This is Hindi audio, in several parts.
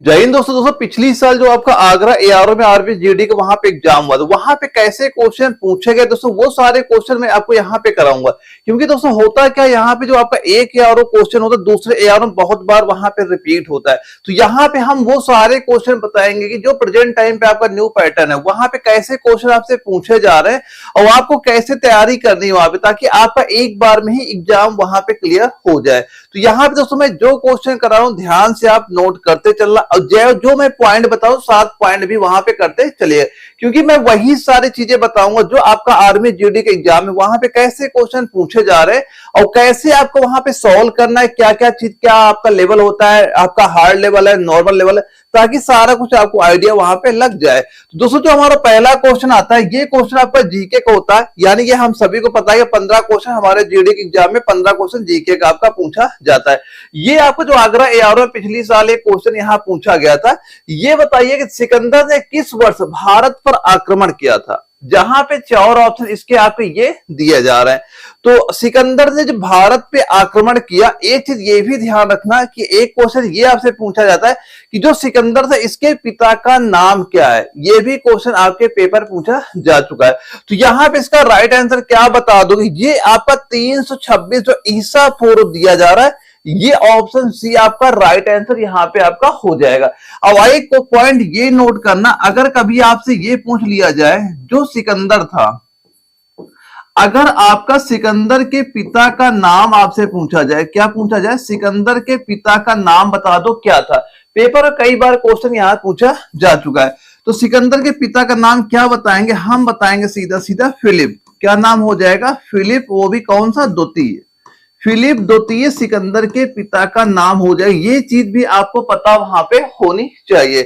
जय हिंद दोस्तों। पिछली साल जो आपका आगरा एआरओ में आरबीजीडी का वहां पे एग्जाम हुआ था, वहां पे कैसे क्वेश्चन पूछे गए दोस्तों, वो सारे क्वेश्चन मैं आपको यहाँ पे कराऊंगा। क्योंकि दोस्तों होता क्या, यहाँ पे जो आपका एक एआरओ क्वेश्चन होता है दूसरे एआरओ में बहुत बार वहां पे रिपीट होता है। तो यहाँ पे हम वो सारे क्वेश्चन बताएंगे कि जो प्रेजेंट टाइम पे आपका न्यू पैटर्न है, वहां पे कैसे क्वेश्चन आपसे पूछे जा रहे हैं और आपको कैसे तैयारी करनी है वहां पे, ताकि आपका एक बार में ही एग्जाम वहां पे क्लियर हो जाए। तो यहाँ पे दोस्तों मैं जो क्वेश्चन करा रहा हूँ ध्यान से आप नोट करते चलना, और जो मैं पॉइंट बताऊं 7 पॉइंट भी वहां पे करते चलिए, क्योंकि मैं वही सारी चीजें बताऊंगा जो आपका आर्मी जीडी के एग्जाम में वहां पे कैसे क्वेश्चन पूछे जा रहे हैं और कैसे आपको वहां पे सॉल्व करना है, क्या क्या चीज, क्या आपका लेवल होता है, आपका हार्ड लेवल है, नॉर्मल लेवल है, ताकि सारा कुछ आपको आइडिया वहां पे लग जाए। तो दोस्तों जो हमारा पहला क्वेश्चन आता है, ये क्वेश्चन आपका जीके का होता है, यानी कि हम सभी को पता है कि 15 क्वेश्चन हमारे जीडी के एग्जाम में 15 क्वेश्चन जीके का आपका पूछा जाता है। ये आपको जो आगरा एआरओ में पिछली साल एक क्वेश्चन यहां पूछा गया था, ये बताइए कि सिकंदर ने किस वर्ष भारत पर आक्रमण किया था। जहां पे 4 ऑप्शन इसके आपको ये दिया जा रहा है। तो सिकंदर ने जो भारत पे आक्रमण किया, एक चीज ये भी ध्यान रखना कि एक क्वेश्चन ये आपसे पूछा जाता है कि जो सिकंदर था इसके पिता का नाम क्या है। ये भी क्वेश्चन आपके पेपर पूछा जा चुका है। तो यहां पे इसका राइट आंसर क्या बता दोगे, ये आपका 326 जो ईसा पूर्व दिया जा रहा है, ये ऑप्शन सी आपका राइट आंसर यहां पे आपका हो जाएगा। अब एक पॉइंट ये नोट करना, अगर कभी आपसे ये पूछ लिया जाए जो सिकंदर था, अगर आपका सिकंदर के पिता का नाम आपसे पूछा जाए, क्या पूछा जाए, सिकंदर के पिता का नाम बता दो क्या था। पेपर में कई बार क्वेश्चन यहां पूछा जा चुका है। तो सिकंदर के पिता का नाम क्या बताएंगे, हम बताएंगे सीधा सीधा फिलिप। क्या नाम हो जाएगा, फिलिप, वो भी कौन सा, द्वितीय। फिलिप द्वितीय सिकंदर के पिता का नाम हो जाए, ये चीज भी आपको पता वहां पे होनी चाहिए।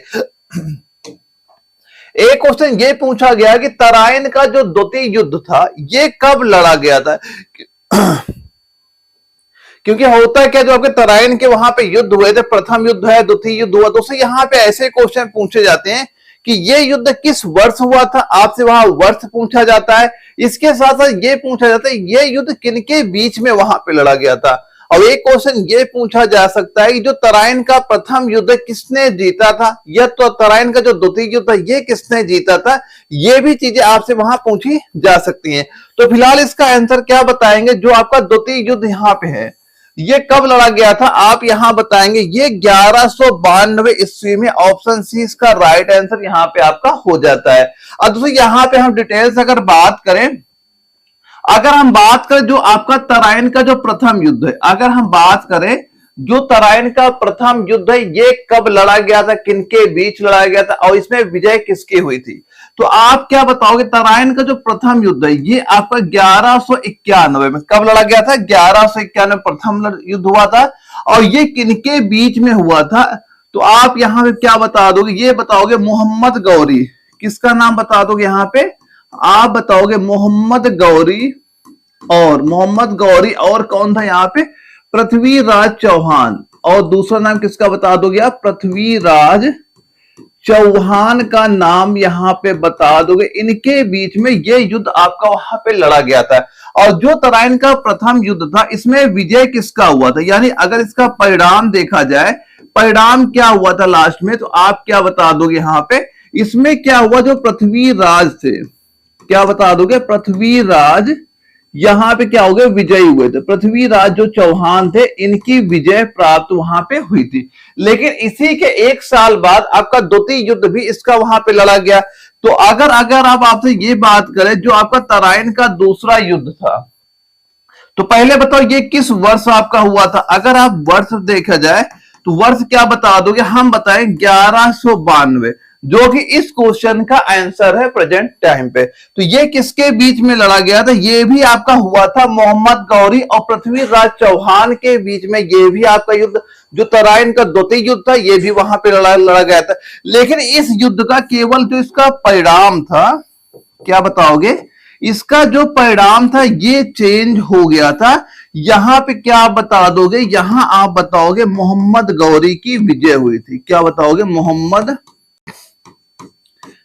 एक क्वेश्चन ये पूछा गया कि तराइन का जो द्वितीय युद्ध था ये कब लड़ा गया था। क्योंकि होता है क्या, जो आपके तराइन के वहां पे युद्ध हुए थे, प्रथम युद्ध है, द्वितीय युद्ध हुआ, दोस्तों यहाँ पे ऐसे क्वेश्चन पूछे जाते हैं कि ये युद्ध किस वर्ष हुआ था, आपसे वहां वर्ष पूछा जाता है। इसके साथ साथ ये पूछा जाता है ये युद्ध किनके बीच में वहां पे लड़ा गया था। और एक क्वेश्चन ये पूछा जा सकता है कि जो तराइन का प्रथम युद्ध किसने जीता था, या तो तराइन का जो द्वितीय युद्ध ये किसने जीता था। ये भी चीजें आपसे वहां पूछी जा सकती हैं। तो फिलहाल इसका आंसर क्या बताएंगे, जो आपका द्वितीय युद्ध यहाँ पे है ये कब लड़ा गया था, आप यहां बताएंगे ये 1192 ईस्वी में। ऑप्शन सी इसका राइट आंसर यहां पे आपका हो जाता है। अब दोस्तों यहां पे हम डिटेल्स अगर बात करें, अगर हम बात करें जो आपका तराइन का जो प्रथम युद्ध है, अगर हम बात करें जो तराइन का प्रथम युद्ध है ये कब लड़ा गया था, किनके बीच लड़ा गया था और इसमें विजय किसकी हुई थी, तो आप क्या बताओगे। तराइन का जो प्रथम युद्ध है ये आपका 1191 में कब लड़ा गया था, 1191 प्रथम युद्ध हुआ था और ये किनके बीच में हुआ था। तो आप यहां पे क्या बता दोगे, ये बताओगे मोहम्मद गौरी, किसका नाम बता दोगे यहां पे, आप बताओगे मोहम्मद गौरी, और मोहम्मद गौरी और कौन था यहाँ पे, पृथ्वीराज चौहान, और दूसरा नाम किसका बता दोगे आप, पृथ्वीराज चौहान का नाम यहां पे बता दोगे। इनके बीच में ये युद्ध आपका वहां पे लड़ा गया था। और जो तराइन का प्रथम युद्ध था इसमें विजय किसका हुआ था, यानी अगर इसका परिणाम देखा जाए, परिणाम क्या हुआ था लास्ट में, तो आप क्या बता दोगे यहाँ पे, इसमें क्या हुआ, जो पृथ्वीराज थे, क्या बता दोगे, पृथ्वीराज यहां पे क्या हो गए, विजयी हुए थे। पृथ्वीराज जो चौहान थे इनकी विजय प्राप्त वहां पे हुई थी। लेकिन इसी के 1 साल बाद आपका द्वितीय युद्ध भी इसका वहां पे लड़ा गया। तो अगर आप आपसे ये बात करें, जो आपका तराइन का दूसरा युद्ध था, तो पहले बताओ ये किस वर्ष आपका हुआ था। अगर आप वर्ष देखा जाए तो वर्ष क्या बता दोगे, हम बताएं 1192, जो कि इस क्वेश्चन का आंसर है प्रेजेंट टाइम पे। तो ये किसके बीच में लड़ा गया था, ये भी आपका हुआ था मोहम्मद गौरी और पृथ्वीराज चौहान के बीच में। ये भी आपका युद्ध जो तराइन का द्वितीय युद्ध था ये भी वहां पे लड़ा गया था। लेकिन इस युद्ध का केवल जो इसका परिणाम था, क्या बताओगे, इसका जो परिणाम था ये चेंज हो गया था। यहां पे क्या आप बता दोगे, यहां आप बताओगे मोहम्मद गौरी की विजय हुई थी। क्या बताओगे, मोहम्मद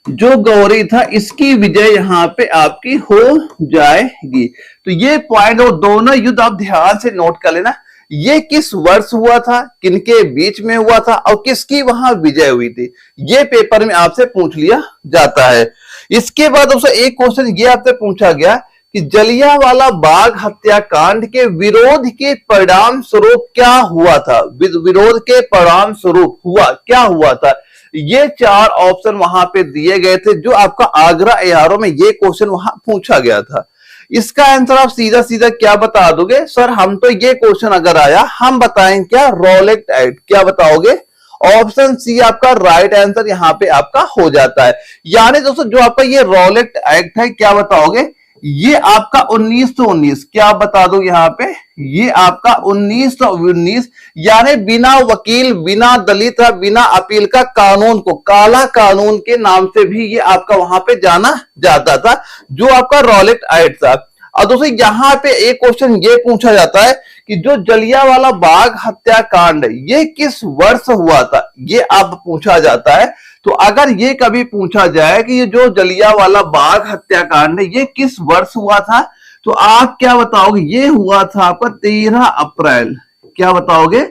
जो गौरी था इसकी विजय यहां पे आपकी हो जाएगी। तो ये पॉइंट और दोनों युद्ध आप ध्यान से नोट कर लेना। ये किस वर्ष हुआ था, किनके बीच में हुआ था और किसकी वहां विजय हुई थी, ये पेपर में आपसे पूछ लिया जाता है। इसके बाद दोस्तों एक क्वेश्चन ये आपसे पूछा गया कि जलियांवाला बाग हत्याकांड के विरोध के परिणाम स्वरूप क्या हुआ था, विरोध के परिणाम स्वरूप क्या हुआ था। ये 4 ऑप्शन वहां पे दिए गए थे, जो आपका आगरा एआरओ में ये क्वेश्चन वहां पूछा गया था। इसका आंसर आप सीधा सीधा क्या बता दोगे, सर हम तो ये क्वेश्चन अगर आया हम बताएं क्या, रॉलेट एक्ट, क्या बताओगे, ऑप्शन सी आपका राइट आंसर यहां पे आपका हो जाता है। यानी दोस्तों जो आपका ये रॉलेट एक्ट है, क्या बताओगे, ये आपका 1919, क्या बता दो यहां पे, ये आपका 1919, यानी बिना वकील, बिना दलित, बिना अपील का कानून को काला कानून के नाम से भी ये आपका वहां पे जाना जाता था, जो आपका रॉलेट एक्ट था। और दोस्तों यहां पे एक क्वेश्चन ये पूछा जाता है कि जो जलियांवाला बाग हत्याकांड ये किस वर्ष हुआ था, ये अब पूछा जाता है। तो अगर ये कभी पूछा जाए कि ये जो जलियांवाला बाग हत्याकांड है ये किस वर्ष हुआ था, तो आप क्या बताओगे, ये हुआ था आपका 13 अप्रैल, क्या बताओगे,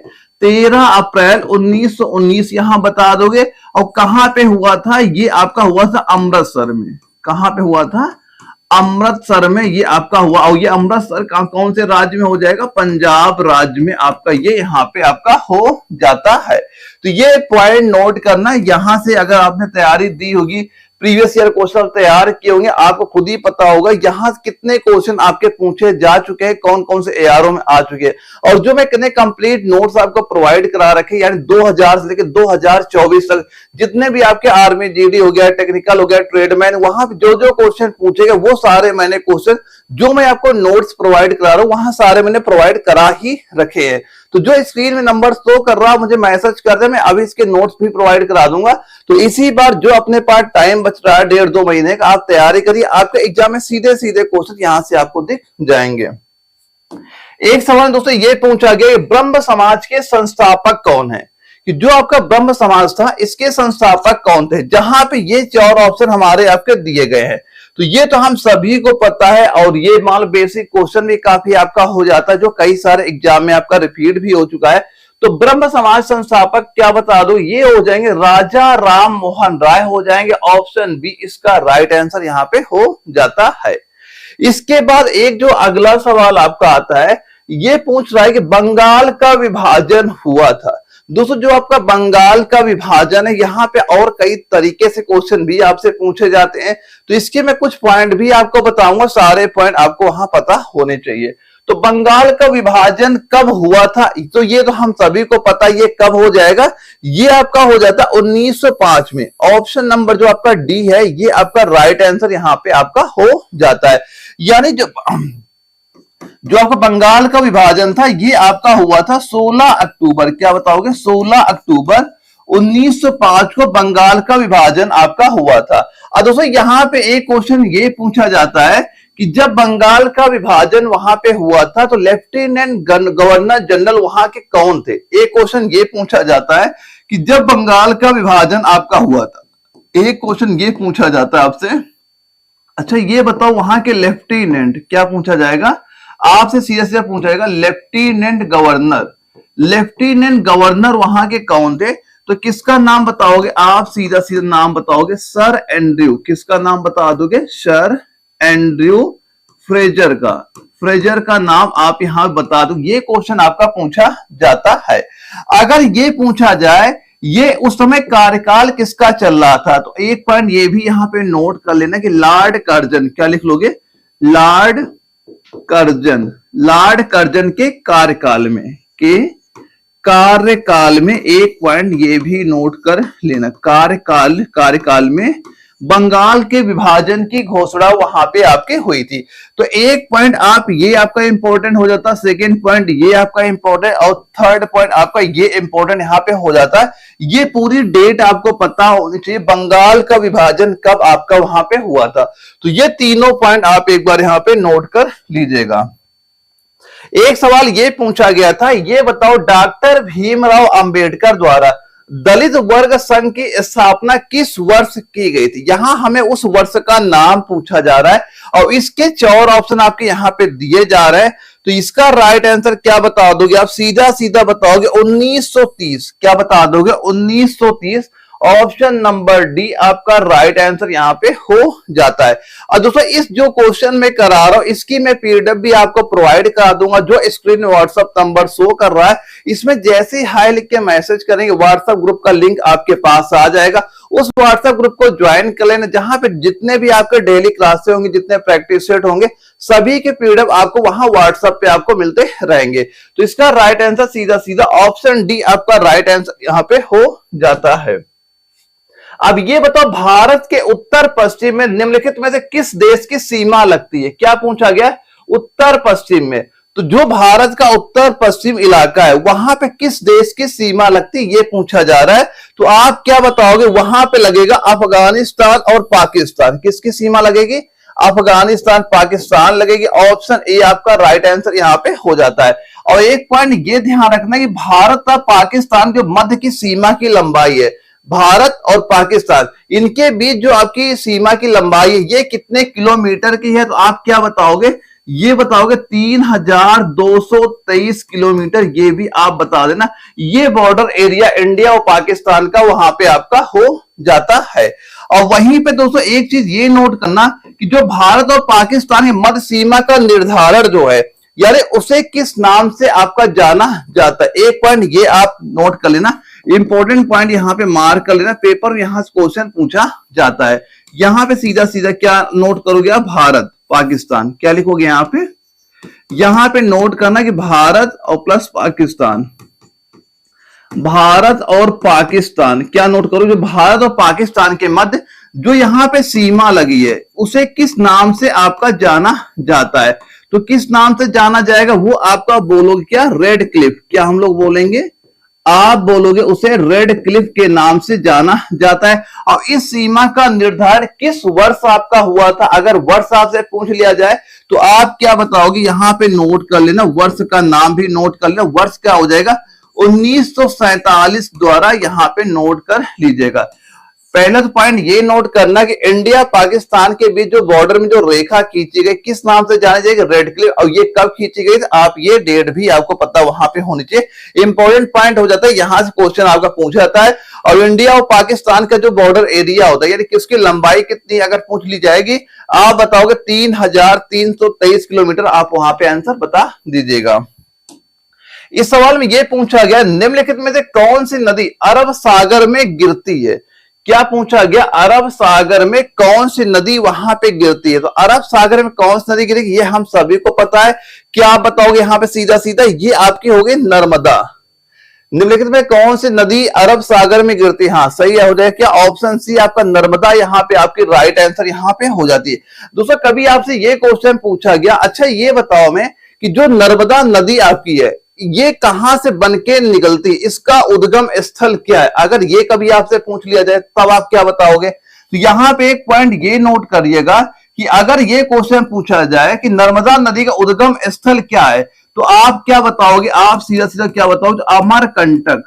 13 अप्रैल 1919 यहां बता दोगे। और कहां पे हुआ था, ये आपका हुआ था अमृतसर में, कहां पे हुआ था, अमृतसर में ये आपका हुआ। और ये अमृतसर कौन से राज्य में हो जाएगा, पंजाब राज्य में आपका ये यहाँ पे आपका हो जाता है। तो ये पॉइंट नोट करना, यहां से अगर आपने तैयारी दी होगी, प्रीवियस ईयर क्वेश्चन तैयार किए होंगे, आपको खुद ही पता होगा यहाँ कितने क्वेश्चन आपके पूछे जा चुके हैं, कौन कौन से एआरओ में आ चुके हैं। और जो मैं कितने कंप्लीट नोट्स आपको प्रोवाइड करा रखे, यानी 2000 से लेकर 2024 तक जितने भी आपके आर्मी जीडी हो गया, टेक्निकल हो गया, ट्रेडमैन, वहां जो जो क्वेश्चन पूछेगा वो सारे मैंने क्वेश्चन जो मैं आपको नोट्स प्रोवाइड करा रहा हूं वहां सारे मैंने प्रोवाइड करा ही रखे हैं। तो जो स्क्रीन में नंबर शो कर रहा, मुझे मैसेज कर दे, मैं अभी इसके नोट्स भी प्रोवाइड करा दूंगा। तो इसी बार जो अपने पास टाइम बच रहा है 1.5-2 महीने का, आप तैयारी करिए, आपके एग्जाम में सीधे सीधे क्वेश्चन यहां से आपको दिख जाएंगे। एक सवाल दोस्तों ये पूछा गया, ब्रह्म समाज के संस्थापक कौन है, कि जो आपका ब्रह्म समाज था इसके संस्थापक कौन थे। जहां पे ये 4 ऑप्शन हमारे आपके दिए गए हैं, तो ये तो हम सभी को पता है, और ये मान बेसिक क्वेश्चन भी काफी आपका हो जाता है, जो कई सारे एग्जाम में आपका रिपीट भी हो चुका है। तो ब्रह्म समाज संस्थापक क्या बता दो, ये हो जाएंगे राजा राम मोहन राय हो जाएंगे, ऑप्शन बी इसका राइट आंसर यहां पे हो जाता है। इसके बाद एक जो अगला सवाल आपका आता है, ये पूछ रहा है कि बंगाल का विभाजन हुआ था। दोस्तों जो आपका बंगाल का विभाजन है, यहाँ पे और कई तरीके से क्वेश्चन भी आपसे पूछे जाते हैं, तो इसके मैं कुछ पॉइंट भी आपको बताऊंगा, सारे पॉइंट आपको वहां पता होने चाहिए। तो बंगाल का विभाजन कब हुआ था, तो ये तो हम सभी को पता, ये कब हो जाएगा, ये आपका हो जाता 1905 में। ऑप्शन नंबर जो आपका डी है ये आपका राइट आंसर यहाँ पे आपका हो जाता है। यानी जो आपका बंगाल का विभाजन था ये आपका हुआ था 16 अक्टूबर, क्या बताओगे, 16 अक्टूबर 1905 को बंगाल का विभाजन आपका हुआ था। और दोस्तों यहाँ पे एक क्वेश्चन ये पूछा जाता है कि जब बंगाल का विभाजन वहां पे हुआ था तो लेफ्टिनेंट गवर्नर जनरल वहां के कौन थे। एक क्वेश्चन ये पूछा जाता है कि जब बंगाल का विभाजन आपका हुआ था, एक क्वेश्चन ये पूछा जाता है आपसे, अच्छा ये बताओ वहां के लेफ्टिनेंट, क्या पूछा जाएगा आपसे, सीधा सीधा पूछा जाएगा लेफ्टिनेंट गवर्नर वहां के कौन थे। तो किसका नाम बताओगे आप, सीधा सीधा नाम बताओगे सर एंड्रयू, किसका नाम बता दोगे, सर एंड्रयू फ्रेजर का नाम आप यहां बता दो। ये क्वेश्चन आपका पूछा जाता है। अगर ये पूछा जाए ये उस समय कार्यकाल किसका चल रहा था, तो एक पॉइंट ये भी यहां पे नोट कर लेना कि लॉर्ड कर्जन, क्या लिख लोगे, लॉर्ड कर्जन के कार्यकाल में एक पॉइंट ये भी नोट कर लेना, कार्यकाल में बंगाल के विभाजन की घोषणा वहां पे आपके हुई थी। तो एक पॉइंट आप ये आपका इंपॉर्टेंट हो जाता, सेकंड पॉइंट ये आपका इंपॉर्टेंट, और थर्ड पॉइंट आपका ये इंपॉर्टेंट यहां पे हो जाता है। ये पूरी डेट आपको पता होनी चाहिए, बंगाल का विभाजन कब आपका वहां पे हुआ था। तो ये तीनों पॉइंट आप एक बार यहां पे नोट कर लीजिएगा। एक सवाल ये पूछा गया था, ये बताओ डॉक्टर भीमराव अंबेडकर द्वारा दलित वर्ग संघ की स्थापना किस वर्ष की गई थी। यहां हमें उस वर्ष का नाम पूछा जा रहा है और इसके 4 ऑप्शन आपके यहां पे दिए जा रहे हैं। तो इसका राइट आंसर क्या बता दोगे आप? सीधा सीधा बताओगे 1930। क्या बता दोगे? 1930। ऑप्शन नंबर डी आपका राइट आंसर यहां पे हो जाता है। और दोस्तों इस जो क्वेश्चन में करा रहा हूं इसकी मैं पीडीएफ भी आपको प्रोवाइड करा दूंगा, जो स्क्रीन में व्हाट्सएप नंबर शो कर रहा है। इसमें जैसे ही हाई लिख के मैसेज करेंगे व्हाट्सएप ग्रुप का लिंक आपके पास आ जाएगा। उस व्हाट्सएप ग्रुप को ज्वाइन कर लेना, जहां पे जितने भी आपके डेली क्लासेस होंगे, जितने प्रैक्टिस सेट होंगे, सभी के पीडीएफ आपको वहां व्हाट्सएप पे आपको मिलते रहेंगे। तो इसका राइट आंसर सीधा सीधा ऑप्शन डी आपका राइट आंसर यहां पे हो जाता है। अब ये बताओ भारत के उत्तर पश्चिम में निम्नलिखित में से किस देश की सीमा लगती है? क्या पूछा गया? उत्तर पश्चिम में। तो जो भारत का उत्तर पश्चिम इलाका है वहां पे किस देश की सीमा लगती है ये पूछा जा रहा है। तो आप क्या बताओगे? वहां पे लगेगा अफगानिस्तान और पाकिस्तान। किसकी सीमा लगेगी? अफगानिस्तान पाकिस्तान लगेगी। ऑप्शन ए आपका राइट आंसर यहां पे हो जाता है। और एक पॉइंट ये ध्यान रखना कि भारत और पाकिस्तान के मध्य की सीमा की लंबाई है, भारत और पाकिस्तान इनके बीच जो आपकी सीमा की लंबाई है ये कितने किलोमीटर की है? तो आप क्या बताओगे? ये बताओगे 3223 किलोमीटर। ये भी आप बता देना। ये बॉर्डर एरिया इंडिया और पाकिस्तान का वहां पे आपका हो जाता है। और वहीं पे दोस्तों एक चीज ये नोट करना कि जो भारत और पाकिस्तान की मध्य सीमा का निर्धारण जो है, यानी उसे किस नाम से आपका जाना जाता है। एक पॉइंट ये आप नोट कर लेना, इंपॉर्टेंट पॉइंट यहां पे मार्क कर लेना, पेपर यहां से क्वेश्चन पूछा जाता है। यहां पे सीधा सीधा क्या नोट करोगे आप? भारत पाकिस्तान। क्या लिखोगे यहां पे? यहां पे नोट करना कि भारत और प्लस पाकिस्तान, भारत और पाकिस्तान। क्या नोट करोगे? भारत और पाकिस्तान के मध्य जो यहां पे सीमा लगी है उसे किस नाम से आपका जाना जाता है? तो किस नाम से जाना जाएगा वो आपका बोलोगे क्या? Red Cliff. क्या हम लोग बोलेंगे? आप बोलोगे उसे रेड क्लिफ के नाम से जाना जाता है। और इस सीमा का निर्धारण किस वर्ष आपका हुआ था? अगर वर्ष आपसे पूछ लिया जाए तो आप क्या बताओगे? यहां पे नोट कर लेना, वर्ष का नाम भी नोट कर लेना। वर्ष क्या हो जाएगा? 1947 द्वारा यहां पे नोट कर लीजिएगा। पहला तो पॉइंट ये नोट करना कि इंडिया पाकिस्तान के बीच जो बॉर्डर में जो रेखा खींची गई किस नाम से जानी जाएगी? Red Cliff. और ये कब खींची गई? आप ये डेट भी आपको पता वहां पे होनी चाहिए। इंपॉर्टेंट पॉइंट हो जाता है, यहां से क्वेश्चन आपका पूछा जाता है। और इंडिया और पाकिस्तान का जो बॉर्डर एरिया होता है यानी कि उसकी लंबाई कितनी अगर पूछ ली जाएगी, आप बताओगे 3323 किलोमीटर। आप वहां पे आंसर बता दीजिएगा। इस सवाल में यह पूछा गया निम्नलिखित में से कौन सी नदी अरब सागर में गिरती है? क्या पूछा गया? अरब सागर में कौन सी नदी वहां पे गिरती है? तो अरब सागर में कौन सी नदी गिरेगी ये हम सभी को पता है। क्या आप बताओगे यहां पे? सीधा सीधा ये आपकी होगी नर्मदा। निम्नलिखित में कौन सी नदी अरब सागर में गिरती है? हाँ सही हो जाएगा। क्या? ऑप्शन सी आपका नर्मदा यहां पे आपकी राइट आंसर यहां पे हो जाती है। दोस्तों कभी आपसे ये क्वेश्चन पूछा गया, अच्छा ये बताओ मैं कि जो नर्मदा नदी आपकी है ये कहां से बनके निकलती है, इसका उद्गम स्थल क्या है? अगर ये कभी आपसे पूछ लिया जाए तब आप क्या बताओगे? तो यहां पे एक पॉइंट ये नोट करिएगा कि अगर ये क्वेश्चन पूछा जाए कि नर्मदा नदी का उद्गम स्थल क्या है तो आप क्या बताओगे? आप सीधा सीधा क्या बताओगे? अमरकंटक।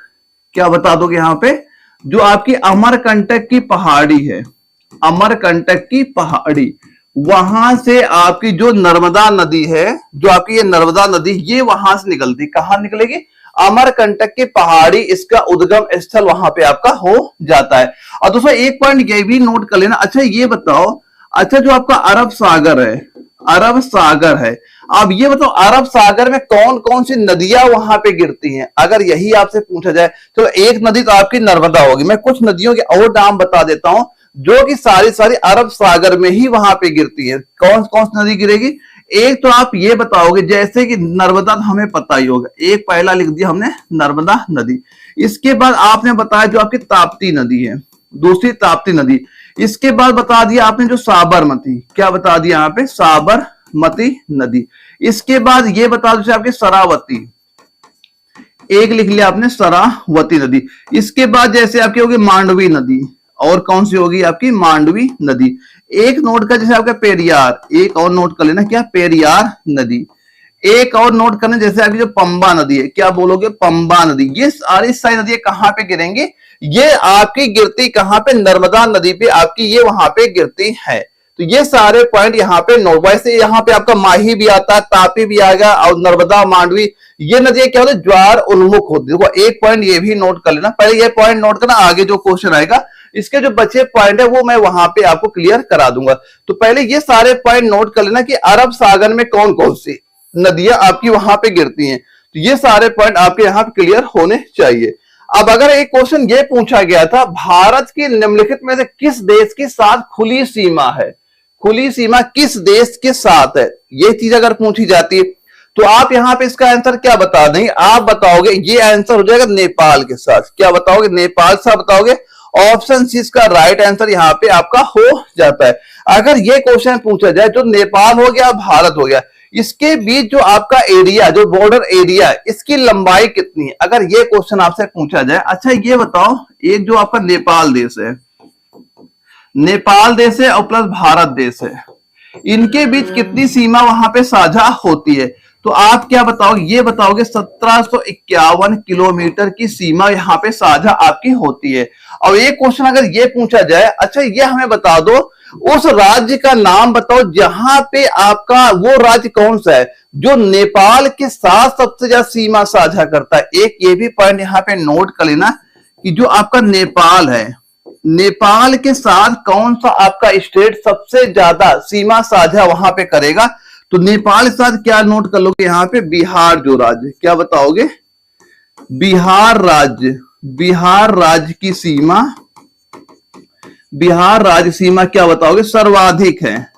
क्या बता दोगे यहां पे? जो आपकी अमरकंटक की पहाड़ी है, अमरकंटक की पहाड़ी, वहां से आपकी जो नर्मदा नदी है, जो आपकी ये नर्मदा नदी ये वहां से निकलती। कहां निकलेगी? अमरकंटक की पहाड़ी, इसका उद्गम स्थल वहां पे आपका हो जाता है। और दोस्तों एक पॉइंट ये भी नोट कर लेना, अच्छा ये बताओ, अच्छा जो आपका अरब सागर है, अरब सागर है, अब ये बताओ अरब सागर में कौन कौन सी नदियां वहां पे गिरती हैं? अगर यही आपसे पूछा जाए तो एक नदी तो आपकी नर्मदा होगी। मैं कुछ नदियों के और नाम बता देता हूं जो कि सारी सारी अरब सागर में ही वहां पे गिरती है। कौन कौन सी नदी गिरेगी? एक तो आप ये बताओगे जैसे कि नर्मदा तो हमें पता ही होगा, एक पहला लिख दिया हमने नर्मदा नदी। इसके बाद आपने बताया जो आपकी ताप्ती नदी है, दूसरी ताप्ती नदी। इसके बाद बता दिया आपने जो साबरमती, क्या बता दिया यहाँ पे? साबरमती नदी। इसके बाद ये बता दो आपके शरावती, एक लिख लिया आपने शरावती नदी। इसके बाद जैसे आपकी होगी मांडवी नदी, और कौन सी होगी आपकी? मांडवी नदी। एक नोट का जैसे आपका पेरियार, एक और नोट कर लेना, क्या? पेरियार नदी। एक और नोट करना जैसे आपकी जो पंबा नदी है, क्या बोलोगे? पंबा नदी। ये सारी सारी नदियां कहां पे गिरेंगी? ये आपकी गिरती कहां पे? नर्मदा नदी पे आपकी ये वहां पे गिरती है। तो ये सारे पॉइंट यहाँ पे नोट, वैसे यहाँ पे आपका माही भी आता है, तापी भी आएगा, और नर्मदा, मांडवी, ये नदियां क्या होती है, ज्वार उन्मुख होती है। देखो एक पॉइंट ये भी नोट कर लेना, पहले ये पॉइंट नोट करना, आगे जो क्वेश्चन आएगा इसके जो बचे पॉइंट है वो मैं वहां पे आपको क्लियर करा दूंगा। तो पहले ये सारे पॉइंट नोट कर लेना कि अरब सागर में कौन कौन सी नदियां आपकी वहां पे गिरती हैं, तो ये सारे पॉइंट आपके यहाँ पे क्लियर होने चाहिए। अब अगर एक क्वेश्चन ये पूछा गया था, भारत की निम्नलिखित में से किस देश के साथ खुली सीमा है, खुली सीमा किस देश के साथ है, ये चीज अगर पूछी जाती है तो आप यहां पे इसका आंसर क्या बता देंगे, आप बताओगे ये आंसर हो जाएगा नेपाल के साथ। क्या बताओगे, नेपाल से बताओगे। ऑप्शन सी इसका राइट आंसर यहां पे आपका हो जाता है। अगर ये क्वेश्चन पूछा जाए जो नेपाल हो गया, भारत हो गया, इसके बीच जो आपका एरिया, जो बॉर्डर एरिया है, इसकी लंबाई कितनी है, अगर ये क्वेश्चन आपसे पूछा जाए। अच्छा ये बताओ, एक जो आपका नेपाल देश है, नेपाल देश है और प्लस भारत देश है, इनके बीच कितनी सीमा वहां पे साझा होती है, तो आप क्या बताओगे, ये बताओगे 1751 किलोमीटर की सीमा यहाँ पे साझा आपकी होती है। और एक क्वेश्चन अगर ये पूछा जाए, अच्छा ये हमें बता दो उस राज्य का नाम बताओ जहां पे आपका वो राज्य कौन सा है जो नेपाल के साथ सबसे ज्यादा सीमा साझा करता है। एक ये भी पॉइंट यहाँ पे नोट कर लेना कि जो आपका नेपाल है, नेपाल के साथ कौन सा आपका स्टेट सबसे ज्यादा सीमा साझा वहां पे करेगा, तो नेपाल के साथ क्या नोट कर लोगे यहां पे, बिहार जो राज्य, क्या बताओगे, बिहार राज्य, बिहार राज्य की सीमा, बिहार राज्य सीमा क्या बताओगे, सर्वाधिक है।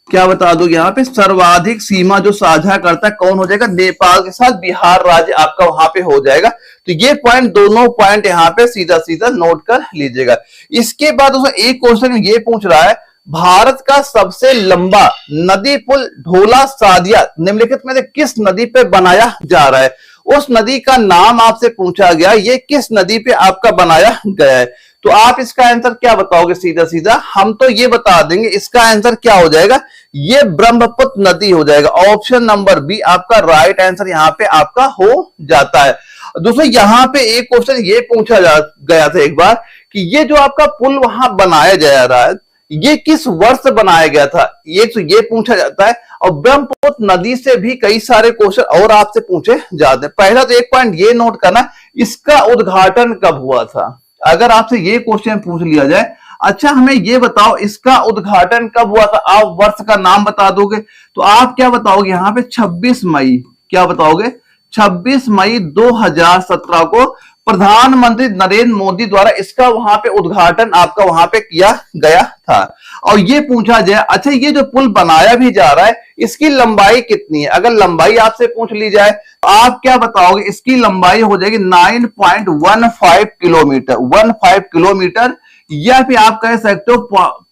क्या बता दो यहां पे, सर्वाधिक सीमा जो साझा करता है कौन हो जाएगा, नेपाल के साथ बिहार राज्य आपका वहां पे हो जाएगा। तो ये पॉइंट, दोनों पॉइंट यहां पे सीधा सीधा नोट कर लीजिएगा। इसके बाद उसमें एक क्वेश्चन ये पूछ रहा है, भारत का सबसे लंबा नदी पुल ढोला सादिया निम्नलिखित में से किस नदी पे बनाया जा रहा है, उस नदी का नाम आपसे पूछा गया, ये किस नदी पे आपका बनाया गया है। तो आप इसका आंसर क्या बताओगे, सीधा सीधा हम तो ये बता देंगे, इसका आंसर क्या हो जाएगा, ये ब्रह्मपुत्र नदी हो जाएगा। ऑप्शन नंबर बी आपका राइट आंसर यहाँ पे आपका हो जाता है। दोस्तों यहाँ पे एक क्वेश्चन ये पूछा गया था एक बार कि ये जो आपका पुल वहां बनाया जा रहा है ये किस वर्ष बनाया गया था, ये पूछा जाता है। और ब्रह्मपुत्र नदी से भी कई सारे क्वेश्चन और आपसे पूछे जाते हैं। पहला तो एक पॉइंट ये नोट करना, इसका उद्घाटन कब हुआ था, अगर आपसे ये क्वेश्चन पूछ लिया जाए, अच्छा हमें ये बताओ इसका उद्घाटन कब हुआ था, आप वर्ष का नाम बता दोगे, तो आप क्या बताओगे यहाँ पे 26 मई, क्या बताओगे 26 मई 2017 को प्रधानमंत्री नरेंद्र मोदी द्वारा इसका वहां पे उद्घाटन आपका वहां पे किया गया था। और ये पूछा जाए, अच्छा ये जो पुल बनाया भी जा रहा है इसकी लंबाई कितनी है, अगर लंबाई आपसे पूछ ली जाए तो आप क्या बताओगे, इसकी लंबाई हो जाएगी 9.15 किलोमीटर, 15 किलोमीटर, या फिर आप कह सकते हो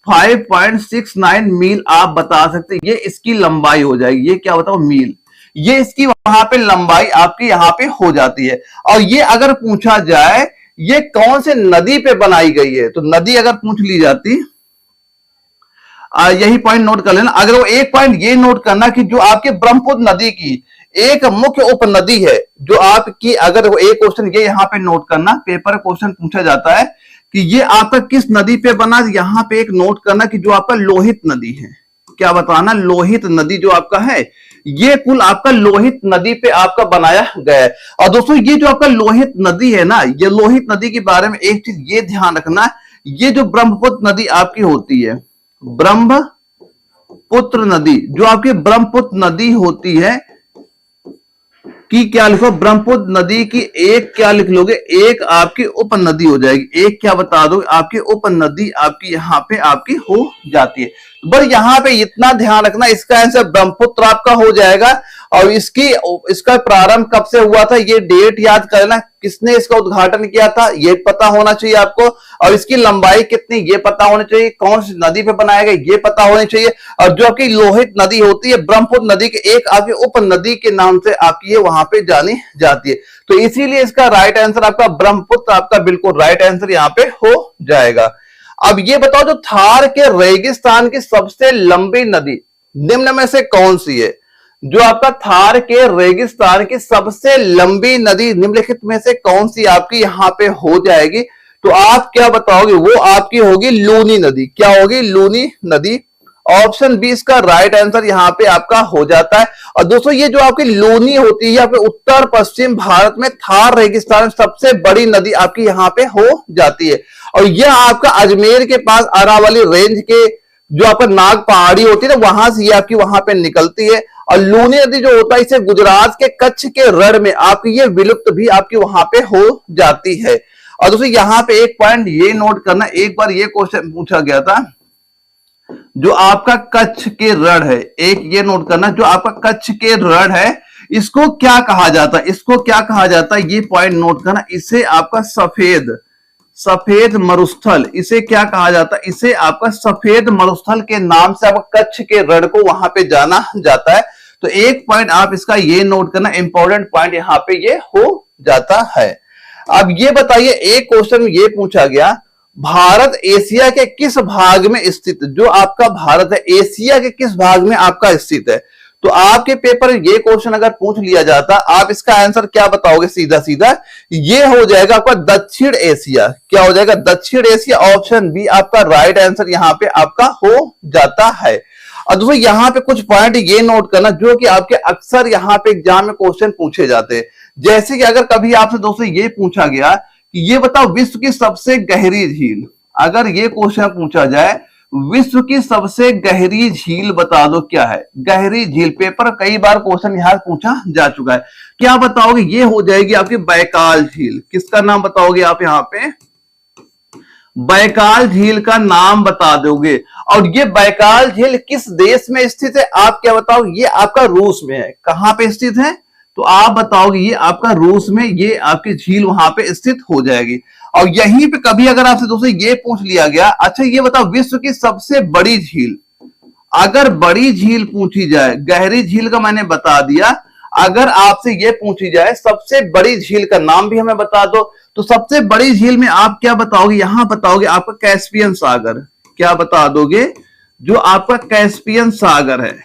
5.69 मील आप बता सकते, ये इसकी लंबाई हो जाएगी। ये क्या बताओ, मील, ये इसकी वहां पे लंबाई आपकी यहां पे हो जाती है। और ये अगर पूछा जाए ये कौन से नदी पे बनाई गई है, तो नदी अगर पूछ ली जाती, यही पॉइंट नोट कर लेना। अगर वो एक पॉइंट ये नोट करना कि जो आपके ब्रह्मपुत्र नदी की एक मुख्य उपनदी है जो आपकी, अगर वो एक क्वेश्चन ये यहां पे नोट करना, पेपर क्वेश्चन पूछा जाता है कि ये आपका किस नदी पे बना, यहां पे एक नोट करना कि जो आपका लोहित नदी है, क्या बताना, लोहित नदी जो आपका है, ये पुल आपका लोहित नदी पे आपका बनाया गया है। और दोस्तों ये जो आपका लोहित नदी है ना, ये लोहित नदी के बारे में एक चीज ये ध्यान रखना, ये जो ब्रह्मपुत्र नदी आपकी होती है, ब्रह्मपुत्र नदी जो आपकी ब्रह्मपुत्र नदी होती है कि क्या लिखो, ब्रह्मपुत्र नदी की एक क्या लिख लोगे, एक आपकी उपनदी हो जाएगी, एक क्या बता दो आपकी उपनदी आपकी यहाँ पे आपकी हो जाती है। बस यहाँ पे इतना ध्यान रखना, इसका आंसर ब्रह्मपुत्र आपका हो जाएगा। और इसका प्रारंभ कब से हुआ था, ये डेट याद करना, किसने इसका उद्घाटन किया था ये पता होना चाहिए आपको, और इसकी लंबाई कितनी ये पता होनी चाहिए, कौन सी नदी पे बनाया गया ये पता होनी चाहिए। और जो आपकी लोहित नदी होती है ब्रह्मपुत्र नदी के एक आपकी उपनदी के नाम से आपकी वहां पे जानी जाती है, तो इसीलिए इसका राइट आंसर आपका ब्रह्मपुत्र आपका बिल्कुल राइट आंसर यहाँ पे हो जाएगा। अब ये बताओ जो थार के रेगिस्तान की सबसे लंबी नदी निम्न में से कौन सी है, जो आपका थार के रेगिस्तान की सबसे लंबी नदी निम्नलिखित में से कौन सी आपकी यहां पे हो जाएगी, तो आप क्या बताओगे, वो आपकी होगी लूनी नदी, क्या होगी, लूनी नदी। ऑप्शन बी इसका राइट आंसर यहां पे आपका हो जाता है। और दोस्तों ये जो आपकी लूनी होती है आपके उत्तर पश्चिम भारत में थार रेगिस्तान सबसे बड़ी नदी आपकी यहां पे हो जाती है। और यह आपका अजमेर के पास अरावली रेंज के जो आपका नाग पहाड़ी होती है ना वहां से ये आपकी वहां पे निकलती है। और लूनी नदी जो होता है इसे गुजरात के कच्छ के रण में आपकी ये विलुप्त भी आपकी वहां पे हो जाती है। और दोस्तों यहां पे एक पॉइंट ये नोट करना, एक बार ये क्वेश्चन पूछा गया था, जो आपका कच्छ के रण है, एक ये नोट करना, जो आपका कच्छ के रण है इसको क्या कहा जाता है, इसको क्या कहा जाता है, ये पॉइंट नोट करना। इसे आपका सफेद मरुस्थल, इसे क्या कहा जाता है, इसे आपका सफेद मरुस्थल के नाम से आपका कच्छ के रण को वहां पे जाना जाता है। तो एक पॉइंट आप इसका ये नोट करना, इंपॉर्टेंट पॉइंट यहां पे ये हो जाता है। अब ये बताइए, एक क्वेश्चन ये पूछा गया, भारत एशिया के किस भाग में स्थित, जो आपका भारत है एशिया के किस भाग में आपका स्थित है। तो आपके पेपर ये क्वेश्चन अगर पूछ लिया जाता, आप इसका आंसर क्या बताओगे, सीधा सीधा ये हो जाएगा आपका दक्षिण एशिया। क्या हो जाएगा, दक्षिण एशिया। ऑप्शन बी आपका राइट आंसर यहां पे आपका हो जाता है। और दोस्तों यहां पे कुछ पॉइंट ये नोट करना जो कि आपके अक्सर यहां पे एग्जाम में क्वेश्चन पूछे जाते हैं। जैसे कि अगर कभी आपसे दोस्तों ये पूछा गया कि ये बताओ विश्व की सबसे गहरी झील, अगर ये क्वेश्चन पूछा जाए विश्व की सबसे गहरी झील बता दो क्या है, गहरी झील, पेपर कई बार क्वेश्चन यहां पूछा जा चुका है, क्या बताओगे, ये हो जाएगी आपकी बैकाल झील। किसका नाम बताओगे आप, यहां पे बैकाल झील का नाम बता दोगे। और ये बैकाल झील किस देश में स्थित है, आप क्या बताओ, ये आपका रूस में है। कहां पे स्थित है, तो आप बताओगे ये आपका रूस में, ये आपकी झील वहां पे स्थित हो जाएगी। और यहीं पे कभी अगर आपसे दोस्तों ये पूछ लिया गया, अच्छा ये बताओ विश्व की सबसे बड़ी झील, अगर बड़ी झील पूछी जाए, गहरी झील का मैंने बता दिया, अगर आपसे ये पूछी जाए सबसे बड़ी झील का नाम भी हमें बता दो, तो सबसे बड़ी झील में आप क्या बताओगे, यहां बताओगे आपका कैस्पियन सागर। क्या बता दोगे, जो आपका कैस्पियन सागर है,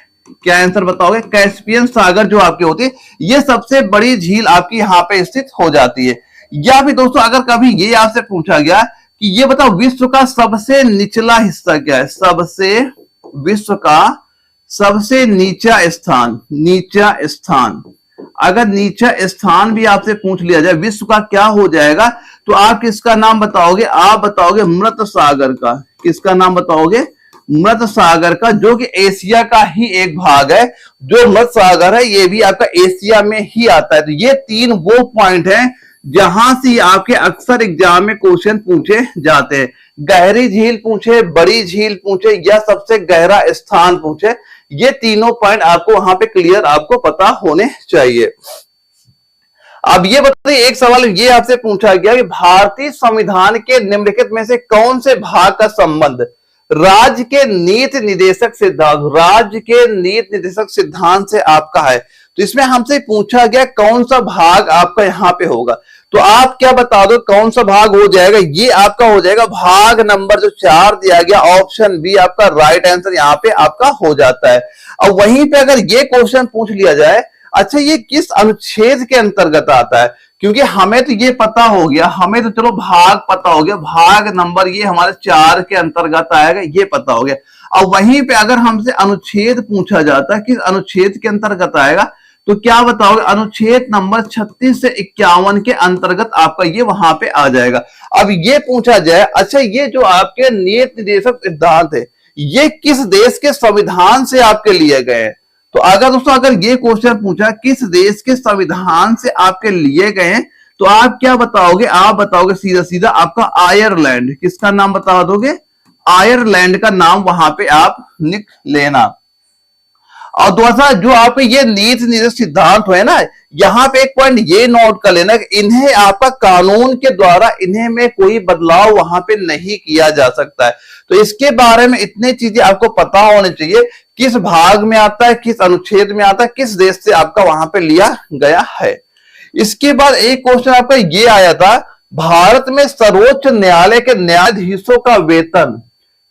क्या आंसर बताओगे, कैस्पियन सागर जो आपकी होती है ये सबसे बड़ी झील आपकी यहां पे स्थित हो जाती है। या भी दोस्तों अगर कभी ये आपसे पूछा गया कि ये बताओ विश्व का सबसे निचला हिस्सा क्या है, विश्व का सबसे नीचा स्थान, अगर नीचा स्थान भी आपसे पूछ लिया जाए विश्व का, क्या हो जाएगा, तो आप किसका नाम बताओगे, आप बताओगे मृत सागर का। किसका नाम बताओगे, मृत सागर का, जो कि एशिया का ही एक भाग है। जो मृत सागर है ये भी आपका एशिया में ही आता है। तो ये तीन वो पॉइंट हैं जहां से आपके अक्सर एग्जाम में क्वेश्चन पूछे जाते हैं। गहरी झील पूछे, बड़ी झील पूछे, या सबसे गहरा स्थान पूछे, ये तीनों पॉइंट आपको वहां पे क्लियर आपको पता होने चाहिए। अब ये बताइए, एक सवाल ये आपसे पूछा गया कि भारतीय संविधान के निम्नलिखित में से कौन से भाग का संबंध राज्य के नीति निर्देशक सिद्धांत से आपका है। तो इसमें हमसे पूछा गया कौन सा भाग आपका यहां पे होगा, तो आप क्या बता दो कौन सा भाग हो जाएगा, ये आपका हो जाएगा भाग नंबर जो 4 दिया गया, ऑप्शन बी आपका राइट आंसर यहां पे आपका हो जाता है। और वहीं पे अगर ये क्वेश्चन पूछ लिया जाए, अच्छा ये किस अनुच्छेद के अंतर्गत आता है, क्योंकि हमें तो ये पता हो गया, हमें तो चलो भाग पता हो गया, भाग नंबर ये हमारे 4 के अंतर्गत आएगा, ये पता हो गया। और वहीं पे अगर हमसे अनुच्छेद पूछा जाता है किस अनुच्छेद के अंतर्गत आएगा, तो क्या बताओगे, अनुच्छेद नंबर 36 से 51 के अंतर्गत आपका ये वहां पे आ जाएगा। अब ये पूछा जाए, अच्छा ये जो आपके नीति निर्देशक सिद्धांत है ये किस देश के संविधान से आपके लिए गए हैं, तो अगर दोस्तों अगर ये क्वेश्चन पूछा किस देश के संविधान से आपके लिए गए हैं, तो आप क्या बताओगे, आप बताओगे सीधा सीधा आपका आयरलैंड। किसका नाम बता दोगे, आयरलैंड का नाम वहां पे आप लिख लेना। और दूसरा जो आप ये नीति निर्देशक सिद्धांत है ना, यहां पे एक पॉइंट ये नोट कर लेना कि इन्हें आपका कानून के द्वारा इन्हें में कोई बदलाव वहां पे नहीं किया जा सकता है। तो इसके बारे में इतनी चीजें आपको पता होनी चाहिए, किस भाग में आता है, किस अनुच्छेद में आता है, किस देश से आपका वहां पे लिया गया है। इसके बाद एक क्वेश्चन आपका ये आया था, भारत में सर्वोच्च न्यायालय के न्यायाधीशों का वेतन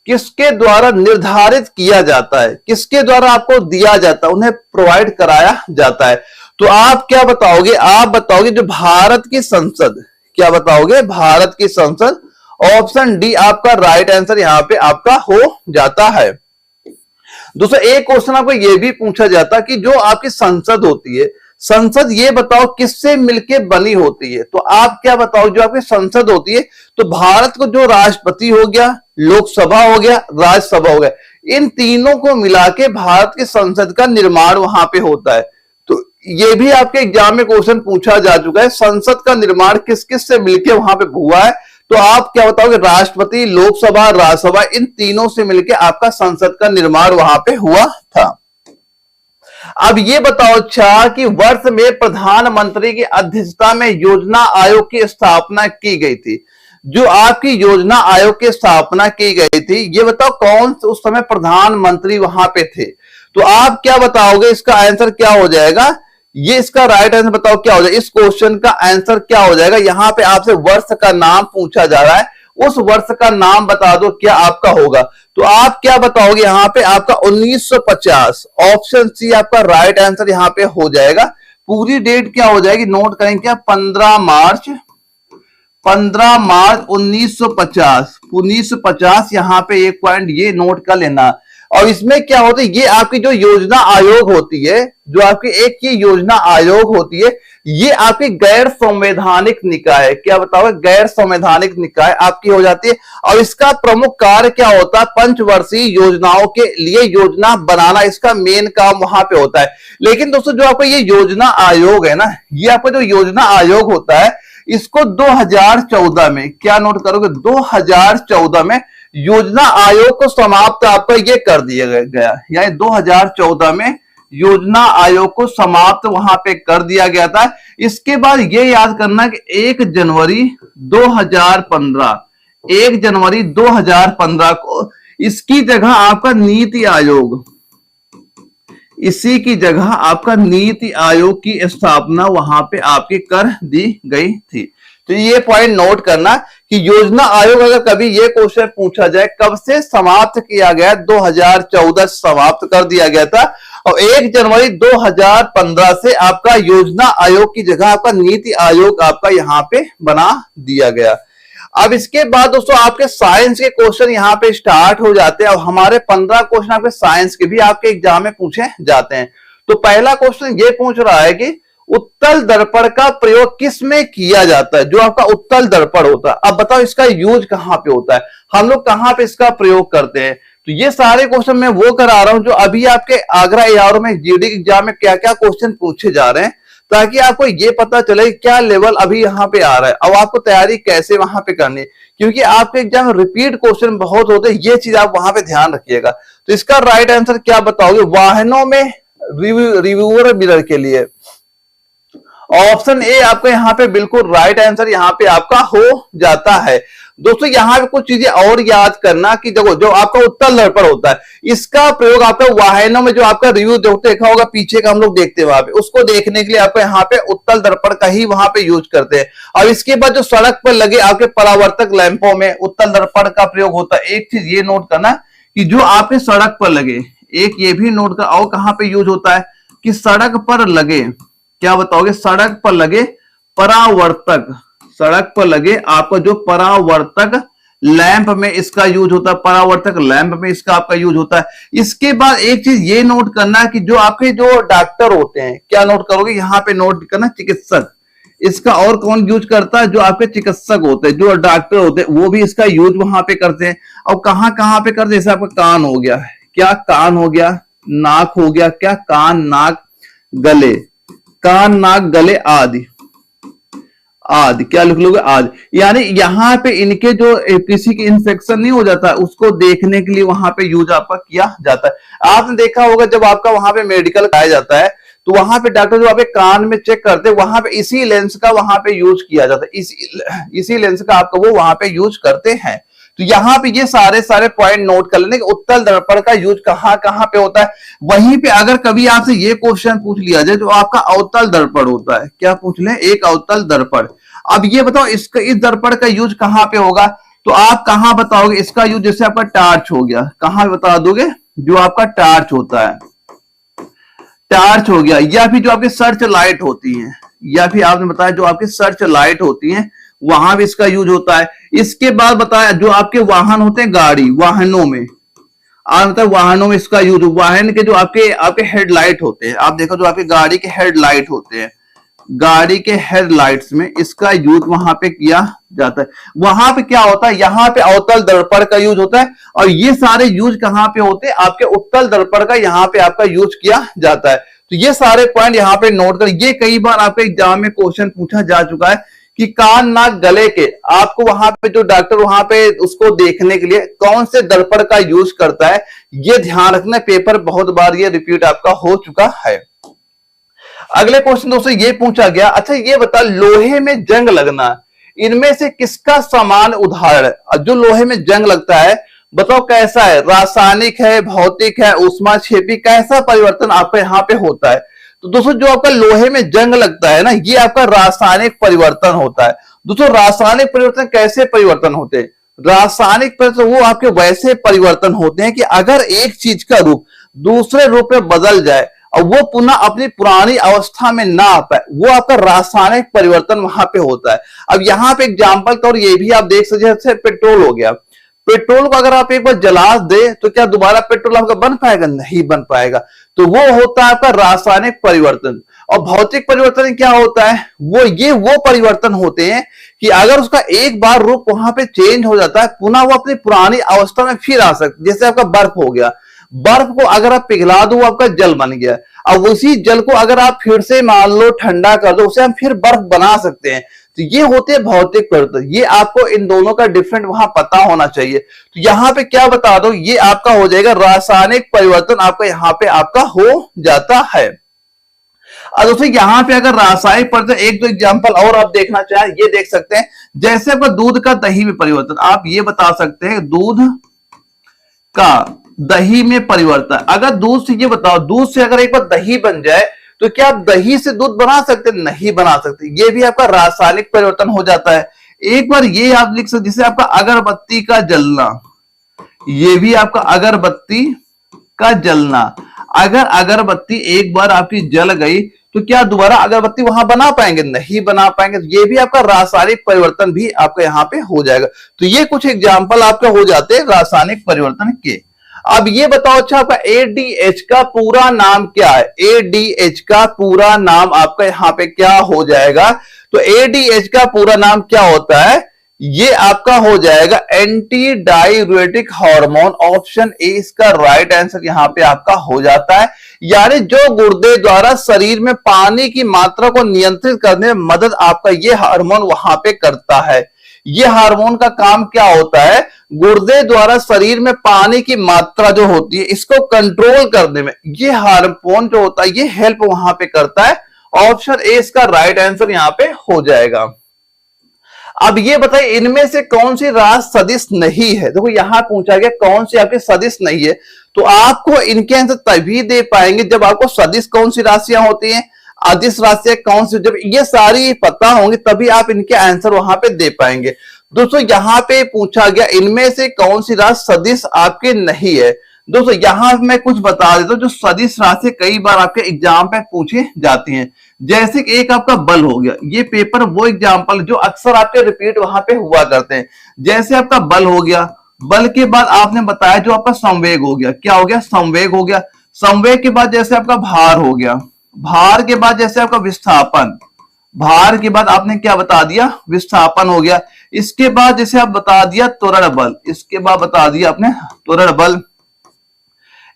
किसके द्वारा निर्धारित किया जाता है, किसके द्वारा आपको दिया जाता है, उन्हें प्रोवाइड कराया जाता है। तो आप क्या बताओगे, आप बताओगे जो भारत की संसद, क्या बताओगे, भारत की संसद। ऑप्शन डी आपका राइट आंसर यहां पे आपका हो जाता है। दोस्तों एक क्वेश्चन आपको ये भी पूछा जाता कि जो आपकी संसद होती है, संसद ये बताओ किससे मिलके बनी होती है। तो आप क्या बताओ, जो आपकी संसद होती है, तो भारत को जो राष्ट्रपति हो गया, लोकसभा हो गया, राज्यसभा हो गया, इन तीनों को मिला के भारत की संसद का निर्माण वहां पे होता है। तो ये भी आपके एग्जाम में क्वेश्चन पूछा जा चुका है, संसद का निर्माण किस किस से मिलके वहां पे हुआ है। तो आप क्या बताओगे, राष्ट्रपति, लोकसभा, राज्यसभा, इन तीनों से मिलके आपका संसद का निर्माण वहां पे हुआ था। अब ये बताओ अच्छा कि वर्ष में प्रधानमंत्री की अध्यक्षता में योजना आयोग की स्थापना की गई थी। जो आपकी योजना आयोग की स्थापना की गई थी, ये बताओ कौन उस समय प्रधानमंत्री वहां पे थे। तो आप क्या बताओगे, इसका आंसर क्या हो जाएगा, ये इसका राइट आंसर बताओ क्या हो जाएगा। इस क्वेश्चन का आंसर क्या हो जाएगा, यहां पे आपसे वर्ष का नाम पूछा जा रहा है, उस वर्ष का नाम बता दो क्या आपका होगा। तो आप क्या बताओगे, यहां पे आपका 1950, ऑप्शन सी आपका राइट आंसर यहां पे हो जाएगा। पूरी डेट क्या हो जाएगी, नोट करेंगे क्या, 15 मार्च 1950। 1950 यहां पे एक पॉइंट ये नोट कर लेना। और इसमें क्या होता है, ये आपकी जो योजना आयोग होती है, जो आपकी एक ये योजना आयोग होती है, ये आपकी गैर संवैधानिक निकाय, क्या बताओगे, गैर संवैधानिक निकाय आपकी हो जाती है। और इसका प्रमुख कार्य क्या होता है, पंचवर्षीय योजनाओं के लिए योजना बनाना, इसका मेन काम वहां पे होता है। लेकिन दोस्तों जो आपका ये योजना आयोग है ना, ये आपका जो योजना आयोग होता है, इसको 2014 में क्या नोट करोगे, 2014 में योजना आयोग को समाप्त आपका ये कर दिया गया, यानी 2014 में योजना आयोग को समाप्त वहां पे कर दिया गया था। इसके बाद ये याद करना कि 1 जनवरी 2015 को इसकी जगह आपका नीति आयोग, इसी की जगह आपका नीति आयोग की स्थापना वहां पे आपकी कर दी गई थी। तो ये पॉइंट नोट करना कि योजना आयोग अगर कभी ये क्वेश्चन पूछा जाए कब से समाप्त किया गया, 2014 समाप्त कर दिया गया था। और 1 जनवरी 2015 से आपका योजना आयोग की जगह आपका नीति आयोग आपका यहां पे बना दिया गया। अब इसके बाद दोस्तों आपके साइंस के क्वेश्चन यहां पे स्टार्ट हो जाते हैं। और हमारे 15 क्वेश्चन आपके साइंस के भी आपके एग्जाम में पूछे जाते हैं। तो पहला क्वेश्चन ये पूछ रहा है कि उत्तल दर्पण का प्रयोग किस में किया जाता है, जो आपका उत्तल दर्पण होता है। अब बताओ इसका यूज कहां पे होता है, हम लोग कहां पे इसका प्रयोग करते हैं। तो ये सारे क्वेश्चन मैं वो करा रहा हूं जो अभी आपके आगरा एआरओ में जीडी एग्जाम में क्या क्या क्वेश्चन पूछे जा रहे हैं, ताकि आपको ये पता चले क्या लेवल अभी यहाँ पे आ रहा है, अब आपको तैयारी कैसे वहां पे करनी है। क्योंकि आपके एग्जाम में रिपीट क्वेश्चन बहुत होते हैं, ये चीज आप वहां पे ध्यान रखिएगा। तो इसका राइट आंसर क्या बताओगे, वाहनों में रिव्यूअर मिरर के लिए ऑप्शन ए आपका यहाँ पे बिल्कुल राइट आंसर यहाँ पे आपका हो जाता है। दोस्तों यहाँ पे कुछ चीजें और याद करना कि देखो जो आपका उत्तल दर्पण होता है, इसका प्रयोग आपका वाहनों में जो आपका रिव्यू देखा होगा पीछे का हम लोग देखते हैं, वहां पे उसको देखने के लिए आपको यहाँ पे उत्तल दर्पण का ही वहां पे यूज करते हैं। और इसके बाद जो सड़क पर लगे आपके परावर्तक लैंपों में उत्तल दर्पण का प्रयोग होता है। एक चीज ये नोट करना कि जो आपके सड़क पर लगे, एक ये भी नोट कर, और कहां पे यूज होता है कि सड़क पर लगे, क्या बताओगे, सड़क पर लगे परावर्तक, सड़क पर लगे आपका जो परावर्तक लैंप में इसका यूज होता है, परावर्तक लैंप में इसका आपका यूज होता है। इसके बाद एक चीज ये नोट करना कि जो आपके जो डॉक्टर होते हैं, क्या नोट करोगे यहाँ पे नोट करना, चिकित्सक, इसका और कौन यूज करता है, जो आपके चिकित्सक होते हैं, जो डॉक्टर होते हैं, वो भी इसका यूज वहां पे करते हैं। और कहां कहां पे करते हैं, जैसे आपका कान हो गया, क्या कान हो गया, नाक हो गया, क्या कान, नाक, गले, कान, नाक, गले आदि आदि, क्या लिख लोगे, आदि। यानी यहाँ पे इनके जो किसी की इंफेक्शन नहीं हो जाता उसको देखने के लिए वहां पे यूज आपका किया जाता है। आपने देखा होगा जब आपका वहां पे मेडिकल कराया जाता है तो वहां पे डॉक्टर जो आपके कान में चेक करते हैं, वहां पे इसी लेंस का वहां पे यूज किया जाता है, इसी लेंस का आपका वो वहां पे यूज करते हैं। तो यहाँ पे ये सारे पॉइंट नोट कर लेने कि उत्तल दर्पण का यूज कहां कहां पे होता है। वहीं पे अगर कभी आपसे ये क्वेश्चन पूछ लिया जाए जो आपका अवतल दर्पण होता है, क्या पूछ ले, एक अवतल दर्पण, अब ये बताओ इसका, इस दर्पण का यूज कहां पे होगा, तो आप कहां बताओगे इसका यूज, जैसे आपका टार्च हो गया, कहां बता दोगे, जो आपका टार्च होता है, टार्च हो गया, या फिर जो आपकी सर्च लाइट होती है, या फिर आपने बताया जो आपकी सर्च लाइट होती है वहां भी इसका यूज होता है। इसके बाद बताया जो आपके वाहन होते हैं, गाड़ी, वाहनों में आप मतलब वाहनों में इसका यूज, वाहन के जो आपके आपके हेडलाइट होते हैं, आप देखो जो आपकी गाड़ी के हेडलाइट होते हैं, गाड़ी के हेडलाइट्स में इसका यूज वहां पे किया जाता है। वहां पे क्या होता है, यहाँ पे अवतल दर्पण का यूज होता है, और ये सारे यूज कहां पे होते हैं, आपके उत्तल दर्पण का यहाँ पे आपका यूज किया जाता है। तो ये सारे पॉइंट यहाँ पे नोट कर, ये कई बार आपके एग्जाम में क्वेश्चन पूछा जा चुका है कि कान नाक गले के आपको वहां पे जो डॉक्टर वहां पे उसको देखने के लिए कौन से दर्पण का यूज करता है, ये ध्यान रखना, पेपर बहुत बार ये रिपीट आपका हो चुका है। अगले क्वेश्चन दोस्तों ये पूछा गया, अच्छा ये बता, लोहे में जंग लगना इनमें से किसका समान उदाहरण है? जो लोहे में जंग लगता है बताओ कैसा है, रासायनिक है, भौतिक है, ऊष्माक्षेपी, कैसा परिवर्तन आपका यहाँ पे होता है? तो दोस्तों जो आपका लोहे में जंग लगता है ना, ये आपका रासायनिक परिवर्तन होता है। दोस्तों रासायनिक परिवर्तन कैसे परिवर्तन होते हैं? रासायनिक परिवर्तन वो आपके वैसे परिवर्तन होते हैं कि अगर एक चीज का रूप दूसरे रूप में बदल जाए और वो पुनः अपनी पुरानी अवस्था में ना आ पाए, वो आपका रासायनिक परिवर्तन वहां पे होता है। अब यहाँ पे एग्जाम्पल तौर ये भी आप देख सकते हैं, जैसे पेट्रोल हो गया, पेट्रोल को अगर आप एक बार जला दे तो क्या दोबारा पेट्रोल आपका बन पाएगा? नहीं बन पाएगा। तो वो होता है आपका रासायनिक परिवर्तन। और भौतिक परिवर्तन क्या होता है, वो परिवर्तन होते हैं कि अगर उसका एक बार रूप वहां पे चेंज हो जाता है, पुनः वो अपनी पुरानी अवस्था में फिर आ सकता। जैसे आपका बर्फ हो गया, बर्फ को अगर आप पिघला दो वो आपका जल बन गया, अब उसी जल को अगर आप फिर से मान लो ठंडा कर दो, उसे हम फिर बर्फ बना सकते हैं। तो ये होते हैं भौतिक परिवर्तन। ये आपको इन दोनों का डिफरेंट वहां पता होना चाहिए। तो यहाँ पे क्या बता दो, ये आपका हो जाएगा रासायनिक परिवर्तन, आपका यहाँ पे आपका हो जाता है। अब दोस्तों यहाँ पे अगर रासायनिक परिवर्तन एक दो एग्जांपल और आप देखना चाहें, ये देख सकते हैं, जैसे आपका दूध का दही में परिवर्तन, आप ये बता सकते हैं दूध का दही में परिवर्तन। अगर दूध से, ये बताओ दूध से अगर एक बार दही बन जाए तो क्या आप दही से दूध बना सकते? नहीं बना सकते। ये भी आपका रासायनिक परिवर्तन हो जाता है। एक बार ये आप लिख सकते, जैसे आपका अगरबत्ती का जलना, ये भी आपका अगरबत्ती का जलना। अगर अगरबत्ती एक बार आपकी जल गई तो क्या दोबारा अगरबत्ती वहां बना पाएंगे? नहीं बना पाएंगे। तो ये भी आपका रासायनिक परिवर्तन भी आपका यहाँ पे हो जाएगा। तो ये कुछ एग्जाम्पल आपके हो जाते हैं रासायनिक परिवर्तन के। अब ये बताओ, अच्छा आपका एडीएच का पूरा नाम क्या है? एडीएच का पूरा नाम आपका यहाँ पे क्या हो जाएगा? तो एडीएच का पूरा नाम क्या होता है? ये आपका हो जाएगा anti diuretic hormone. Option A इसका राइट आंसर यहाँ पे आपका हो जाता है। यानी जो गुर्दे द्वारा शरीर में पानी की मात्रा को नियंत्रित करने में मदद आपका ये हार्मोन वहां पे करता है। ये हार्मोन का काम क्या होता है? गुर्दे द्वारा शरीर में पानी की मात्रा जो होती है इसको कंट्रोल करने में ये हार्मोन जो होता है ये हेल्प वहां पे करता है। ऑप्शन ए इसका राइट आंसर यहां पे हो जाएगा। अब ये बताइए इनमें से कौन सी राशि सदिश नहीं है? देखो यहां पूछा गया कौन सी आपकी सदिश नहीं है, तो आपको इनके आंसर तभी दे पाएंगे जब आपको सदिश कौन सी राशियां होती हैं, अदिश राशियां कौन सी, जब ये सारी पता होंगी तभी आप इनके आंसर वहां पे दे पाएंगे। दोस्तों यहां पे पूछा गया इनमें से कौन सी राशि सदिश आपके नहीं है। दोस्तों यहां मैं कुछ बता देता हूं, जो सदिश राशि कई बार आपके एग्जाम पे पूछे जाती हैं। जैसे कि एक आपका बल हो गया, ये पेपर वो एग्जाम्पल जो अक्सर आपके रिपीट वहां पे हुआ करते हैं। जैसे आपका बल हो गया, बल के बाद आपने बताया जो आपका संवेग हो गया, क्या हो गया? संवेग हो गया। संवेग के बाद जैसे आपका भार हो गया, भार के बाद जैसे आपका विस्थापन, भार के बाद आपने क्या बता दिया? विस्थापन हो गया। इसके बाद जैसे आप बता दिया त्वरण बल, इसके बाद बता दिया आपने त्वरण बल।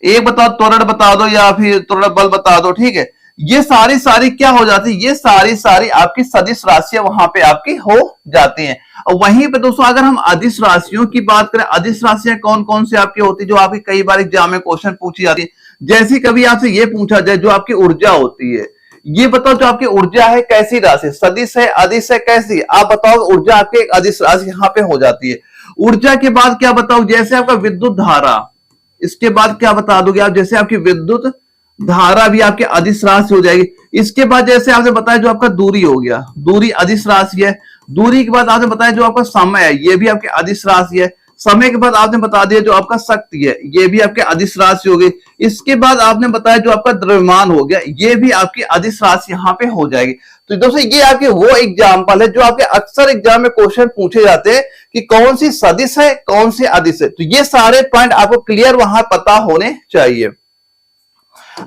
एक बताओ त्वरण बता दो या फिर त्वरण बल बता दो, ठीक है। ये सारी क्या हो जाती है? ये सारी आपकी सदिश राशियां वहां पे आपकी हो जाती हैं। और वहीं पे दोस्तों अगर हम अदिश राशियों की बात करें, अदिश राशियां कौन कौन सी आपकी होती है जो आपकी कई बार एग्जाम में क्वेश्चन पूछी जाती है। जैसे कभी आपसे ये पूछा जाए जो आपकी ऊर्जा होती है, ये बताओ जो आपकी ऊर्जा है कैसी राशि, सदिश है, अदिश है, कैसी? आप बताओ ऊर्जा आपकी एक अदिश राशि यहाँ पे हो जाती है। ऊर्जा के बाद क्या बताओ? जैसे आपका विद्युत धारा, इसके बाद क्या बता दोगे आप? जैसे आपकी विद्युत धारा भी आपके अदिश राशि हो जाएगी। इसके बाद जैसे आपने बताया जो आपका दूरी हो गया, दूरी अदिश राशि है। दूरी के बाद आपने बताया जो आपका समय है, ये भी आपकी अदिश राशि है। समय के बाद आपने बता दिया जो आपका शक्ति है, ये भी आपके अदिश राशि हो गई। इसके बाद आपने बताया जो आपका द्रव्यमान हो गया, ये भी आपकी अदिश राशि यहाँ पे हो जाएगी। तो दोस्तों ये आपके वो एग्जाम्पल है जो आपके अक्सर एग्जाम में क्वेश्चन पूछे जाते हैं कि कौन सी सदिश है, कौन सी अदिश है। तो ये सारे पॉइंट आपको क्लियर वहां पता होने चाहिए।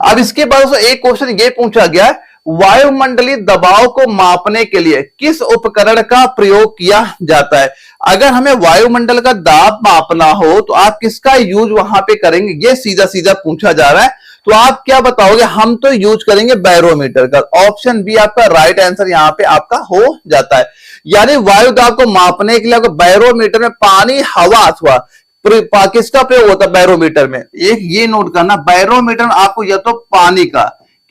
अब इसके बाद एक क्वेश्चन ये पूछा गया है, वायुमंडलीय दबाव को मापने के लिए किस उपकरण का प्रयोग किया जाता है। अगर हमें वायुमंडल का दाब मापना हो तो आप किसका यूज वहां पे करेंगे, ये सीधा सीधा पूछा जा रहा है। तो आप क्या बताओगे, हम तो यूज करेंगे बैरोमीटर का। ऑप्शन बी आपका राइट आंसर यहां पे आपका हो जाता है। यानी वायु दाब को मापने के लिए आपको बैरोमीटर में पानी, हवा अथवा किसका प्रयोग होता है बैरोमीटर में, एक ये नोट करना, बैरोमीटर में आपको या तो पानी का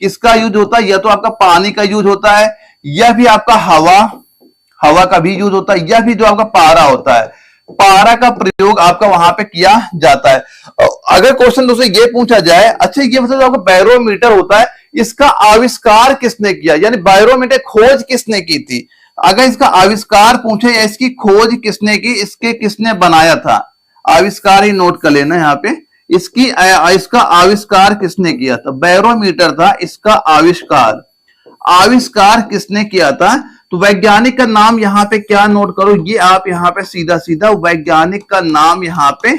किसका यूज होता है, या तो आपका पानी का यूज होता है, या भी आपका हवा का भी यूज होता है, या भी जो आपका पारा होता है, पारा का प्रयोग आपका वहां पे किया जाता है। अगर क्वेश्चन दोस्तों ये पूछा जाए, अच्छा ये मतलब जो आपका बैरोमीटर होता है इसका आविष्कार किसने किया, यानी बैरोमीटर खोज किसने की थी। अगर इसका आविष्कार पूछे या इसकी खोज किसने की, इसके किसने बनाया था, आविष्कार ही नोट कर लेना यहाँ पे, इसका आविष्कार किसने किया था, बैरोमीटर था इसका आविष्कार किसने किया था। तो वैज्ञानिक का नाम यहाँ पे क्या नोट करो, ये आप यहाँ पे सीधा सीधा वैज्ञानिक का नाम यहाँ पे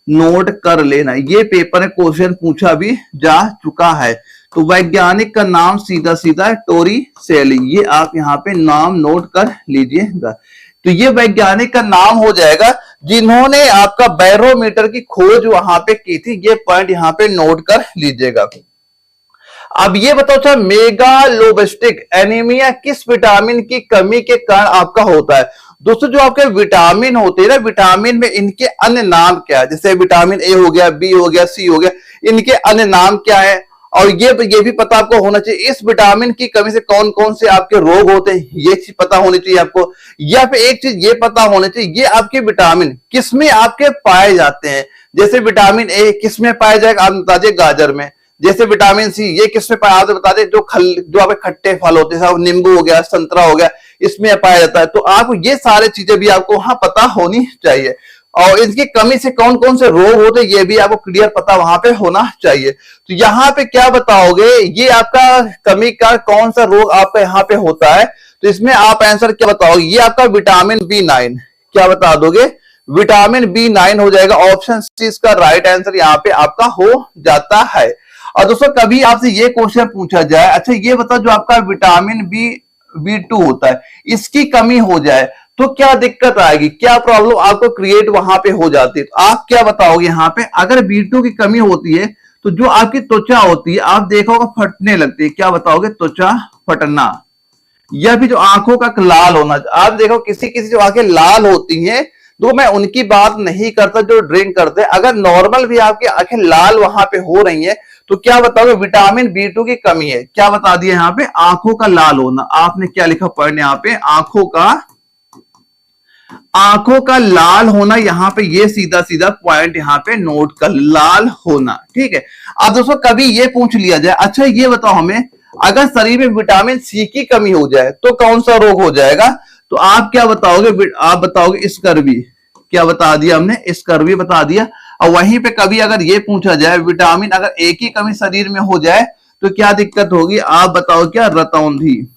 नोट कर लेना। ये पेपर में क्वेश्चन पूछा भी जा चुका है। तो वैज्ञानिक का नाम सीधा सीधा टोरिसेली, ये आप यहाँ पे नाम नोट कर लीजिएगा। तो ये वैज्ञानिक का नाम हो जाएगा जिन्होंने आपका बैरोमीटर की खोज वहां पे की थी। ये पॉइंट यहाँ पे नोट कर लीजिएगा। अब ये बताओ अच्छा, मेगालोब्लास्टिक एनीमिया किस विटामिन की कमी के कारण आपका होता है। दोस्तों जो आपके विटामिन होते हैं ना, विटामिन में इनके अन्य नाम क्या है, जैसे विटामिन ए हो गया, बी हो गया, सी हो गया, इनके अन्य नाम क्या है, और ये भी पता आपको होना चाहिए इस विटामिन की कमी से कौन कौन से आपके रोग होते हैं, ये चीज पता होनी चाहिए आपको। या फिर एक चीज ये पता होनी चाहिए ये आपके विटामिन किसमें आपके पाए जाते हैं। जैसे विटामिन ए किसमें पाया जाएगा, आप बता दीजिए गाजर में। जैसे विटामिन सी ये किसमें पाया, आप बता दें जो आपके खट्टे फल होते हैं, नींबू हो गया, संतरा हो गया, इसमें पाया जाता है। तो आपको ये सारे चीजें भी आपको वहां पता होनी चाहिए, और इनकी कमी से कौन कौन से रोग होते हैं ये भी आपको क्लियर पता वहां पे होना चाहिए। तो यहाँ पे क्या बताओगे, ये आपका कमी का कौन सा रोग आपका यहाँ पे होता है। तो इसमें आप आंसर क्या बताओगे, ये आपका विटामिन B9, क्या बता दोगे, विटामिन B9 हो जाएगा। ऑप्शन सी इसका राइट आंसर यहाँ पे आपका हो जाता है। और दोस्तों कभी आपसे ये क्वेश्चन पूछा जाए, अच्छा ये बताओ जो आपका विटामिन B2 होता है इसकी कमी हो जाए तो क्या दिक्कत आएगी, क्या प्रॉब्लम आपको क्रिएट वहां पे हो जाती है। तो आप क्या बताओगे यहाँ पे, अगर B2 की कमी होती है तो जो आपकी त्वचा होती है आप देखोगे फटने लगती है, क्या बताओगे, त्वचा फटना, या भी जो आंखों का लाल होना। आप देखो किसी किसी जो आंखें लाल होती हैं, तो मैं उनकी बात नहीं करता जो ड्रिंक करते हैं, अगर नॉर्मल भी आपकी आंखें लाल वहां पे हो रही हैं तो क्या बताओगे, विटामिन B2 की कमी है। क्या बता दिया यहाँ पे, आंखों का लाल होना। आपने क्या लिखा पॉइंट यहाँ पे, आंखों का लाल होना, यहाँ पे ये सीधा सीधा पॉइंट यहाँ पे नोट कर, लाल होना, ठीक है। अब दोस्तों कभी ये पूछ लिया जाए, अच्छा ये बताओ हमें, अगर शरीर में विटामिन सी की कमी हो जाए तो कौन सा रोग हो जाएगा। तो आप क्या बताओगे, आप बताओगे स्कर्वी, क्या बता दिया हमने, स्कर्वी बता दिया। और वहीं पे कभी अगर ये पूछा जाए विटामिन अगर एक ही कमी शरीर में हो जाए तो क्या दिक्कत होगी, आप बताओ क्या, रतौंधी,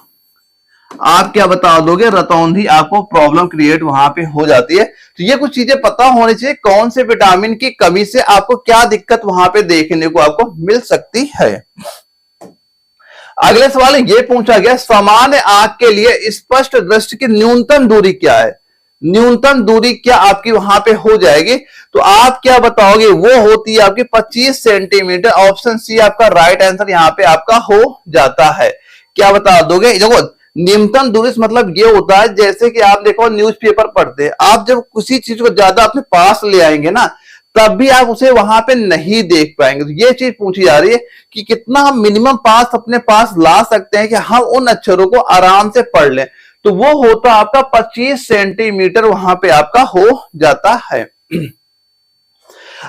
आप क्या बता दोगे, रतौंधी आपको प्रॉब्लम क्रिएट वहां पे हो जाती है। तो ये कुछ चीजें पता होनी चाहिए, कौन से विटामिन की कमी से आपको क्या दिक्कत वहां पे देखने को आपको मिल सकती है। अगले सवाल ये पूछा गया, सामान्य आंख के लिए स्पष्ट दृष्टि की न्यूनतम दूरी क्या है, न्यूनतम दूरी क्या आपकी वहां पे हो जाएगी। तो आप क्या बताओगे, वो होती है आपकी 25 सेंटीमीटर। ऑप्शन सी आपका राइट आंसर यहाँ पे आपका हो जाता है। क्या बता दोगे, देखो न्यूनतम दूरी मतलब ये होता है, जैसे कि आप देखो न्यूज़पेपर पढ़ते हैं, आप जब किसी चीज को ज्यादा अपने पास ले आएंगे ना तब भी आप उसे वहां पे नहीं देख पाएंगे। तो ये चीज पूछी जा रही है कि कितना हम मिनिमम पास अपने पास ला सकते हैं कि हम उन अक्षरों को आराम से पढ़ लें। तो वो होता आपका 25 सेंटीमीटर वहां पे आपका हो जाता है।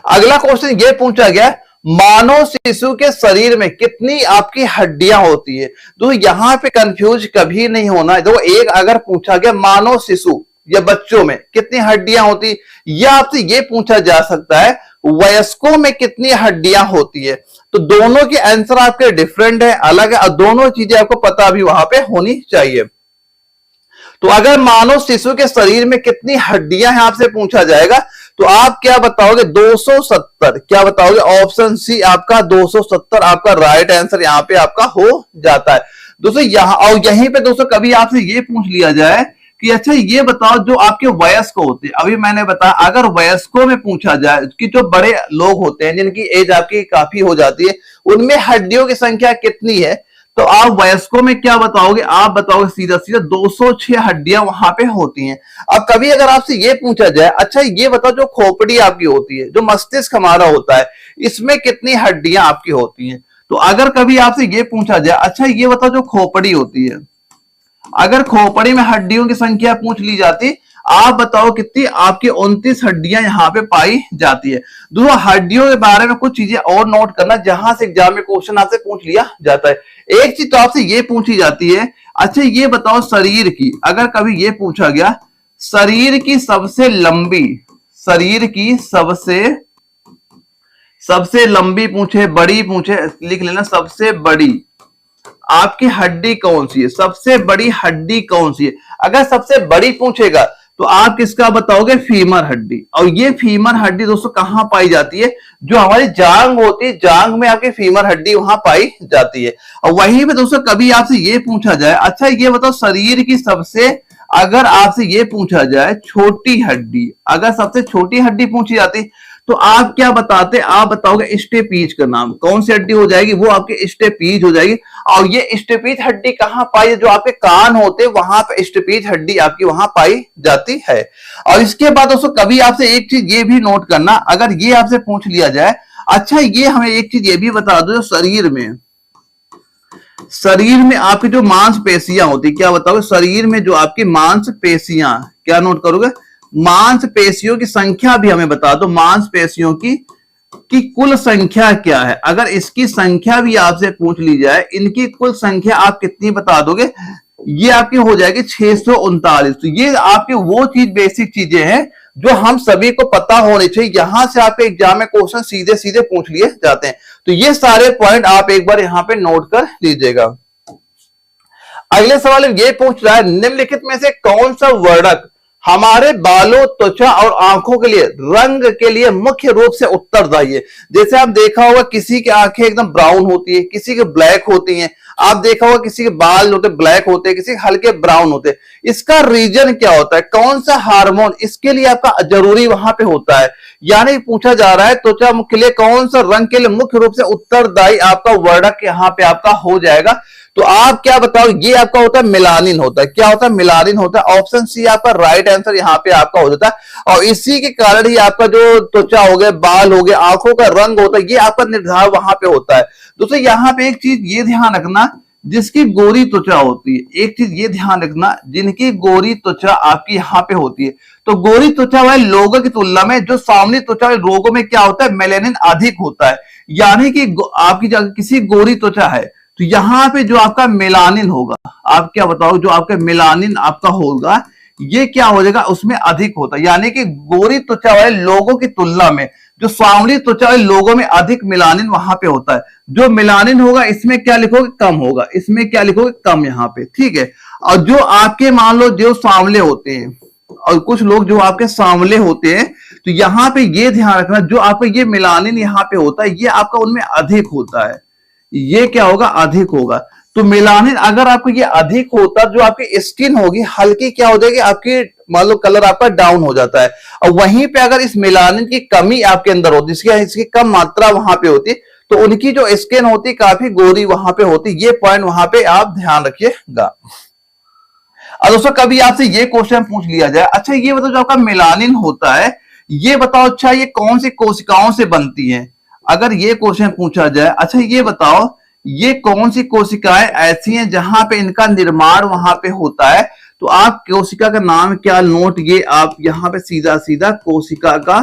अगला क्वेश्चन ये पूछा गया, मानव शिशु के शरीर में कितनी आपकी हड्डियां होती है। तो यहां पे कंफ्यूज कभी नहीं होना। देखो एक अगर पूछा गया मानव शिशु, या बच्चों में कितनी हड्डियां होती, या आपसे ये पूछा जा सकता है वयस्कों में कितनी हड्डियां होती है। तो दोनों के आंसर आपके डिफरेंट है, अलग है, और दोनों चीजें आपको पता भी वहां पे होनी चाहिए। तो अगर मानव शिशु के शरीर में कितनी हड्डियां हैं आपसे पूछा जाएगा, तो आप क्या बताओगे? 270। क्या बताओगे? ऑप्शन सी आपका 270 आपका राइट आंसर यहां पे आपका हो जाता है। दोस्तों यहां और यहीं पे दोस्तों कभी आपसे ये पूछ लिया जाए कि अच्छा ये बताओ जो आपके वयस्क होते हैं, अभी मैंने बताया अगर वयस्कों में पूछा जाए कि जो बड़े लोग होते हैं जिनकी एज आपकी काफी हो जाती है, उनमें हड्डियों की संख्या कितनी है, तो आप वयस्कों में क्या बताओगे? आप बताओगे सीधा सीधा 206 हड्डियां वहां पे होती हैं। अब कभी अगर आपसे ये पूछा जाए अच्छा ये बताओ जो खोपड़ी आपकी होती है, जो मस्तिष्क हमारा होता है, इसमें कितनी हड्डियां आपकी होती हैं, तो अगर कभी आपसे ये पूछा जाए अच्छा ये बताओ जो खोपड़ी होती है, अगर खोपड़ी में हड्डियों की संख्या पूछ ली जाती, आप बताओ कितनी? आपकी 29 हड्डियां यहां पे पाई जाती है। दोस्तों हड्डियों के बारे में कुछ चीजें और नोट करना जहां से एग्जाम में क्वेश्चन आपसे पूछ लिया जाता है। एक चीज तो आपसे ये पूछी जाती है अच्छा ये बताओ शरीर की, अगर कभी ये पूछा गया शरीर की सबसे लंबी, शरीर की सबसे लंबी पूछे, बड़ी पूछे, लिख लेना सबसे बड़ी आपकी हड्डी कौन सी है, सबसे बड़ी हड्डी कौन सी है। अगर सबसे बड़ी पूछेगा तो आप किसका बताओगे? फीमर हड्डी। और ये फीमर हड्डी दोस्तों कहां पाई जाती है? जो हमारी जांग होती है, जांग में आपकी फीमर हड्डी वहां पाई जाती है। और वहीं पे दोस्तों कभी आपसे ये पूछा जाए अच्छा ये बताओ शरीर की सबसे, अगर आपसे ये पूछा जाए छोटी हड्डी, अगर सबसे छोटी हड्डी पूछी जाती तो आप क्या बताते? आप बताओगे स्टेपीज का नाम। कौन सी हड्डी हो जाएगी? वो आपके स्टेपीज हो जाएगी। और ये स्टेपीज हड्डी कहां पाई है? जो आपके कान होते वहां पे स्टेपीज हड्डी आपकी वहां पाई जाती है। और इसके बाद दोस्तों कभी आपसे एक चीज ये भी नोट करना, अगर ये आपसे पूछ लिया जाए अच्छा ये हमें एक चीज ये भी बता दो, शरीर में आपकी जो मांसपेशियां होती, क्या बताओगे? शरीर में जो आपकी मांसपेशियां, क्या नोट करोगे? मांसपेशियों की संख्या भी हमें बता दो, मांसपेशियों की कुल संख्या क्या है। अगर इसकी संख्या भी आपसे पूछ ली जाए, इनकी कुल संख्या आप कितनी बता दोगे? ये आपकी हो जाएगी 639। तो ये आपकी वो चीज बेसिक चीजें हैं जो हम सभी को पता होनी चाहिए, यहां से आपके एग्जाम में क्वेश्चन सीधे सीधे पूछ लिए जाते हैं। तो ये सारे पॉइंट आप एक बार यहां पे नोट कर लीजिएगा। अगले सवाल ये पूछ रहा है निम्नलिखित में से कौन सा वर्णक हमारे बालों, त्वचा और आंखों के लिए रंग के लिए मुख्य रूप से उत्तरदायी है। जैसे आप देखा होगा किसी की आंखें एकदम ब्राउन होती है, किसी के ब्लैक होती हैं, आप देखा होगा किसी के बाल होते ब्लैक होते हैं, किसी के हल्के ब्राउन होते हैं। इसका रीजन क्या होता है? कौन सा हार्मोन इसके लिए आपका जरूरी वहां पे होता है? यानी पूछा जा रहा है त्वचा के लिए कौन सा रंग के लिए मुख्य रूप से उत्तरदायी आपका वर्णक यहाँ पे आपका हो जाएगा। तो आप क्या बताओ? ये आपका होता है मेलानिन होता है। क्या होता है? मेलानिन होता है। ऑप्शन सी आपका राइट आंसर यहाँ पे आपका हो जाता है। और इसी के कारण ही आपका जो त्वचा हो गया, बाल हो गया, आंखों का रंग होता है, ये आपका निर्धारण वहां पे होता है। दोस्तों यहाँ पे एक चीज ये ध्यान रखना, जिसकी गोरी त्वचा होती है, एक चीज ये ध्यान रखना, जिनकी गोरी त्वचा आपकी यहाँ पे होती है, तो गोरी त्वचा वाले लोगों की तुलना में जो सांवली त्वचा वाले लोगों में क्या होता है? मेलेनिन अधिक होता है। यानी कि आपकी किसी गोरी त्वचा है तो यहां पे जो आपका मेलानिन होगा, आप क्या बताओ? जो आपका मेलानिन आपका होगा ये क्या हो जाएगा? उसमें अधिक होता है। यानी कि गोरी त्वचा वाले लोगों की तुलना में जो सांवली त्वचा वाले लोगों में अधिक मेलानिन वहां पे होता है। जो मेलानिन होगा इसमें क्या लिखोगे? कम होगा। इसमें क्या लिखोगे? कम यहाँ पे, ठीक है। और जो आपके मान लो जो सांवले होते हैं और कुछ लोग जो आपके सांवले होते हैं, तो यहाँ पे ये ध्यान रखना जो आपका ये मेलानिन यहाँ पे होता है ये आपका उनमें अधिक होता है। ये क्या होगा? अधिक होगा। तो मेलानिन अगर आपको ये अधिक होता, जो आपकी स्किन होगी हल्की क्या हो जाएगी? आपकी मान लो कलर आपका डाउन हो जाता है। और वहीं पे अगर इस मेलानिन की कमी आपके अंदर होती, इसकी कम मात्रा वहां पे होती, तो उनकी जो स्किन होती काफी गोरी वहां पे होती। ये पॉइंट वहां पे आप ध्यान रखिएगा। और दोस्तों कभी आपसे ये क्वेश्चन पूछ लिया जाए अच्छा ये बताओ जो आपका मेलानिन होता है ये बताओ अच्छा ये कौन सी कोशिकाओं से बनती है। अगर ये क्वेश्चन पूछा जाए अच्छा ये बताओ ये कौन सी कोशिकाएं ऐसी हैं जहां पे इनका निर्माण वहां पे होता है, तो आप कोशिका का नाम क्या नोट, ये आप यहां पे सीधा सीधा कोशिका का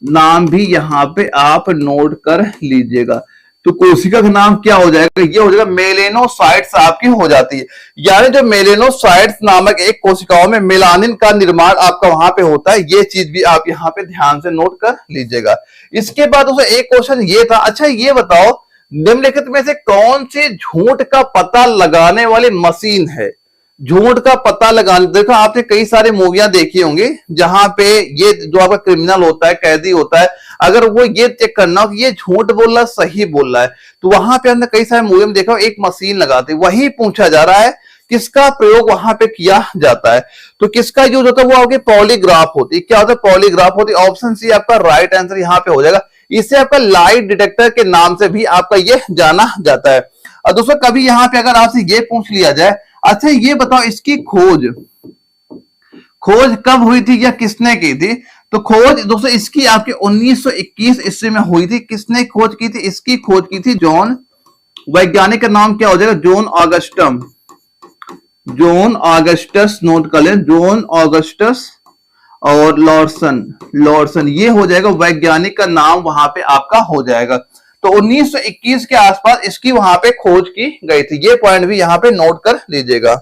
नाम भी यहां पे आप नोट कर लीजिएगा। तो कोशिका का नाम क्या हो जाएगा, ये हो जाएगा मेलेनोसाइट्स आपकी हो जाती है। यानी जो मेलेनोसाइट्स नामक एक कोशिकाओं में मेलानिन का निर्माण आपका वहां पे होता है, ये चीज भी आप यहाँ पे ध्यान से नोट कर लीजिएगा। इसके बाद उसे एक क्वेश्चन ये था, अच्छा ये बताओ निम्नलिखित में से कौन सी झूठ का पता लगाने वाली मशीन है। झूठ का पता लगाने, देखो आपने कई सारे मूवियां देखी होंगी जहां पे ये जो आपका क्रिमिनल होता है, कैदी होता है, अगर वो ये चेक करना हो कि ये झूठ बोल रहा है सही बोल रहा है, तो वहां पे हमने कई सारे मूवी में देखा एक मशीन लगाते, वही पूछा जा रहा है किसका प्रयोग वहां पे किया जाता है। तो किसका यूज होता है, वो आपके पॉलीग्राफ होती है। क्या होता है, पॉलीग्राफ होती है। ऑप्शन सी आपका राइट आंसर यहाँ पे हो जाएगा। इसे आपका लाइट डिटेक्टर के नाम से भी आपका ये जाना जाता है। और दोस्तों कभी यहाँ पे अगर आपसे ये पूछ लिया जाए, अच्छा ये बताओ इसकी खोज कब हुई थी या किसने की थी, तो खोज दोस्तों इसकी आपकी 1921 ईस्वी में हुई थी। किसने खोज की थी, इसकी खोज की थी जॉन, वैज्ञानिक का नाम क्या हो जाएगा, जॉन ऑगस्टस, नोट कर लें, जॉन ऑगस्टस और लॉर्सन, ये हो जाएगा वैज्ञानिक का नाम वहां पे आपका हो जाएगा। तो 1921 के आसपास इसकी वहां पे खोज की गई थी। ये पॉइंट भी यहां पे नोट कर लीजिएगा।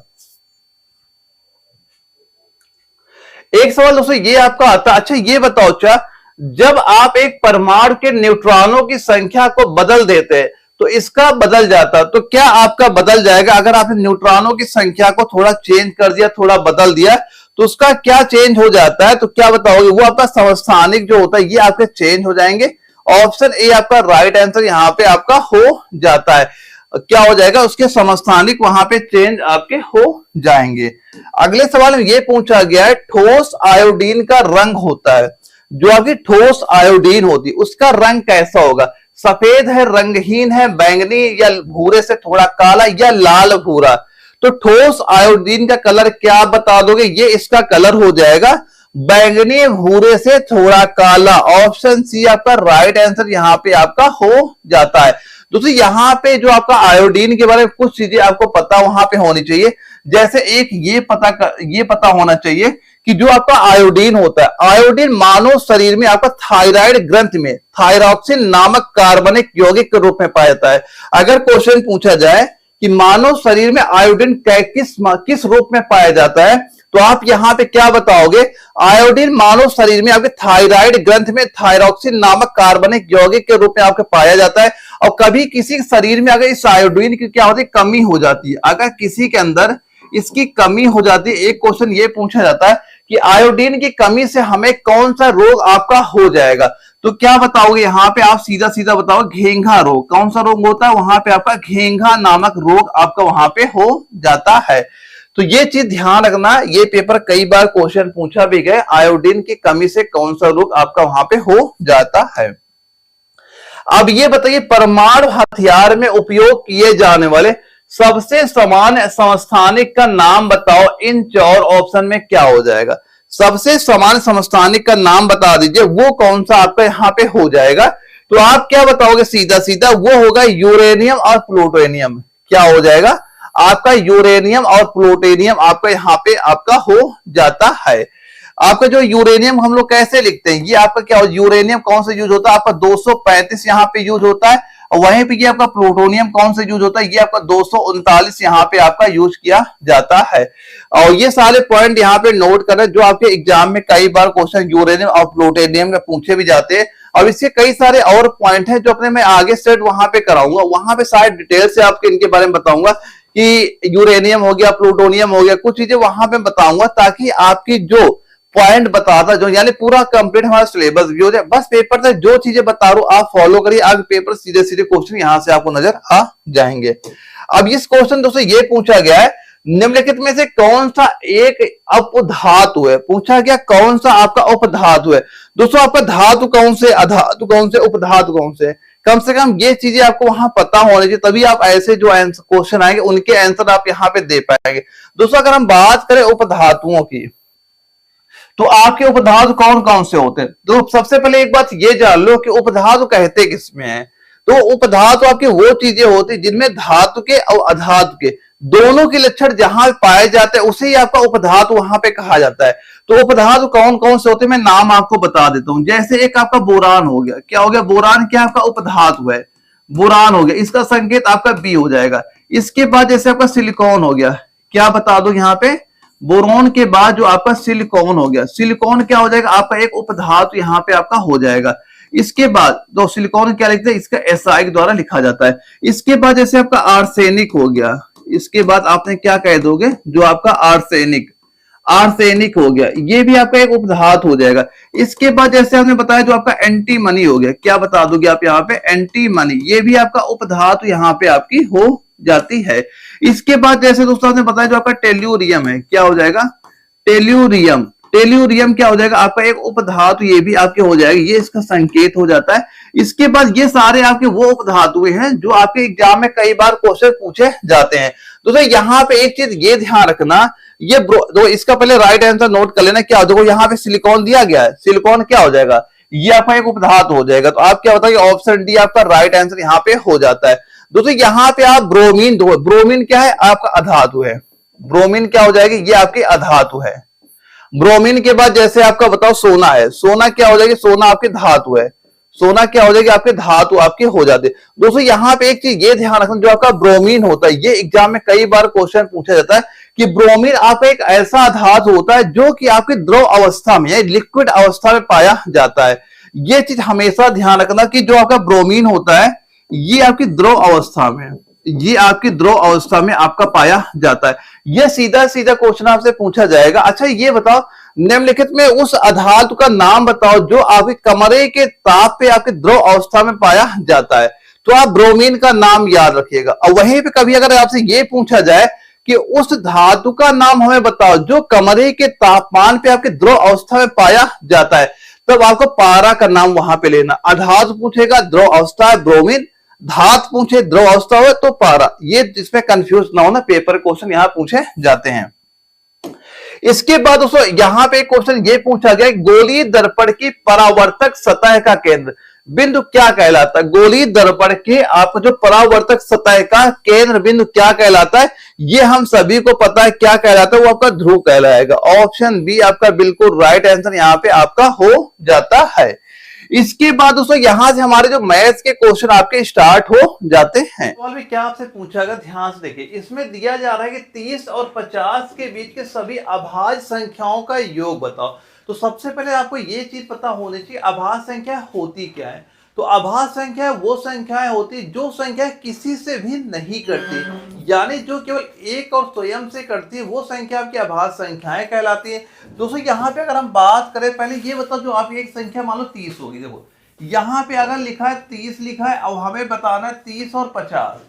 एक सवाल दोस्तों ये आपका आता, अच्छा ये बताओ, क्या जब आप एक परमाणु के न्यूट्रॉनों की संख्या को बदल देते हैं तो इसका बदल जाता, तो क्या आपका बदल जाएगा। अगर आपने न्यूट्रॉनों की संख्या को थोड़ा चेंज कर दिया, थोड़ा बदल दिया, तो उसका क्या चेंज हो जाता है, तो क्या बताओगे, वो आपका समस्थानिक जो होता है ये आपके चेंज हो जाएंगे। ऑप्शन ए आपका राइट आंसर यहां पे आपका हो जाता है। क्या हो जाएगा, उसके समस्थानिक वहां पे चेंज आपके हो जाएंगे। अगले सवाल में ये पूछा गया है, ठोस आयोडीन का रंग होता है, जो आपकी ठोस आयोडीन होती है उसका रंग कैसा होगा, सफेद है, रंगहीन है, बैंगनी या भूरे से थोड़ा काला या लाल भूरा। तो ठोस आयोडीन का कलर क्या बता दोगे, ये इसका कलर हो जाएगा बैंगनी भूरे से थोड़ा काला। ऑप्शन सी आपका राइट आंसर यहां पे आपका हो जाता है। दोस्तों यहां पे जो आपका आयोडीन के बारे में कुछ चीजें आपको पता वहां पे होनी चाहिए। जैसे एक ये पता होना चाहिए कि जो आपका आयोडीन होता है, आयोडीन मानव शरीर में आपका थायराइड ग्रंथि में थायरॉक्सिन नामक कार्बनिक यौगिक के रूप में पाया जाता है। अगर क्वेश्चन पूछा जाए कि मानव शरीर में आयोडीन किस रूप में पाया जाता है, तो आप यहां पे क्या बताओगे, आयोडीन मानव शरीर में आपके थायराइड ग्रंथ में थायरॉक्सिन नामक कार्बनिक यौगिक के रूप में आपके पाया जाता है। और कभी किसी शरीर में अगर इस आयोडीन की क्या होती है, कमी हो जाती है, अगर किसी के अंदर इसकी कमी हो जाती है, एक क्वेश्चन ये पूछा जाता है कि आयोडीन की कमी से हमें कौन सा रोग आपका हो जाएगा, तो क्या बताओगे यहां पे आप सीधा सीधा बताओ, घेंघा रोग। कौन सा रोग होता है, वहां पे आपका घेंघा नामक रोग आपका वहां पे हो जाता है। तो ये चीज ध्यान रखना, ये पेपर कई बार क्वेश्चन पूछा भी गया, आयोडीन की कमी से कौन सा रोग आपका वहां पे हो जाता है। अब ये बताइए, परमाणु हथियार में उपयोग किए जाने वाले सबसे सामान्य समस्थानिक का नाम बताओ, इन 4 ऑप्शन में क्या हो जाएगा। सबसे सामान्य समस्थानिक का नाम बता दीजिए, वो कौन सा आपका यहाँ पे हो जाएगा। तो आप क्या बताओगे सीधा सीधा, वो होगा यूरेनियम और प्लूटोनियम। क्या हो जाएगा आपका, यूरेनियम और प्लूटोनियम आपका यहाँ पे आपका हो जाता है। आपका जो यूरेनियम हम लोग कैसे लिखते हैं, ये आपका क्या हो, यूरेनियम कौन सा यूज होता है, आपका 235 यहाँ पे यूज होता है। और वहीं पे ये आपका प्लूटोनियम कौन सा यूज होता है, ये आपका 239 यहाँ पे आपका यूज किया जाता है। और ये सारे पॉइंट यहाँ पे नोट करें, जो आपके एग्जाम में कई बार क्वेश्चन यूरेनियम और प्लूटोनियम के पूछे भी जाते हैं। और इसके कई सारे और पॉइंट हैं जो अपने मैं आगे सेट वहां पे कराऊंगा, वहां पे सारे डिटेल से आपके इनके बारे में बताऊंगा कि यूरेनियम हो गया, प्लूटोनियम हो गया, कुछ चीजें वहां पे बताऊंगा, ताकि आपकी जो पॉइंट बताता जो यानी पूरा कंप्लीट हमारा सिलेबस भी हो जाए। बस पेपर से जो चीजें बता रहा हूं आप फॉलो करिए, आगे पेपर सीधे सीधे क्वेश्चन यहां से आपको नजर आ जाएंगे। अब इस क्वेश्चन दोस्तों ये पूछा गया है, निम्नलिखित में से कौन सा एक अपधातु है, पूछा गया कौन सा आपका उपधातु है। दोस्तों आपका धातु कौन से, अधातु कौन से, उपधातु कौन से, कम से कम ये चीजें आपको वहां पता होनी चाहिए, तभी आप ऐसे जो क्वेश्चन आएंगे उनके आंसर आप यहाँ पे दे पाएंगे। दोस्तों अगर हम बात करें उपधातुओं की, तो आपके उपधातु कौन कौन से होते हैं, तो सबसे पहले एक बात ये जान लो कि उपधातु कहते किसमें है। तो उपधातु आपके वो चीजें होती है जिनमें धातु के और अधातु के दोनों के लक्षण जहां पाए जाते हैं उसे ही आपका उपधातु वहां पे कहा जाता है। तो उपधातु कौन कौन से होते हैं मैं नाम आपको बता देता हूं। जैसे एक आपका बोरान हो गया, क्या हो गया, बोरान क्या आपका उपधातु है। बोरान हो गया, इसका संकेत आपका बी हो जाएगा। इसके बाद जैसे आपका सिलिकॉन हो गया, क्या बता दो यहाँ पे, बोरोन के बाद जो आपका सिलिकॉन हो गया, सिलिकॉन क्या हो जाएगा आपका एक उपधातु यहाँ पे आपका हो जाएगा। इसके बाद तो सिलिकॉन क्या लिखते हैं, इसका एसआई के द्वारा लिखा जाता है। इसके बाद जैसे आपका आर्सेनिक हो गया, इसके बाद आपने क्या कह दोगे, जो आपका आर्सेनिक, आर्सेनिक हो गया, ये भी आपका एक उपधातु हो जाएगा। इसके बाद जैसे आपने बताया जो आपका एंटीमनी हो गया, क्या बता दोगे आप यहाँ पे, एंटीमनी, ये भी आपका उपधातु यहाँ पे आपकी हो जाती है। इसके बाद जैसे दोस्तों आपने बताया जो आपका टेल्यूरियम है, क्या हो जाएगा, टेल्यूरियम, टेल्यूरियम क्या हो जाएगा आपका एक उपधातु, ये भी आपके हो जाएगा, ये इसका संकेत हो जाता है। इसके बाद ये सारे आपके वो उपधातुएं हैं जो आपके एग्जाम में कई बार क्वेश्चन पूछे जाते हैं। दोस्तों यहाँ पे एक चीज ये ध्यान रखना, ये तो इसका पहले राइट आंसर नोट कर लेना, क्या देखो यहाँ पे सिलिकॉन दिया गया है, सिलिकॉन क्या हो जाएगा, ये आपका एक उपधातु हो जाएगा। तो आप क्या बताइए, ऑप्शन डी आपका राइट आंसर यहाँ पे हो जाता है। दोस्तों यहाँ पे आप ब्रोमीन, ब्रोमीन क्या है आपका अधातु है, ब्रोमीन क्या हो जाएगी, ये आपकी अधातु है। ब्रोमीन के बाद जैसे आपका बताओ सोना है, सोना क्या हो जाएगी, सोना आपके धातु है, सोना क्या हो जाएगी आपके धातु आपके हो जाते। दोस्तों यहाँ पे एक चीज ये ध्यान रखना, जो आपका ब्रोमीन होता है, ये एग्जाम में कई बार क्वेश्चन पूछा जाता है कि ब्रोमीन आपका एक ऐसा धातु होता है जो कि आपकी द्रव अवस्था में या लिक्विड अवस्था में पाया जाता है। ये चीज हमेशा ध्यान रखना कि जो आपका ब्रोमीन होता है ये आपकी द्रव अवस्था में, ये आपकी द्रव अवस्था में आपका पाया जाता है। यह सीधा सीधा क्वेश्चन आपसे पूछा जाएगा। अच्छा ये बताओ, निम्नलिखित में उस धातु का नाम बताओ जो आपके कमरे के ताप पे आपके द्रव अवस्था में पाया जाता है। तो आप ब्रोमीन का नाम याद रखिएगा। और वहीं पे कभी अगर आपसे ये पूछा जाए कि उस धातु का नाम हमें बताओ जो कमरे के तापमान पे आपके द्रव अवस्था में पाया जाता है, तब आपको पारा का नाम वहां पे लेना। अधातु पूछेगा द्रव अवस्था है ब्रोमीन, धातु पूछे द्रव अवस्था हो तो पारा। ये इसमें कंफ्यूज ना होना, पेपर क्वेश्चन यहां पूछे जाते हैं। इसके बाद दोस्तों यहां पे क्वेश्चन ये पूछा गया, गोलीय दर्पण की परावर्तक सतह का केंद्र बिंदु क्या कहलाता है। गोलीय दर्पण के आपको जो परावर्तक सतह का केंद्र बिंदु क्या कहलाता है, ये हम सभी को पता है क्या कहलाता है, वो आपका ध्रुव कहलाएगा। ऑप्शन बी आपका बिल्कुल राइट आंसर यहां पे आपका हो जाता है। इसके बाद दोस्तों यहां से हमारे जो मैथ्स के क्वेश्चन आपके स्टार्ट हो जाते हैं। सवाल में क्या आपसे पूछा गया, ध्यान से देखिए, इसमें दिया जा रहा है कि 30 और 50 के बीच के सभी अभाज्य संख्याओं का योग बताओ। तो सबसे पहले आपको ये चीज पता होनी चाहिए अभाज्य संख्या होती क्या है। तो अभाज्य संख्या वो संख्याएं होती जो संख्या किसी से भी नहीं करती, यानी जो केवल एक और स्वयं से करती है, वो संख्या आपकी अभाज्य संख्याएं कहलाती है। दोस्तों यहाँ पे अगर हम बात करें, पहले ये बताओ जो आप एक संख्या मान लो 30 होगी, देखो यहाँ पे अगर लिखा है 30 लिखा है, अब हमें बताना है 30 और 50,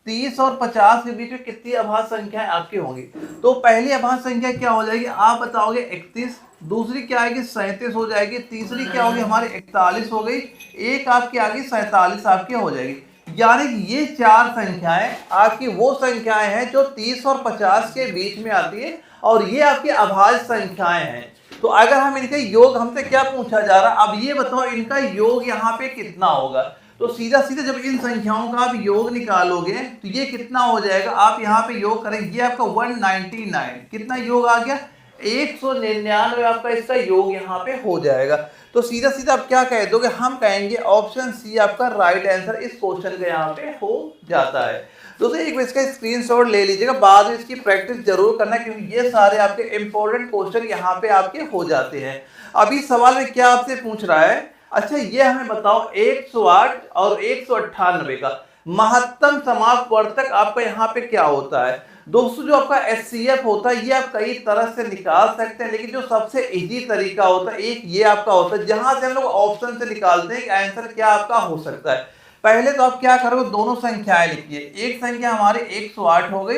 30 और 50 के बीच में कितनी अभाज्य संख्याएं आपकी होंगी। तो पहली अभाज्य संख्या क्या हो जाएगी, आप बताओगे 31, दूसरी क्या आएगी 37 हो जाएगी, तीसरी क्या होगी हमारी 41 हो गई, एक आपकी आ गई 47 आपकी हो जाएगी। यानी कि ये चार संख्याएं आपकी वो संख्याएं हैं जो 30 और 50 के बीच में आती है, और ये आपकी अभाज्य संख्याएं हैं। तो अगर हम इनका योग, हमसे क्या पूछा जा रहा है, अब ये बताओ इनका योग यहाँ पे कितना होगा। तो सीधा सीधा जब इन संख्याओं का आप योग निकालोगे तो ये कितना हो जाएगा, आप यहाँ पे योग करेंगे, ये आपका 199, कितना योग आ गया 199 आपका इसका योग यहाँ पे हो जाएगा। तो सीधा सीधा आप क्या कह दोगे, हम कहेंगे ऑप्शन सी आपका राइट आंसर इस क्वेश्चन का यहाँ पे हो जाता है। दोस्तों एक बार इसका स्क्रीनशॉट ले लीजिएगा, बाद में इसकी प्रैक्टिस जरूर करना, क्योंकि ये सारे आपके इंपॉर्टेंट क्वेश्चन यहाँ पे आपके हो जाते हैं। अभी सवाल में क्या आपसे पूछ रहा है, अच्छा ये हमें बताओ 108 और 198 का महत्तम समापवर्तक आपका यहाँ पे क्या होता है। दोस्तों जो आपका HCF होता है ये आप कई तरह से निकाल सकते हैं, लेकिन जो सबसे इजी तरीका होता है एक ये आपका होता है, जहां से हम लोग ऑप्शन से निकालते हैं कि आंसर क्या आपका हो सकता है। पहले तो आप क्या करोगे, दोनों संख्याएं लिखिए, एक संख्या हमारी 108 हो गई,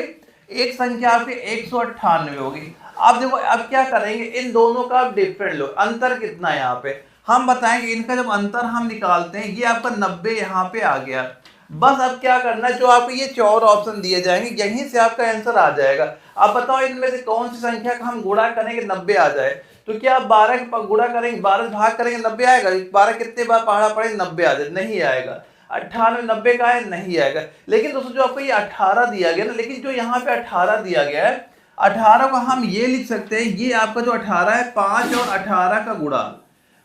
एक संख्या आपकी 198 होगी। अब देखो अब क्या करेंगे, इन दोनों का आप डिफरेंट लो, अंतर कितना है यहाँ पे हम बताएंगे। इनका जब अंतर हम निकालते हैं, ये आपका 90 यहाँ पे आ गया। बस अब क्या करना है, जो आपको ये 4 ऑप्शन दिए जाएंगे यहीं से आपका आंसर आ जाएगा। अब बताओ इनमें से कौन सी संख्या का हम गुणा करेंगे 90 आ जाए। तो क्या आप 12 का गुणा करेंगे, 12 भाग करेंगे 90 आएगा, 12 कितने बार पढ़ा पड़े 90 आ जाए, नहीं आएगा। 98 90 का है, नहीं आएगा। लेकिन दोस्तों जो आपको ये 18 दिया गया ना, लेकिन जो यहाँ पे 18 दिया गया है, 18 को हम ये लिख सकते हैं, ये आपका जो 18 है 5 और 18 का गुणा,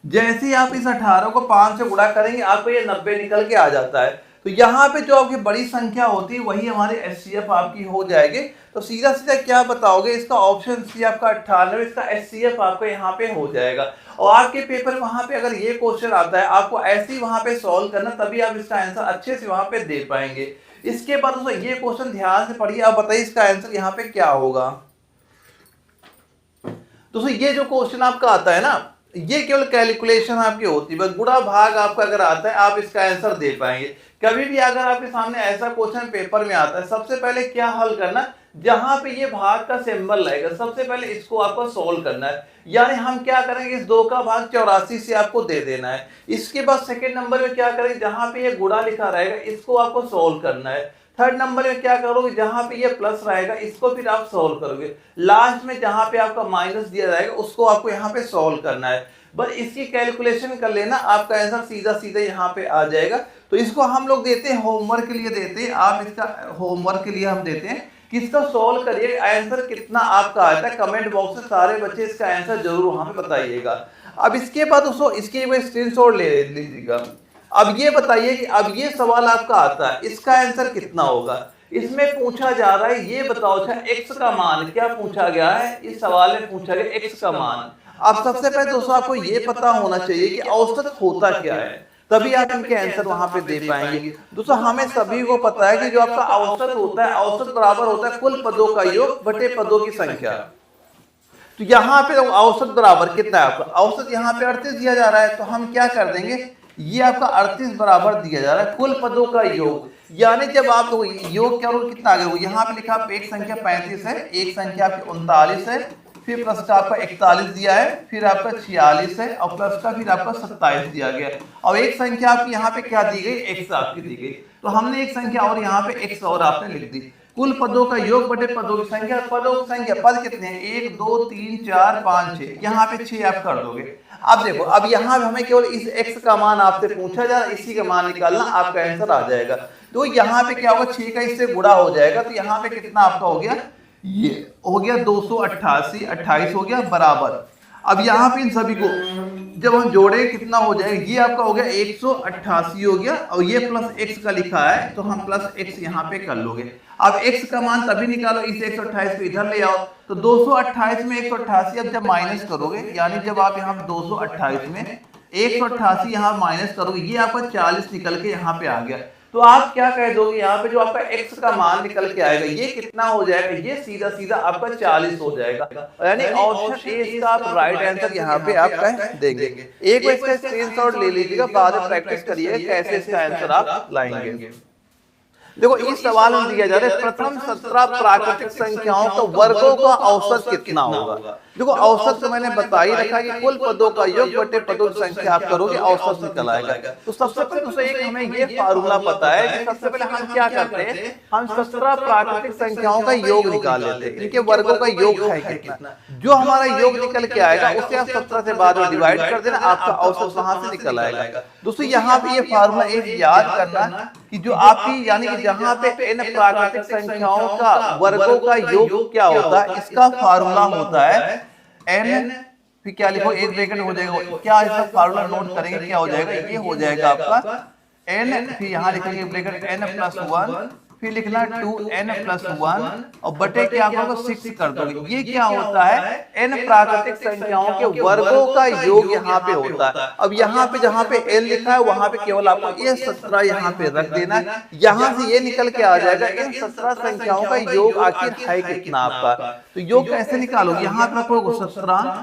जैसे ही आप इस 18 को 5 से गुणा करेंगे आपको ये 90 निकल के आ जाता है। तो यहाँ पे जो आपकी बड़ी संख्या होती है वही हमारी एचसीएफ आपकी हो जाएगी। तो सीधा सीधा क्या बताओगे, इसका ऑप्शन सी आपका 98, इसका एचसीएफ आपका यहाँ पे हो जाएगा। और आपके पेपर वहां पे अगर ये क्वेश्चन आता है, आपको ऐसे ही वहां पे सॉल्व करना, तभी आप इसका आंसर अच्छे से वहां पे दे पाएंगे। इसके बाद दोस्तों ये क्वेश्चन ध्यान से पढ़िए, आप बताइए इसका आंसर यहाँ पे क्या होगा। दोस्तों ये जो क्वेश्चन आपका आता है ना, ये केवल कैलकुलेशन आपकी होती है, बस गुणा भाग आपका अगर आता है आप इसका आंसर दे पाएंगे। कभी भी अगर आपके सामने ऐसा क्वेश्चन पेपर में आता है, सबसे पहले क्या हल करना, जहां पे ये भाग का सिंबल लगेगा सबसे पहले इसको आपको सोल्व करना है। यानी हम क्या करेंगे, इस 2 का भाग 84 से आपको दे देना है। इसके बाद सेकंड नंबर में क्या करेंगे, जहां पे ये गुणा लिखा रहेगा इसको आपको सोल्व करना है। थर्ड नंबर में क्या करोगे, जहां पे ये प्लस रहेगा इसको फिर आप सोल्व करोगे। लास्ट में जहां पे आपका माइनस दिया जाएगा उसको आपको यहाँ पे सोल्व करना है। बस इसकी कैलकुलेशन कर लेना, आपका आंसर सीधा सीधा यहाँ पे आ जाएगा। तो इसको हम लोग देते हैं होमवर्क के लिए देते हैं, आप इसका होमवर्क के लिए हम देते हैं कि इसका सोल्व करिए, आंसर कितना आपका आता है कमेंट बॉक्स में सारे बच्चे इसका आंसर जरूर वहां पे बताइएगा। अब इसके बाद दोस्तों इसके मैं स्क्रीनशॉट ले लीजिएगा। अब ये बताइए कि अब ये सवाल आपका आता है, इसका आंसर कितना होगा। इसमें पूछा जा रहा है, ये बताओ अच्छा एक्स का मान क्या पूछा गया है, इस सवाल में पूछा गया एक्स का मान। अब सबसे पहले दोस्तों आपको ये पता होना चाहिए कि औसत होता क्या है, तभी आप इनके आंसर वहां पे दे पाएंगे। दोस्तों हमें सभी को पता है कि जो आपका औसत होता है, औसत बराबर होता है कुल पदों का योग बटे पदों की संख्या। तो यहाँ पे औसत बराबर कितना है आपका, औसत यहाँ पे 38 दिया जा रहा है, तो हम क्या कर देंगे, ये आपका 38 बराबर दिया जा रहा है कुल पदों का योग। यानी जब आप योग क्या कितना आ गया, यहाँ पे लिखा एक संख्या 35 है, एक संख्या आपकी 39 है, फिर प्लस का आपका 41 दिया है, फिर आपका 46 है और प्लस का फिर आपका 27 दिया गया। और एक संख्या आपकी यहाँ पे क्या दी गई, एक्स आपकी दी गई। तो हमने एक संख्या और यहाँ पे एक्स और आपने लिख दी। कुल पदों का योग बटे पदों की संख्या, पदों की संख्या पद कितने हैं, 1 2 3 4 5 6, यहाँ पे 6 आप कर दोगे। अब देखो अब यहाँ पे हमें केवल इस x का मान आपसे पूछा जा रहा है, इसी का मान निकालना, आपका आंसर आ जाएगा। तो यहाँ पे क्या होगा, 6 का इससे गुणा हो जाएगा, तो यहाँ पे कितना आपका हो गया, ये हो गया 288, 28 हो गया बराबर। अब यहाँ पे इन सभी को जब हम जोड़े कितना हो जाएगा, ये आपका हो गया 188 हो गया, और ये प्लस x का लिखा है तो हम प्लस x यहाँ पे कर लोगे। अब x का मान तभी निकालो, इस 128 को इधर ले आओ, तो 228 में 188 अब जब माइनस करोगे, यानी जब आप यहाँ 228 में 188 यहाँ माइनस करोगे, ये आपका 40 निकल के यहाँ पे आ गया। तो आप क्या कह दोगे, यहाँ पे जो आपका x का मान निकल के आएगा ये कितना हो जाएगा, ये सीधा सीधा आपका 40 हो जाएगा। यानी ऑप्शन ए इसका आप राइट आंसर यहाँ पे आप कह देंगे। एक बार इसका स्क्रीनशॉट ले लीजिएगा, बाद में प्रैक्टिस करिएगा कैसे इसका आंसर आप लाएंगे। देखो इस सवाल में दिया जा रहा है प्रथम 17 प्राकृतिक संख्याओं का वर्गों का औसत कितना होगा। देखो औसत तो मैंने बता ही रखा कि कुल पदों का योग बटे पदों की संख्या आप करोगे, औसत निकल आएगा। तो सबसे पहले दोस्तों एक हमें ये फार्मूला पता है कि सबसे पहले हम क्या करते हैं, हम 17 प्राकृतिक संख्याओं का योग निकाल लेते हैं, इनके वर्गों का योग है कितना। जो हमारा योग निकल के आएगा उसे आप 17 से बाद में डिवाइड कर देना, आपका औसत वहां से निकल आएगा। दोस्तों यहाँ पे ये फार्मूला एक याद करना कि जो आपकी यानी कि जहाँ पे n प्राकृतिक संख्याओं का वर्गों का योग क्या होता है, इसका फार्मूला होता है n, फिर क्या लिखो एक ब्रैकेट हो जाएगा, क्या इसका फार्मूला नोट करेंगे क्या हो जाएगा, ये हो जाएगा आपका n, फिर यहाँ लिखेंगे ब्रैकेट n+1, फिर लिखना 2n+1 और बटे क्या होगा 6 कर दोगे। ये क्या होता है, n प्राकृतिक संख्याओं के वर्गों का योग यहाँ पे होता है। अब यहाँ पे जहाँ पे n लिखा है वहां पे केवल आपको ये 17 यहाँ पे रख देना है, यहाँ से ये निकल के आ जाएगा इन 17 संख्याओं का योग आखिर है कितना आपका। तो योग कैसे निकालोगे, यहाँ पे रखोगे 17,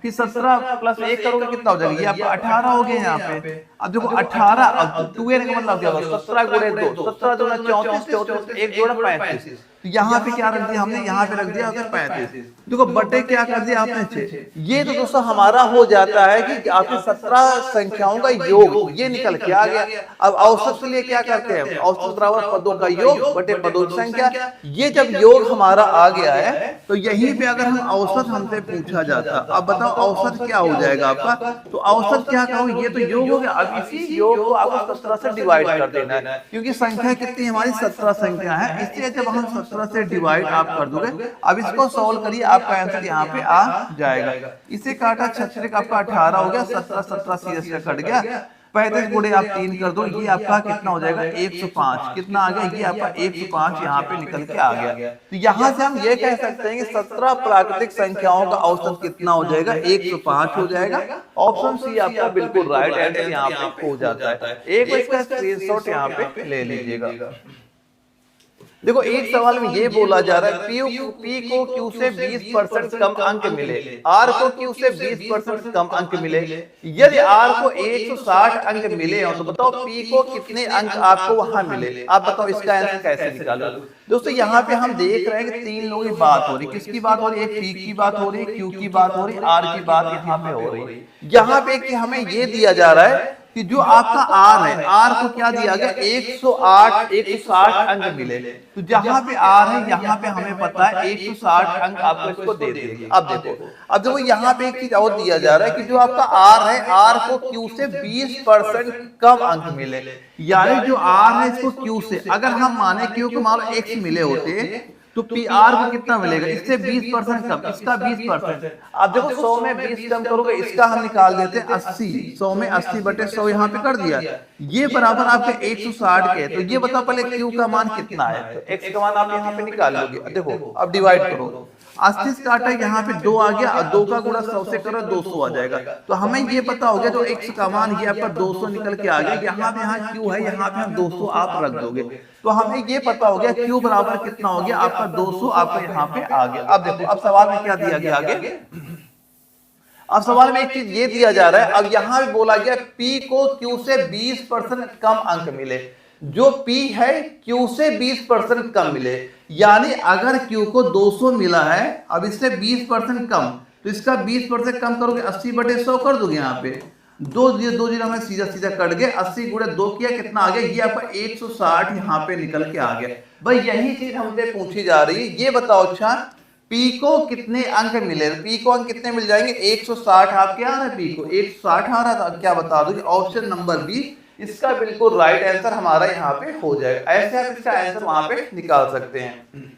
फिर 17 प्लस 1 करोगे कितना हो जाएगा, ये आपका 18 हो गया यहाँ पे। अब देखो 18, अब 2n का मतलब क्या होगा, 17 गुणे 2, 17 दूना 34, 34 1 जोड़ा 35। तो यहाँ पे क्या रख दिया हमने, यहाँ पे रख दिया 35। देखो बटे क्या कर दिया आपने 6। ये तो दोस्तों हमारा हो जाता है कि आपकी 17 संख्याओं का योग ये निकल के आ गया। अब औसत के लिए क्या करते हैं, औसत बराबर पदों का योग बटे पदों की संख्या। ये जब योग हमारा आ गया है तो यहीं पे अगर हम औसत हमसे पूछा जाता, अब बताओ औसत क्या हो जाएगा आपका। तो औसत क्या कहूँ, ये तो योग हो गया, अब इसी योग को आपको 17 से डिवाइड कर देना है, क्योंकि संख्या कितनी हमारी 17 संख्या है, इसलिए जब हम 17 से डिवाइड आप कर दोगे। अब इसको सॉल्व करिए, आपका आंसर यहाँ पे आ जाएगा। इसे काटा 36 आपका 18 हो गया, 17 17 सीधे कट गया। 35 गुणे आप 3 कर दो, ये आपका कितना हो जाएगा 105। कितना आ गया, ये आपका 105 यहाँ पे निकल के आ गया। तो यहाँ से हम ये कह सकते हैं कि 17 प्राकृतिक संख्याओं का औसत कितना हो जाएगा, 105 हो जाएगा। ऑप्शन सी आपका बिल्कुल राइट आंसर यहाँ पे हो जाता है। एक बार इसका स्क्रीनशॉट यहाँ पे ले लीजिएगा। देखो एक सवाल में ये बोला जा रहा है पी को क्यू से 20% कम अंक मिले, आर को क्यू से 20% कम अंक मिले। यदि आर को 160 अंक मिले हो तो बताओ पी को कितने अंक आपको वहां मिले। आप बताओ इसका आंसर कैसे निकालो। दोस्तों यहाँ पे हम देख रहे हैं कि 3 लोगों की बात हो रही है। किसकी बात हो रही है, पी की बात हो रही है, क्यू की बात हो रही है, आर की बात यहाँ पे हो रही है। यहाँ पे कि हमें ये दिया जा रहा है कि जो आपका आर है, आर को क्या दिया गया 160 अंक मिले। तो जहां पे आर है यहाँ पे हमें पता है 160 अंक आपको इसको दे देंगे। अब देखो यहाँ पे एक चीज और दिया जा रहा है कि जो आपका आर है, आर को क्यू से 20% कम अंक मिले। यानी जो आर है इसको क्यू से, अगर हम माने क्यू को मान लो एक्स मिले होते तो पी आर को कितना मिलेगा, इससे 20% कम, इसका 20%। आप देखो 100 में 20 कम करोगे, इसका हम निकाल देते हैं 80। 100 में 80/100 यहाँ पे कर दिया, ये बराबर आपके 160 के। तो ये बताओ पहले क्यू का मान कितना है, तो एक्स का मान आप यहाँ पे निकाल लोगे। देखो अब डिवाइड करो, 80 से काटा यहाँ पे 2 आ गया, 2 का गुणा 100 से करो 200 आ जाएगा। तो हमें ये पता हो गया जो एक्स का मान ये आपका 200 निकल के आ गया। यहाँ पे यहाँ क्यू है, यहाँ पे हम 200 आप रख दोगे तो हमें ये पता हो गया क्यू बराबर कितना हो गया आपका 200 आपका यहाँ पे आ गया। अब देखो अब सवाल में क्या दिया गया आगे। अब सवाल में एक चीज ये दिया जा रहा है, अब यहाँ भी बोला गया पी को क्यू से 20% कम अंक मिले। जो पी है क्यू से 20% कम मिले, यानी अगर क्यू को 200 मिला है, अब इससे 20% कम, तो इसका 20% कम करोगे 80/100 कर दोगे। यहाँ पे 2 जीरो हमें सीधा सीधा कट गए, 80 गुणे 2 किया कितना आ गया, ये आपका 160 यहाँ पे निकल के आ गया। भाई यही चीज हमसे पूछी जा रही है, ये बताओ अच्छा पी को कितने अंक मिले। पी को अंक कितने मिल जाएंगे 160। आपके आ रहा है पी को 160 आ रहा था, क्या बता दोगे, ऑप्शन नंबर बी इसका बिल्कुल राइट आंसर हमारा यहाँ पे हो जाएगा। ऐसे आप इसका आंसर वहां पे निकाल सकते हैं।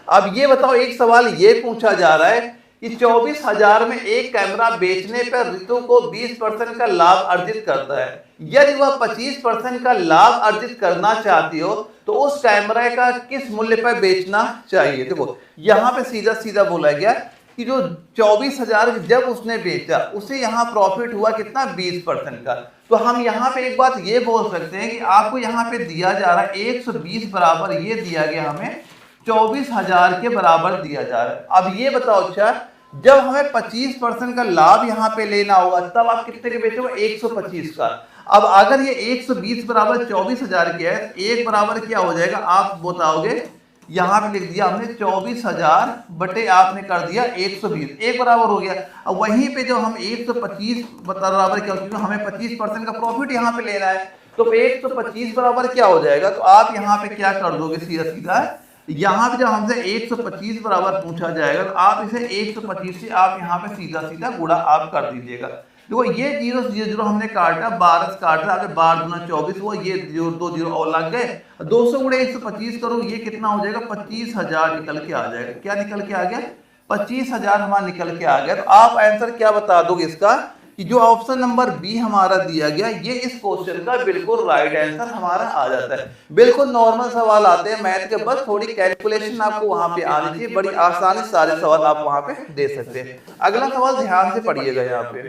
अब ये बताओ एक सवाल ये पूछा जा रहा है कि 24,000 में एक कैमरा बेचने पर ऋतु को 20% का लाभ अर्जित करता है। यदि वह 25% का लाभ अर्जित करना चाहती हो तो उस कैमरे का किस मूल्य पर बेचना चाहिए। देखो यहाँ पे सीधा सीधा बोला गया कि जो 24,000 जब उसने बेचा उसे यहाँ प्रॉफिट हुआ कितना 20% का। तो हम यहाँ पे एक बात ये बोल सकते हैं कि आपको यहाँ पे दिया जा रहा है 120 बराबर ये दिया गया, हमें 24,000 के बराबर दिया जा रहा है। अब ये बताओ अच्छा जब हमें 25% का लाभ यहाँ पे लेना होगा तब आप कितने के बेचोगे 125 का। अब अगर ये 120 बराबर 24,000 के है, एक बराबर क्या हो जाएगा आप बताओगे, यहाँ पे लिख दिया हमने 24,000 बटे आपने कर दिया 120, एक बराबर हो गया। अब वहीं पे जो हम 125 बराबर क्या, क्योंकि हमें 25% का प्रॉफिट यहाँ पे लेना है तो 125 बराबर क्या हो जाएगा, तो आप यहाँ पे क्या कर दोगे सीधा सीधा, यहाँ पे जब हमसे 125 बराबर पूछा जाएगा तो आप इसे 125 से आप यहाँ पे सीधा सीधा गुणा आप कर दीजिएगा। देखो ये 0 से 0 हमने काटा, 12 से काट रहा है, 12 दूना 24 वो ये 2 जीरो और लग गए। 200 गुणे 125 करो, ये कितना हो जाएगा 25,000 निकल के आ जाएगा। क्या निकल के आ गया 25,000 हमारा निकल के आ गया। तो आप आंसर क्या बता दोगे इसका कि जो ऑप्शन नंबर बी हमारा दिया गया ये इस क्वेश्चन का बिल्कुल राइट आंसर हमारा आ जाता है। बिल्कुल नॉर्मल सवाल आते हैं मैथ के, बस थोड़ी कैलकुलेशन आपको वहां पे आनी चाहिए, बड़ी आसानी से सारे सवाल आप वहां पे दे सकते हैं। अगला सवाल ध्यान से पढ़िएगा यहाँ पे।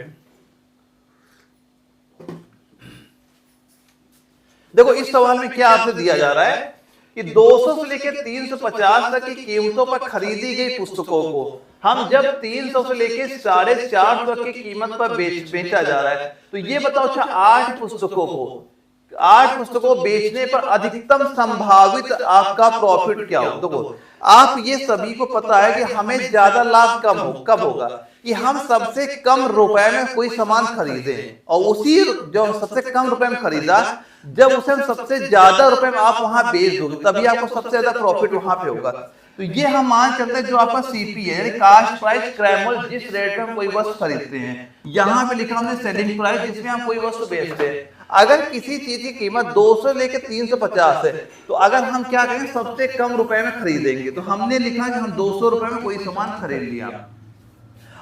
देखो इस सवाल में क्या आपसे दिया जा रहा है कि 200 से लेकर 350 तक की कीमतों पर खरीदी गई पुस्तकों को हम जब 300 से लेकर 450 तक की कीमत पर बेचा जा रहा है, तो ये बताओ अच्छा 8 पुस्तकों बेचने पर अधिकतम संभावित आपका प्रॉफिट क्या हो। देखो आप ये सभी को पता है कि हमें ज्यादा लाभ कब होगा कि हम सबसे कम रुपए में कोई सामान खरीदे और उसी जो सबसे कम रुपए में खरीदा जब उसे हम सबसे ज्यादा रुपए में आप वहां बेच दोगे तभी आपको सबसे ज्यादा प्रॉफिट वहां पे होगा। तो ये हम मान चलते हैं जो आपका सीपी है यानी कास्ट प्राइस क्रैमल, जिस रेट में हम कोई वस्तु खरीदते हैं, यहाँ पे लिखा हमने सेलिंग प्राइस जिसमें हम कोई वस्तु बेचते हैं। अगर किसी चीज की कीमत 200 लेके 350 है तो अगर हम क्या करेंगे सबसे कम रुपए में खरीदेंगे, तो हमने लिखा कि हम 200 रुपए में कोई सामान खरीद लिया।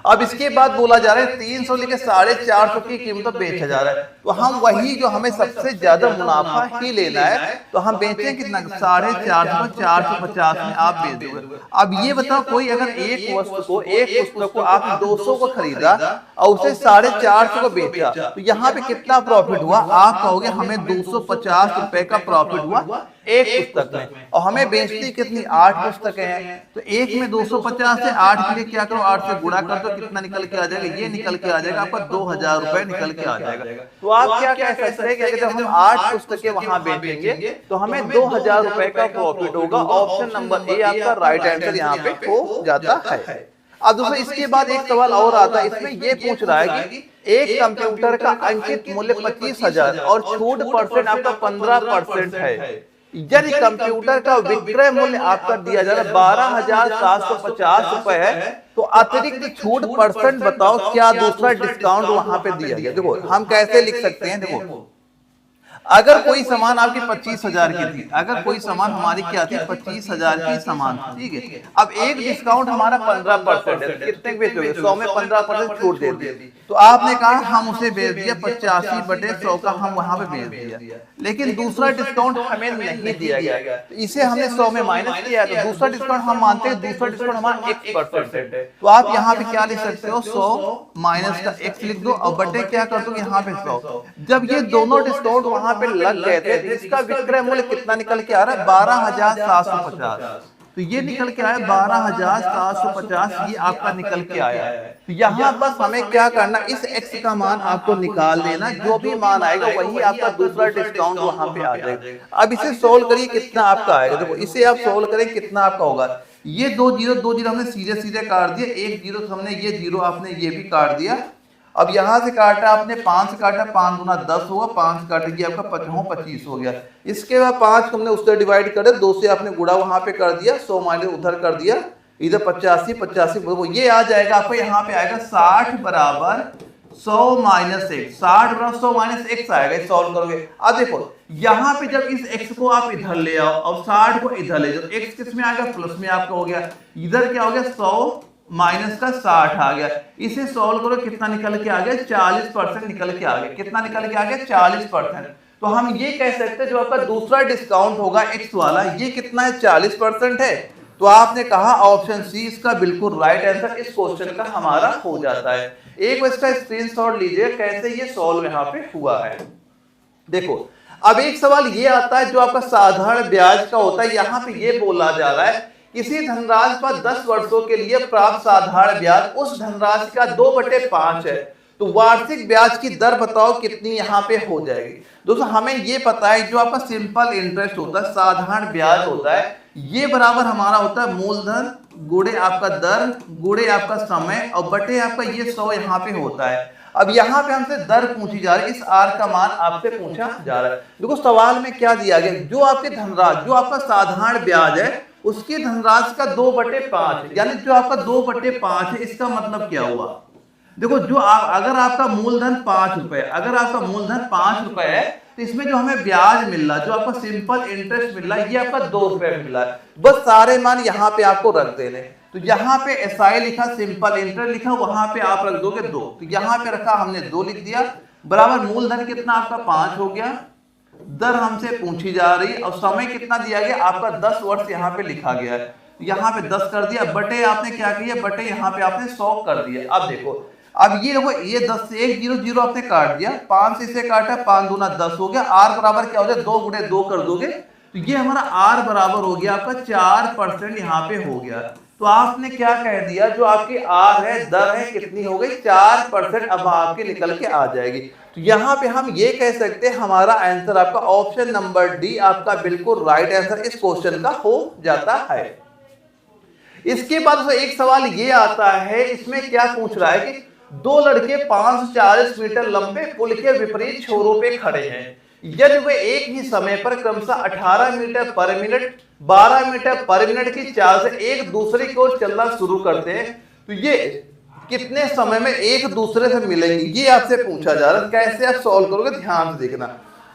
अब इसके बाद बोला जा रहा है 300 लेके 450 की कीमत बेचा जा रहा है, तो हम वही जो हमें सबसे ज्यादा मुनाफा ही लेना है तो हम बेचें कितना 450 450 में आप बेच दोगे। अब ये बताओ कोई अगर एक वस्तु को एक पुस्तक को आप 200 को खरीदा और उसे 450 को बेचा तो यहाँ पे कितना प्रॉफिट हुआ? आप कहोगे हमें 250 रुपए का प्रॉफिट हुआ एक पुस्तक में, और हमें बेचती कितनी 8 पुस्तकें हैं, तो एक में 250 से 8 के लिए क्या करो 8 से गुणा कर दो, कितना निकल के आ जाएगा? ये निकल के आ जाएगा आपका 2000 रुपए निकल के आ जाएगा। तो आप क्या कह सकते हैं कि अगर हम 8 पुस्तकें वहां बेचेंगे तो हमें 2000 रुपए का प्रॉफिट होगा। ऑप्शन नंबर ए आपका राइट आंसर यहाँ पे हो जाता है। अब दोस्तों इसके बाद एक सवाल और आता है, इसमें ये पूछ रहा है कि एक कंप्यूटर का अंकित मूल्य 25,000 और छूट परसेंट आपका 15% है, यदि कंप्यूटर का विक्रय मूल्य आपका दिया जा रहा है 12,750 रुपए है, तो अतिरिक्त छूट परसेंट बताओ क्या दूसरा डिस्काउंट वहां पे दिया गया? देखो हम कैसे लिख सकते हैं, देखो अगर कोई सामान आपकी 25,000 की थी, अगर कोई सामान हमारी क्या थी 25,000 की सामान, ठीक है, अब एक डिस्काउंट हमारा 15% है, कितने बेचोगे? 100 में 15% छूट दे दी, तो आपने कहा हम उसे बेच दिया 85/100 का, हम वहां पे बेच दिया, लेकिन दूसरा डिस्काउंट हमें नहीं दिया गया, तो इसे हमने 100 में माइनस किया, तो दूसरा डिस्काउंट हम मानते हैं दूसरा डिस्काउंट हमारा 1% है, तो आप यहाँ पे क्या लिख सकते हो 100 माइनस का x लिख दो और बटे क्या कर दो यहाँ पे 100। जब ये दोनों डिस्काउंट वहां पे लग गए थे, जिसका विक्रय मूल्य कितना निकल के आ रहा है 12,750, तो ये निकल के आया 12,750, ये आपका निकल के आया है। तो यहाँ बस हमें क्या करना, इस x का मान आपको निकाल देना, जो भी मान आएगा वही आपका दूसरा डिस्काउंट वहां पे आ जाएगा। अब इसे सोल्व करिए कितना आपका आएगा, देखो इसे आप सोल्व करें कितना आपका होगा, ये 2 जीरो हमने सीधे सीधे काट दिया, 1 जीरो हमने ये जीरो आपने ये भी काट दिया। अब यहां से काटा आपने 5 काटा, 5 गुना 10 होगा, 5 काट गया आपका 25 हो गया। इसके बाद 5 हमने उससे डिवाइड कर दिया, 2 से आपने गुणा वहां पे कर दिया, 100 माइनस उधर कर दिया, इधर 85 ये आ जाएगा आपको, यहाँ पे आएगा 60 बराबर 100 माइनस 1, 60 बराबर 100 माइनस x आएगा, सॉल्व करोगे। अब देखो यहाँ पे जब इस x को आप इधर ले आओ और 60 को इधर ले जाओ, x किस में आ गया प्लस में आपका हो गया, इधर क्या हो गया 100 माइनस का 60 आ गया, इसे सॉल्व करो कितना निकल के आ गया 40% निकल के आ गया, कितना निकल के आ गया 40%। तो हम ये कह सकते हैं जो आपका दूसरा डिस्काउंट होगा x वाला, ये कितना है 40% है। तो आपने कहा ऑप्शन सी इसका बिल्कुल राइट आंसर इस क्वेश्चन का हमारा हो जाता है। एक बार इसका स्क्रीनशॉट लीजिए कैसे ये सॉल्व यहाँ पे हुआ है। देखो अब एक सवाल ये आता है जो आपका साधारण ब्याज का होता है, यहाँ पे ये बोला जा रहा है किसी धनराशि पर 10 वर्षों के लिए प्राप्त साधारण ब्याज उस धनराशि का 2/5 है, तो वार्षिक ब्याज की दर बताओ कितनी यहाँ पे हो जाएगी। दोस्तों हमें ये पता है जो आपका सिंपल इंटरेस्ट होता है, साधारण ब्याज होता है, ये बराबर हमारा होता है मूलधन गुणे आपका दर गुणे आपका समय और बटे आपका ये 100 यहाँ पे होता है। अब यहाँ पे हमसे दर पूछी जा रही है, इस आर का मान आपसे पूछा जा रहा है। देखो सवाल में क्या दिया गया, जो आपके धनराशि जो आपका साधारण ब्याज है उसकी धनराशि का 2/5, यानी जो आपका 2/5 है, इसका मतलब क्या हुआ? देखो जो अगर आपका मूलधन 5 रुपए, अगर आपका मूलधन 5 रुपए है तो इसमें जो हमें ब्याज मिल रहा है, जो आपका सिंपल इंटरेस्ट मिल रहा है, ये आपका 2 रुपए मिल रहा है। बस सारे मान यहाँ पे आपको रख देने, तो यहाँ पे एसआई लिखा, सिंपल इंटरेस्ट लिखा, वहां पे आप रख दोगे 2, तो यहाँ पे रखा हमने 2 लिख दिया, बराबर मूलधन कितना आपका 5 हो गया, दर हमसे पूछी जा रही और समय कितना दिया गया आपका 10 वर्ष यहाँ पे लिखा गया है, यहाँ पे 10 कर दिया, बटे आपने क्या किया, बटे यहाँ पे आपने 100 कर दिया। अब देखो अब ये देखो ये 10 से 1 0 0 आपने काट दिया, 5 से इसे काटा, 5 दूना 10 हो गया, आर बराबर क्या हो जाए 2 गुणे 2 कर दोगे, तो ये हमारा आर बराबर हो गया आपका 4% यहाँ पे हो गया। तो आपने क्या कह दिया, जो आपकी आर है दर है कितनी हो गई 4%, अब आपके निकल के आ जाएगी। तो यहाँ पे हम ये कह सकते हैं हमारा आंसर आपका ऑप्शन नंबर डी आपका बिल्कुल राइट आंसर इस क्वेश्चन का हो जाता है। इसके बाद एक सवाल ये आता है, इसमें क्या पूछ रहा है कि 2 लड़के 540 मीटर लंबे पुल के विपरीत छोरों पे खड़े हैं, यदि वे एक ही समय पर क्रमशः 18 मीटर पर मिनट 12 मीटर पर मिनट की चाल से एक दूसरे की ओर चलना शुरू करते हैं, तो ये कितने समय में एक दूसरे से मिलेंगे, ये आपसे पूछा जा रहा है। कैसे आप सॉल्व करोगे ध्यान से देखना।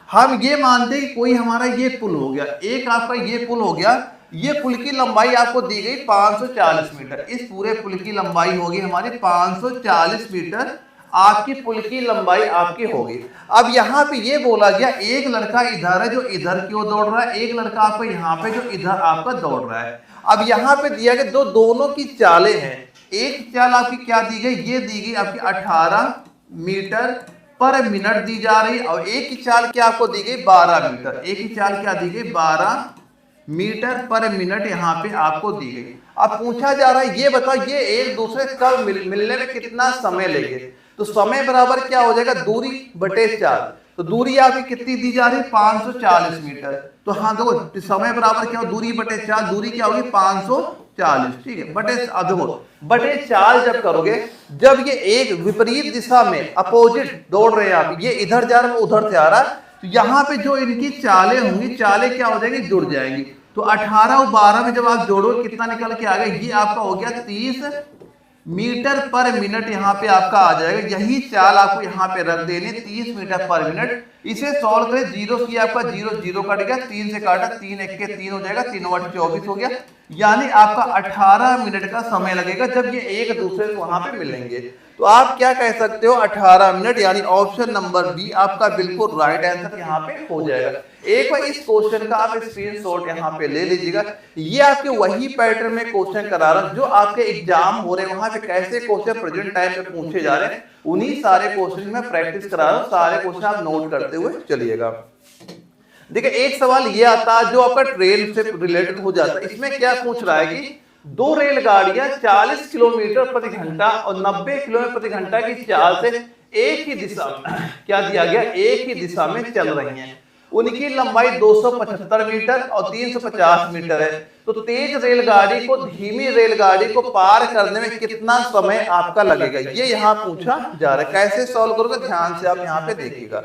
हम ये मानते हैं कि कोई हमारा ये पुल हो गया, एक आपका ये पुल हो गया, ये पुल की लंबाई आपको दी गई 540 मीटर, इस पूरे पुल की लंबाई होगी हमारी 540 मीटर, आपकी पुल की लंबाई आपकी होगी। अब यहाँ पे ये बोला गया एक लड़का इधर है जो इधर की ओर दौड़ रहा है, एक लड़का आपको यहाँ पे जो इधर आपका दौड़ रहा है। अब यहाँ पे दिया गया दोनों की चालें हैं, एक चाल आपकी क्या दी गई, ये दी गई आपकी 18 मीटर पर मिनट दी जा रही, और एक की चाल क्या आपको दी गई 12 मीटर, एक की चाल क्या दी गई 12 मीटर पर मिनट यहाँ पे आपको दी गई। अब पूछा जा रहा है ये बताओ ये एक दूसरे कब मिलने में कितना समय लेंगे, तो समय बराबर क्या हो जाएगा दूरी बटे 4, तो दूरी आपकी कितनी दी जा रही है 540 मीटर, तो हाँ देखो समय बराबर क्या हो दूरी बटे 4, दूरी क्या होगी 540, ठीक है बटे, अब देखो बटे 4 जब करोगे, जब ये एक विपरीत दिशा में अपोजिट दौड़ रहे हैं आप, ये इधर जा रहा है उधर से आ रहा है, तो यहाँ पे जो इनकी चालें होंगी, चालें क्या हो जाएंगी जुड़ जाएंगी, तो 18 और 12 में जब आप जोड़ोगे कितना निकल के आ गया, ये आपका हो गया 30 मीटर पर मिनट यहाँ पे आपका आ जाएगा। यही चाल आपको यहाँ पे रख देनी 30 मीटर पर मिनट। इसे सॉल्व करें, जीरो की आपका जीरो जीरो कट गया, 3 से काटा, 3 एक के 3 हो जाएगा, 3 बटे 24 हो गया, यानी आपका 18 मिनट का समय लगेगा जब ये एक दूसरे को वहां पे मिलेंगे। तो आप क्या कह सकते हो 18 मिनट, यानी ऑप्शन नंबर बी आपका बिल्कुल राइट आंसर यहाँ पे हो जाएगा। एक बार इस क्वेश्चन का आप स्क्रीनशॉट यहाँ पे ले लीजिएगा। ये आपके वही पैटर्न में क्वेश्चन करा रहा हूं जो आपके एग्जाम हो रहे हैं, वहां पे कैसे क्वेश्चन प्रेजेंट टाइम पे पूछे जा रहे हैं, उन्हीं सारे क्वेश्चन में प्रैक्टिस करा रहा हूं। सारे क्वेश्चन आप नोट करते हुए चलिएगा। देखिए एक सवाल ये आता है जो आपका ट्रेन से रिलेटेड हो जाता है। इसमें क्या पूछ रहा है कि दो रेलगाड़ियां 40 किलोमीटर प्रति घंटा और 90 किलोमीटर प्रति घंटा की चाल से एक ही दिशा क्या दिया गया, एक ही दिशा में चल रही हैं। उनकी लंबाई 275 मीटर और 350 मीटर है। तो तेज रेलगाड़ी को धीमी रेलगाड़ी को पार करने में कितना समय आपका लगेगा, ये यहाँ पूछा जा रहा है। कैसे सॉल्व करोगे, ध्यान से आप यहाँ पे देखिएगा।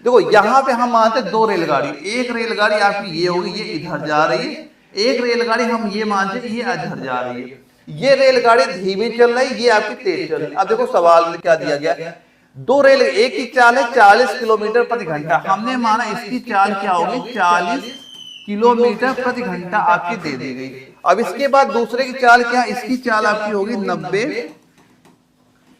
देखो यहाँ पे हम मानते दो रेलगाड़ी, एक रेलगाड़ी आपकी ये होगी, ये इधर जा रही है, एक रेलगाड़ी हम ये मानते ये इधर जा रही है। ये रेलगाड़ी धीमी चल रही है, ये आपकी तेज चल रही है। अब देखो सवाल में क्या दिया गया, दो रेल, एक की चाल है 40 किलोमीटर प्रति घंटा, हमने माना इसकी चाल क्या होगी 40 किलोमीटर प्रति घंटा आपकी दे दी गई। अब इसके बाद दूसरे की चाल क्या, इसकी चाल आपकी होगी 90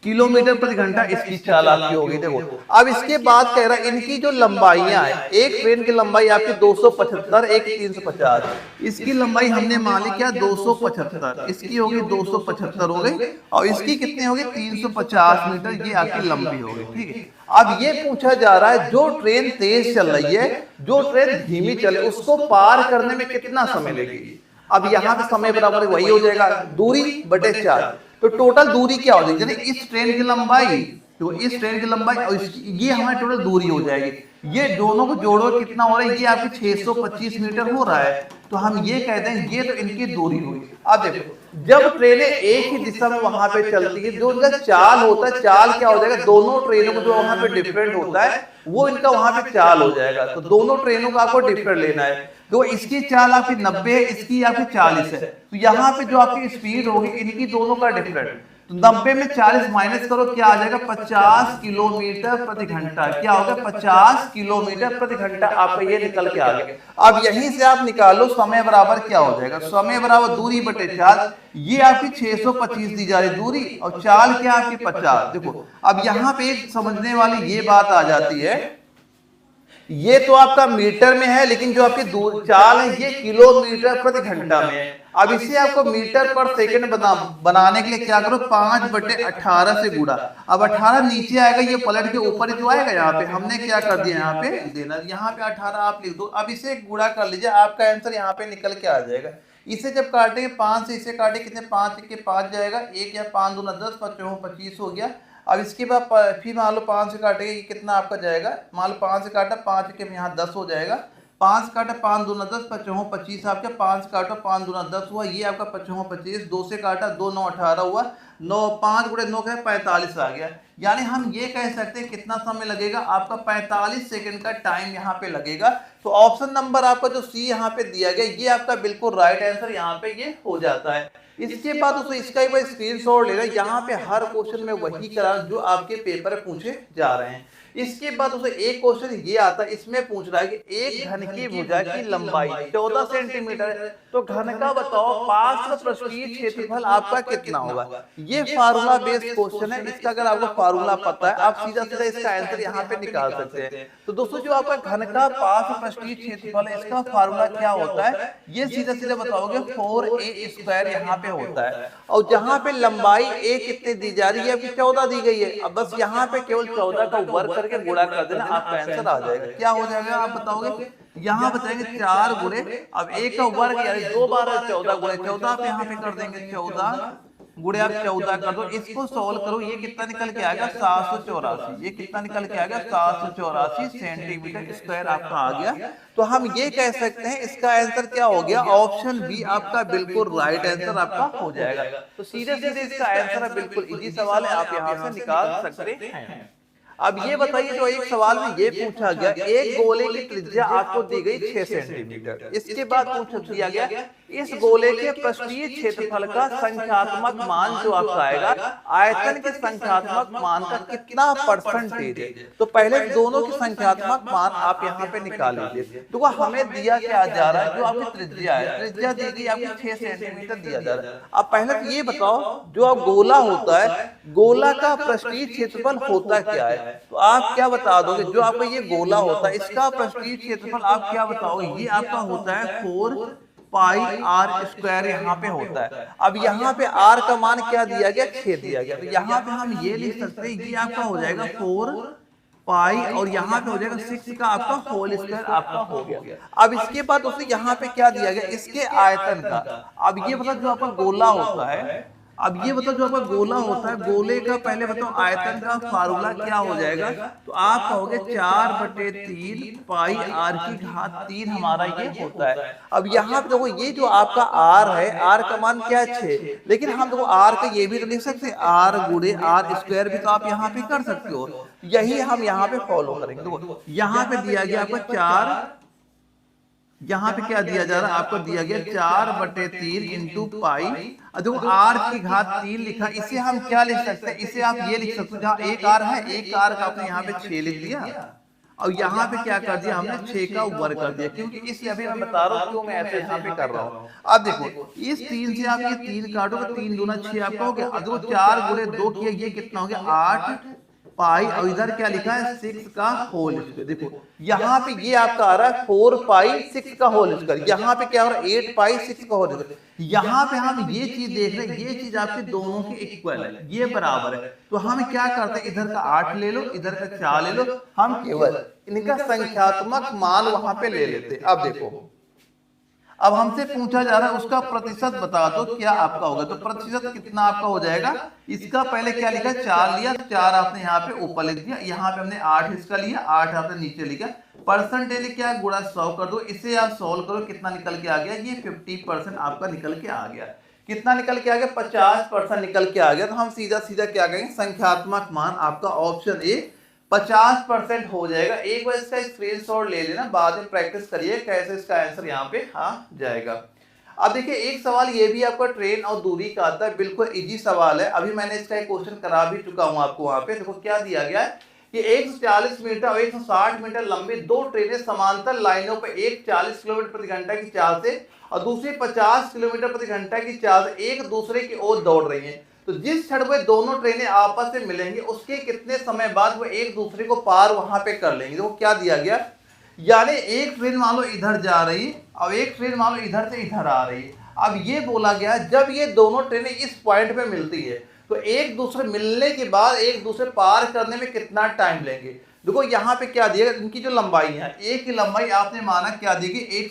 किलोमीटर प्रति घंटा, इसकी चाल आपकी होगी। देखो अब इसके बाद कह रहा है इनकी जो लंबाइयां है, एक ट्रेन की लंबाई आपकी 275, एक 350, इसकी लंबाई हमने मान ली क्या 275, इसकी होगी 275 हो गई, और इसकी कितनी होगी 350 मीटर, ये आपकी लंबी होगी। ठीक है, अब ये पूछा जा रहा है जो ट्रेन तेज चल रही है, जो ट्रेन धीमी चले, उसको पार करने में कितना समय लगेगी। अब यहाँ पे समय बराबर वही हो जाएगा दूरी बटे 4, तो टोटल दूरी क्या हो जाएगी, इस ट्रेन की लंबाई, तो इस ट्रेन की लंबाई और ये हमारी टोटल दूरी हो जाएगी। ये दोनों को जोड़ो कितना हो रहा है, ये आपकी 625 मीटर हो रहा है, तो हम ये कहते हैं ये तो इनकी दूरी हुई। अब देखो जब ट्रेनें एक ही दिशा में वहां पे चलती है, जो इनका चाल होता है, चाल क्या हो जाएगा, दोनों ट्रेनों को जो वहां पे डिफरेंट होता है वो इनका वहां पे चाल हो जाएगा। तो दोनों ट्रेनों का आपको डिफरेंट लेना है। तो इसकी चाल आपकी 90 है, इसकी आपकी 40 है, तो यहाँ पे जो आपकी स्पीड होगी इनकी दोनों का डिफरेंट, तो 90 में 40 माइनस करो क्या आ जाएगा 50 किलोमीटर प्रति घंटा। क्या होगा 50 किलोमीटर प्रति घंटा आपका ये निकल के आ गया। अब यहीं से आप निकालो समय बराबर क्या हो जाएगा, समय बराबर दूरी बटे 4, ये आपकी 625 दी जा रही दूरी, और चाल क्या आपकी 50। देखो अब यहाँ पे एक समझने वाली ये बात आ जाती है, ये तो आपका मीटर में है, लेकिन जो आपकी दूर चाल है ये किलोमीटर प्रति घंटा में है। अब इसे आपको मीटर पर सेकंड बनाने के लिए क्या करो 5/18 से गुणा। अब 18 नीचे आएगा, ये पलट के ऊपर जो आएगा, यहाँ पे हमने क्या कर दिया, यहाँ पे देना, यहाँ पे 18 आप लिख दो। अब इसे गुणा कर लीजिए, आपका आंसर यहाँ पे निकल के आ जाएगा। इसे जब काटेंगे 5 से इसे काटे कितने 5 के 5 जाएगा, 1 या 5 दूना 10, 5 25 हो गया। अब इसके बाद फिर मान लो 5 से काटेंगे, ये कितना आपका जाएगा, मान लो 5 से काटा 5 के यहाँ 10 हो जाएगा, 5 काटा 5 दूना 10, 5 25 आपका, 5 काटा 5 दूना 10 हुआ, ये आपका 5 25, 2 से काटा 2 9 18 हुआ, 9 5 गुणे 9 का 45 आ गया। यानी हम ये कह सकते हैं कितना समय लगेगा आपका 45 सेकंड का टाइम यहाँ पे लगेगा। तो ऑप्शन नंबर आपका जो सी यहाँ पे दिया गया ये आपका बिल्कुल राइट आंसर यहाँ पे ये हो जाता है। इसके बाद दोस्तों इसका एक बार स्क्रीनशॉट लेना, यहाँ पे हर क्वेश्चन में वही करा जो आपके पेपर पूछे जा रहे हैं। इसके बाद उसे एक क्वेश्चन ये आता है, इसमें पूछ रहा है कि एक घन की भुजा की लंबाई 14 सेंटीमीटर है, तो घन का बताओ पार्श्व पृष्ठीय क्षेत्रफल आपका कितना होगा। ये फार्मूला बेस्ड क्वेश्चन है, इसका अगर आपको फार्मूला पता है आप सीधा सीधा इसका आंसर यहाँ पे निकाल सकते हैं। तो दोस्तों जो आपका घन का पार्श्व पृष्ठीय क्षेत्रफल है, इसका फार्मूला क्या होता है, ये सीधा सीधा बताओगे 4a² यहाँ पे होता है। और जहां पे लंबाई a कितने दी जा रही है, अभी 14 दी गई है, अब बस यहाँ पे केवल 14 का वर्ग करके गुणा कर देना, आपका आंसर आ जाएगा। क्या हो जाएगा आप बताओगे, यहाँ बताएंगे 4 गुणे, अब a का वर्ग यानी 2 बार 14 गुणे 14 आप यहाँ पे कर देंगे, 14 गुणे आप 14 कर दो, इसको सोल्व करो, ये कितना निकल के आएगा 784, ये कितना निकल के आएगा 784 सेंटीमीटर स्क्वायर आपका आ गया। तो हम ये कह सकते हैं इसका आंसर क्या हो गया, ऑप्शन बी आपका बिल्कुल राइट आंसर आपका हो जाएगा। तो सीधे सीधे इसका आंसर है, बिल्कुल इजी सवाल है, आप यहाँ से निकाल सकते हैं। अब ये बताइए जो एक सवाल में ये पूछा गया, एक गोले की त्रिज्या आपको दी गई 6 सेंटीमीटर, इसके बाद पूछ दिया गया इस गोले के पृष्ठीय क्षेत्रफल का संख्यात्मक मान जो आपका आएगा आयतन के संख्यात्मक मान का कितना परसेंटेज है। तो पहले दोनों के संख्यात्मक मान आप यहाँ पे निकाल लीजिए। तो हमें दिया क्या जा रहा है, जो आपकी त्रिज्या है, त्रिज्या दी गई आपको 6 सेंटीमीटर दिया जा रहा है। अब पहले तो ये बताओ जो आप गोला होता है, गोला का पृष्ठीय क्षेत्रफल होता क्या है, तो आप क्या बता दोगे, जो आपका ये गोला होता है इसका पृष्ठीय क्षेत्रफल आप क्या बताओगे, ये आपका होता है 4 पाई r स्क्वायर यहाँ पे होता है। अब यहाँ पे r का मान क्या दिया गया, 6 दिया गया, तो यहाँ पे हम ये लिख सकते हैं ये आपका हो जाएगा 4 पाई और यहाँ पे हो जाएगा 6 का आपका होल स्क्वायर आपका हो गया। अब इसके बाद दोस्तों यहाँ पे क्या दिया गया, इसके आयतन का। अब ये मतलब जो आपका गोला होता है, अब ये बताओ जो आपका गोला होता है, गोले का पहले बताओ आयतन का फार्मूला क्या हो जाएगा, तो आप कहोगे 4/3 पाई r की घात 3 हमारा ये होता है। अब यहाँ पे देखो ये जो आपका r है, r का मान क्या है 6, लेकिन हम देखो r का ये भी तो लिख सकते हैं r गुणे r स्क्वायर भी तो आप यहाँ पे कर सकते हो, यही हम यहाँ पे फॉलो करेंगे। देखो यहाँ पे दिया गया आपका 4, यहाँ पे क्या दिया जा रहा है, आपको दिया गया 4/3 इंटू पाई, देखो r की घात 3 लिखा, इसे हम क्या लिख सकते हैं, इसे आप ये लिख सकते हो, जहाँ एक r है, एक r का आपने यहाँ पे 6 लिख दिया और यहाँ पे क्या कर दिया हमने 6 का वर्ग कर दिया, क्योंकि इस अभी मैं बता रहा हूँ क्यों मैं ऐसे यहाँ पे कर रहा हूँ। अब देखो इस 3 से आप ये 3 काटोगे, 3 दूना 6 आपका हो गया। अब देखो 4 गुणे 2 किया, ये कितना हो गया 8 पाई और इधर क्या लिखा है 6 का होल स्क्वायर। देखो यहाँ पे ये आपका आ रहा है 4 पाई 6 का होल स्क्वायर, यहाँ पे क्या हो रहा है 8 पाई 6 का होल स्क्वायर। यहाँ पे हम ये चीज देख रहे हैं, ये चीज आपके दोनों के इक्वल है, ये बराबर है। तो हम क्या करते हैं, इधर का 8 ले लो, इधर का 4 ले लो, हम केवल इनका संख्यात्मक मान वहां पे ले लेते। अब देखो अब हमसे पूछा जा रहा है उसका प्रतिशत बता दो क्या आपका होगा, तो प्रतिशत कितना आपका हो जाएगा, इसका पहले क्या लिखा 4 लिया, 4 आपने यहाँ पे ऊपर लिख दिया, यहाँ पे हमने 8 इसका लिया, 8 आपने नीचे लिखा, परसेंटेज क्या गुणा 100 कर दो, इसे आप सॉल्व करो, कितना निकल के आ गया, ये 50% आपका निकल के आ गया। कितना निकल के आ गया 50% निकल के आ गया। तो हम सीधा सीधा क्या करेंगे, संख्यात्मक मान आपका ऑप्शन ए 50% हो जाएगा। एक बार इसका स्क्रीनशॉट ले लेना, बाद में प्रैक्टिस करिए कैसे इसका आंसर यहाँ पे आ जाएगा। अब देखिए एक सवाल ये भी आपका ट्रेन और दूरी का आता है, बिल्कुल इजी सवाल है, अभी मैंने इसका एक क्वेश्चन करा भी चुका हूँ आपको। वहां पे देखो क्या दिया गया है कि 140 मीटर और 160 मीटर लंबी दो ट्रेनें समांतर लाइनों पर एक 40 किलोमीटर प्रति घंटा की चाल से और दूसरी 50 किलोमीटर प्रति घंटा की चाल से एक दूसरे की ओर दौड़ रही है। तो जिस क्षण में दोनों ट्रेनें आपस में मिलेंगी उसके कितने समय बाद वो एक दूसरे को पार वहां पे कर लेंगे। तो क्या दिया गया, यानी एक ट्रेन मान लो इधर जा रही है और एक ट्रेन मान लो इधर से इधर आ रही है। अब ये बोला गया जब ये दोनों ट्रेनें इस पॉइंट पे मिलती है तो एक दूसरे मिलने के बाद एक दूसरे पार करने में कितना टाइम लेंगे। देखो यहाँ पे क्या दिया, इनकी जो लंबाई है, एक की लंबाई आपने माना क्या दी गई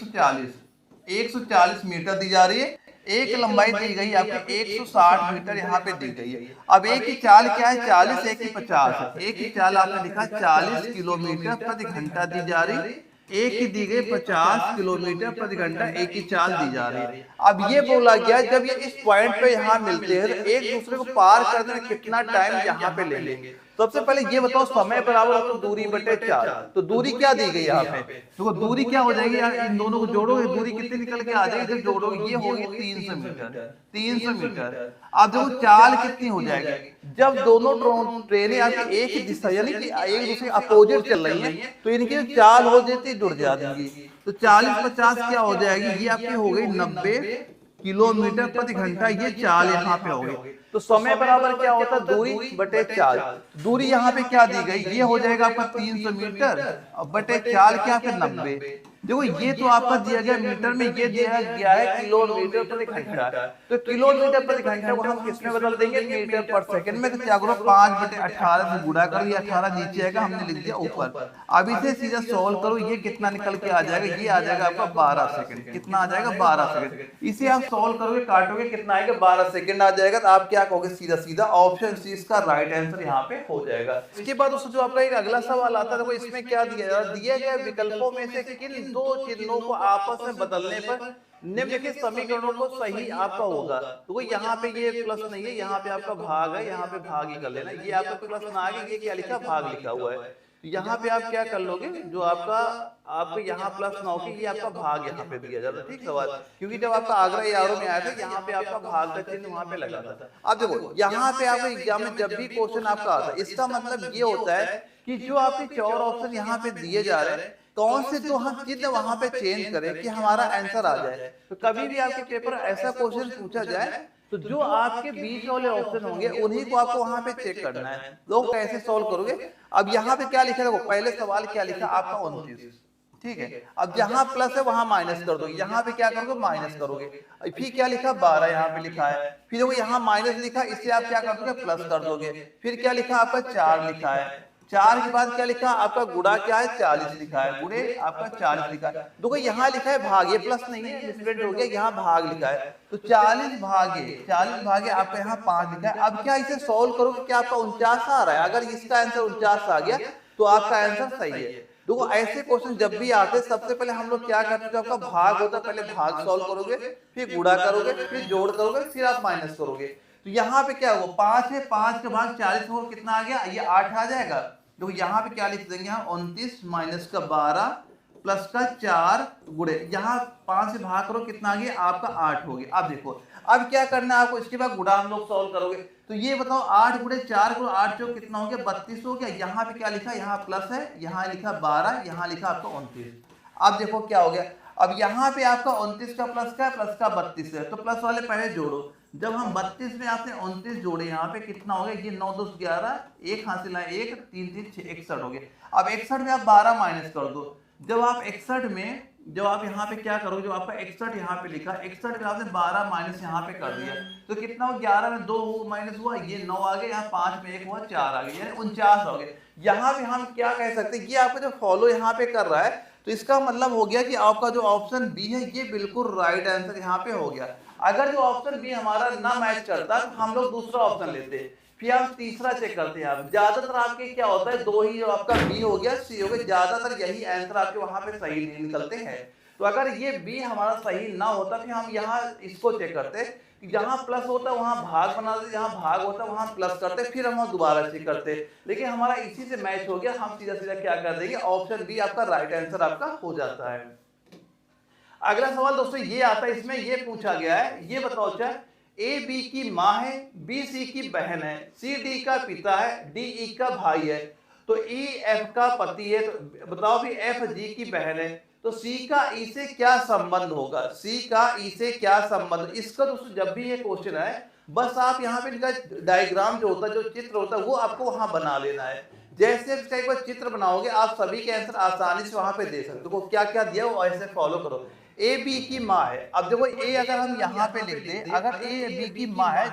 140 मीटर दी जा रही है, एक लंबाई दी गई आपकी 160 मीटर यहाँ पे दी गई है। अब एक की चाल क्या है 40, एक की 50 है, एक की चाल आपने लिखा 40 किलोमीटर प्रति घंटा दी जा रही, एक की दी गई 50 किलोमीटर प्रति घंटा एक की चाल दी जा रही है। अब ये बोला गया जब ये इस पॉइंट पे यहाँ मिलते हैं तो एक दूसरे को पार करने में कितना टाइम यहाँ पे ले लेंगे। सबसे पहले ये बताओ समय बराबर हो तो दूरी बटे 4, तो दूरी क्या दी गई यहाँ पे, देखो दूरी क्या हो जाएगी यार, इन दोनों को जोड़ोगे दूरी कितनी निकल के आ जाएगी, जब जोड़ोगे ये होगी 300 मीटर, 300 मीटर। अब देखो चाल कितनी हो जाएगी, जब दोनों ट्रेनें आपकी एक ही दिशा यानी कि एक दूसरे अपोजिट चल रही है तो इनकी चाल हो जाती जुड़ जाती, तो 40-50 क्या हो जाएगी, ये आपकी हो गई 90 किलोमीटर प्रति घंटा, ये चाल यहाँ पे हो गई। तो समय बराबर क्या होता है, दूरी बटे चाल, दूरी यहाँ पे क्या दी गई, ये हो जाएगा आपका 300 मीटर और बटे चाल क्या फिर 90। देखो ये तो आपका दिया गया मीटर में, ये दिया गया है किलोमीटर प्रति घंटा, तो किलोमीटर प्रति घंटा को हम किसमें बदल देंगे, मीटर पर सेकंड में। तो क्या करो 5/18 से गुणा करो, ये 18 नीचे आएगा, हमने लिख दिया ऊपर। अब इसे सीधा सॉल्व करो, ये कितना निकल के आ जाएगा, ये आ जाएगा आपका 12 सेकंड, कितना आ जाएगा 12 सेकंड। इसे आप सॉल्व करोगे काटोगे कितना आएगा 12 सेकंड आ जाएगा, तो आप क्या कहोगे, सीधा सीधा ऑप्शन सी इसका राइट आंसर यहाँ पे हो जाएगा। इसके बाद दोस्तों जो आपका एक अगला सवाल आता है, देखो इसमें क्या दिया गया विकल्पों में से किन दो चिन्हों को आपस में बदलने पर निम्नलिखित समीकरणों को सही आपका होगा। तो वो यहाँ पे ये प्लस नहीं है, यहाँ पे आपका भाग है, यहाँ पे भाग ही कर लेना, ये आपका प्लस ना आगे, ये क्या लिखा भाग लिखा हुआ है, यहाँ पे आप क्या कर लोगे, जो आपको यहाँ प्लस ना होगी, ये आपका भाग यहाँ पे दिया जाता है, ठीक सवाल, क्योंकि जब आपका आगरा यारों में आया था यहाँ पे आपका भाग का चिन्ह वहां पे लगा था। अब देखो यहाँ पे आपको एग्जाम में जब भी क्वेश्चन आपका आता है, इसका मतलब ये होता है कि जो आपके 4 ऑप्शन यहाँ पे दिए जा रहे हैं, कौन से तो हम चिन्ह वहां पे चेंज करें कि हमारा आंसर आ जाए। तो कभी भी आपके पेपर ऐसा क्वेश्चन पूछा जाए तो जो आपके बीच वाले ऑप्शन होंगे उन्हीं को आपको वहां पे चेक करना है, लोग कैसे सॉल्व करोगे। अब यहाँ पे क्या लिखा है, पहले सवाल क्या लिखा आपका 29, ठीक है, अब जहां प्लस है वहां माइनस कर दो, यहाँ पे क्या करोगे माइनस करोगे, फिर क्या लिखा 12 यहाँ पे लिखा है, फिर वो यहाँ माइनस लिखा, इससे आप क्या कर दोगे प्लस कर दोगे, फिर क्या लिखा आपका 4 लिखा है, 4 के बाद क्या लिखा आपका गुणा क्या है 40 लिखा है, गुणे आपका 40 लिखा है, देखो यहाँ लिखा है भाग, ये प्लस नहीं है डिफरेंट हो गया, यहाँ भाग लिखा है, तो 40 भागे आपका यहाँ 5 लिखा है। अब क्या इसे सॉल्व करोगे, क्या आपका 49 आ रहा है, अगर इसका आंसर 49 आ गया तो आपका आंसर सही है। देखो ऐसे क्वेश्चन जब भी आते हैं सबसे पहले हम लोग क्या करते हैं, आपका भाग होता है पहले भाग सॉल्व करोगे, फिर गुणा करोगे, फिर जोड़ करोगे, फिर आप माइनस करोगे। तो यहाँ पे क्या होगा 5 है, 5 का भाग 40 हो कितना आ गया, ये 8 आ जाएगा। तो यहाँ पे क्या लिख देंगे, यहाँ 29 माइनस का 12 प्लस का 4 गुणे, यहाँ 5 से भाग करो कितना आ गया आपका 8 हो गया। अब देखो अब क्या करना है आपको, इसके बाद गुणा हम लोग सॉल्व करोगे, तो ये बताओ 8 गुणे 4 गुणे 8 जो कितना हो गया 32 हो गया। यहाँ पे क्या लिखा, यहाँ प्लस है, यहाँ लिखा 12, यहाँ लिखा आपका 29। अब देखो क्या हो गया, अब यहाँ पे आपका 29 का प्लस का है, प्लस का 32 है, तो प्लस वाले पहले जोड़ो, जब हम 32 में आपने 29 जोड़े यहाँ पे कितना हो गया, ये 9 2 11, एक हासिल है 1 3 3 6 61 हो गया। अब 61 में आप 12 माइनस कर दो, जब आप 61 में जब आप यहाँ पे क्या करोगे, जो आपका 61 यहाँ पे लिखा 61 में आपने 12 माइनस यहाँ पे कर दिया, तो कितना हो 11 में 2 माइनस हुआ, ये 9 आ गया, यहाँ 5 में 1 हुआ 4 आ गया, यानी 49 हो गए। यहाँ पे हम क्या कह सकते हैं, ये आपका जो फॉलो यहाँ पे कर रहा है, तो इसका मतलब हो गया कि आपका जो ऑप्शन बी है ये बिल्कुल राइट आंसर यहाँ पे हो गया। अगर जो ऑप्शन बी हमारा ना मैच करता तो हम लोग दूसरा ऑप्शन लेते, फिर हम तीसरा चेक करते हैं। आप ज्यादातर आपके क्या होता है, 2 ही, जो आपका बी हो गया सी हो गया, ज्यादातर यही आंसर आपके वहां पे सही नहीं निकलते हैं। तो अगर ये बी हमारा सही ना होता फिर हम यहाँ इसको चेक करते, जहां प्लस होता वहां भाग बना देते, जहां भाग होता वहां प्लस करते, फिर हम दोबारा चेक करते, लेकिन हमारा इसी से मैच हो गया, हम सीधा सीधा क्या कर देंगे, ऑप्शन बी आपका राइट आंसर आपका हो जाता है। अगला सवाल दोस्तों ये आता है, इसमें ये पूछा गया है, ये बताओ अच्छा, ए बी की माँ है, बी सी की बहन है, सी डी का पिता है, डी ई का भाई है, तो ई एफ का पति है, तो बताओ भी एफ जी की बहन है, तो सी का ई से क्या संबंध होगा, सी का ई से क्या संबंध। इसका दोस्तों जब भी ये क्वेश्चन है बस आप यहाँ पे इनका डायग्राम जो होता है, जो चित्र होता है, वो आपको वहां बना लेना है। जैसे इसका एक बार चित्र बनाओगे आप सभी के आंसर आसानी से वहां पे दे सकते हो, क्या क्या दिया वो ऐसे फॉलो करो। ए बी की माँ है, अब देखो ए अगर हम यहाँ पे लिख दें, अगर ए बी की माँ है,